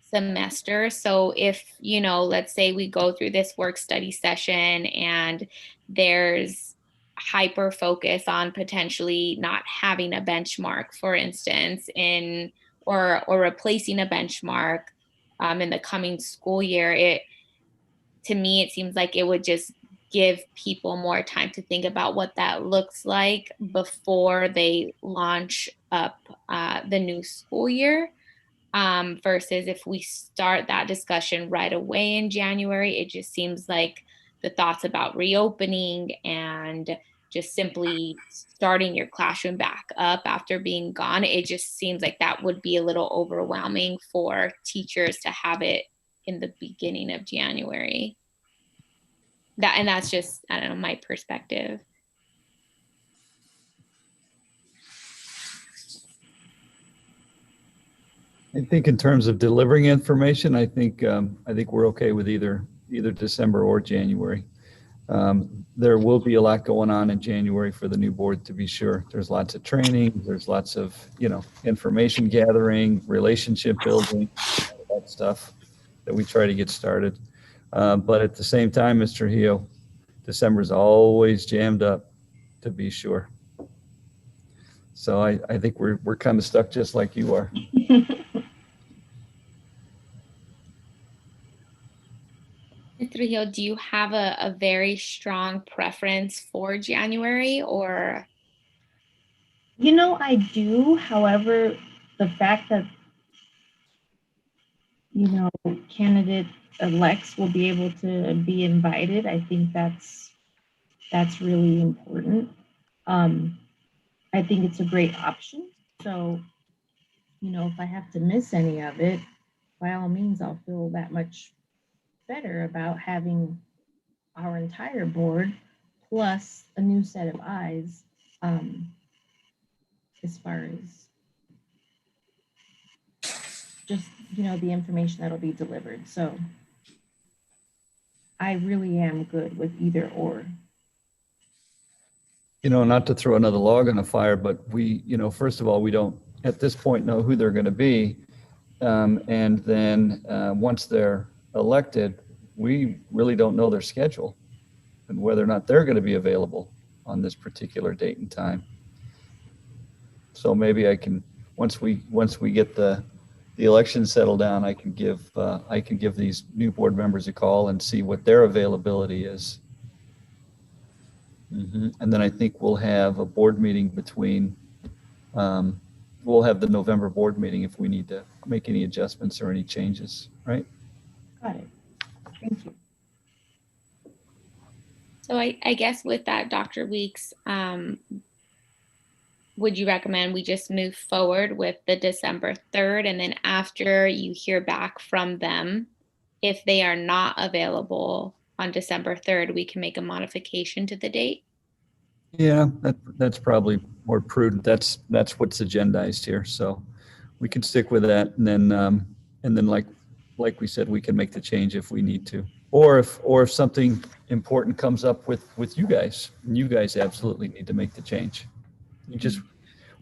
Speaker 4: semester. So if, let's say we go through this work study session and there's hyper focus on potentially not having a benchmark, for instance, or replacing a benchmark in the coming school year, to me, it seems like it would just give people more time to think about what that looks like before they launch up the new school year. Versus if we start that discussion right away in January, it just seems like the thoughts about reopening and just simply starting your classroom back up after being gone, it just seems like that would be a little overwhelming for teachers to have it in the beginning of January. That's just, I don't know, my perspective.
Speaker 2: I think in terms of delivering information, I think we're okay with either December or January. There will be a lot going on in January for the new board, to be sure. There's lots of training, there's lots of, information gathering, relationship building, all that stuff that we try to get started. But at the same time, Mr. Hio, December's always jammed up, to be sure. So I think we're kind of stuck just like you are.
Speaker 4: Mr. Hio, do you have a very strong preference for January, or?
Speaker 6: I do. However, the fact that, candidate elects will be able to be invited, I think that's really important. I think it's a great option. So, if I have to miss any of it, by all means, I'll feel that much better about having our entire board plus a new set of eyes as far as just, the information that'll be delivered. So I really am good with either or.
Speaker 2: Not to throw another log on the fire, but we, first of all, we don't at this point know who they're going to be. And then once they're elected, we really don't know their schedule and whether or not they're going to be available on this particular date and time. So maybe I can, once we get the election settled down, I can give these new board members a call and see what their availability is. And then I think we'll have a board meeting between, we'll have the November board meeting if we need to make any adjustments or any changes, right?
Speaker 6: Got it. Thank you.
Speaker 4: So I guess with that, Dr. Weeks, would you recommend we just move forward with the December 3rd, and then after you hear back from them, if they are not available on December 3rd, we can make a modification to the date?
Speaker 2: Yeah, that's probably more prudent. That's what's agendized here. So we can stick with that, and then like we said, we can make the change if we need to, or if something important comes up with you guys, and you guys absolutely need to make the change.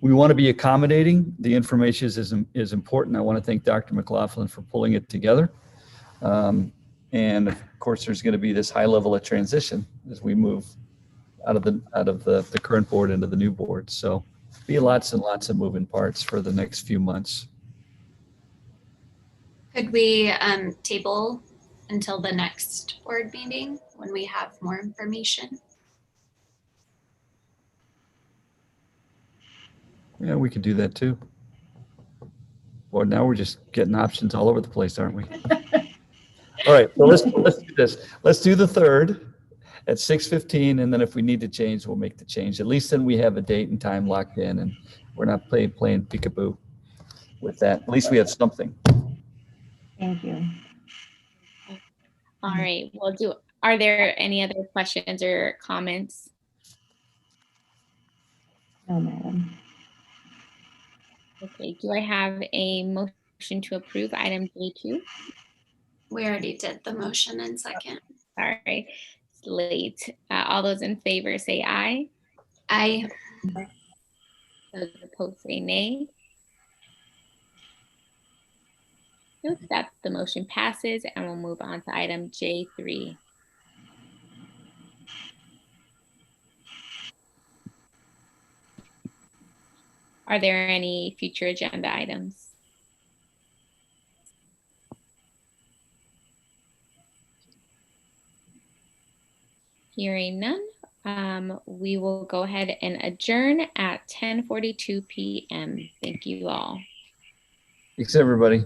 Speaker 2: We want to be accommodating. The information is important. I want to thank Dr. McLaughlin for pulling it together. And of course, there's going to be this high level of transition as we move out of the current board into the new board. So be lots and lots of moving parts for the next few months.
Speaker 10: Could we table until the next board meeting when we have more information?
Speaker 2: Yeah, we could do that too. Well, now we're just getting options all over the place, aren't we? All right, so let's do this. Let's do the 3rd at 6:15, and then if we need to change, we'll make the change. At least then we have a date and time locked in, and we're not playing peekaboo with that. At least we have something.
Speaker 6: Thank you.
Speaker 4: All right, are there any other questions or comments?
Speaker 6: No, Madam.
Speaker 4: Okay, do I have a motion to approve item J2?
Speaker 10: We already did the motion in second.
Speaker 4: Sorry, it's late. All those in favor say aye.
Speaker 10: Aye.
Speaker 4: Those opposed say nay. Nope, that the motion passes, and we'll move on to item J3. Are there any future agenda items? Hearing none, we will go ahead and adjourn at 10:42 p.m. Thank you all.
Speaker 2: Thanks, everybody.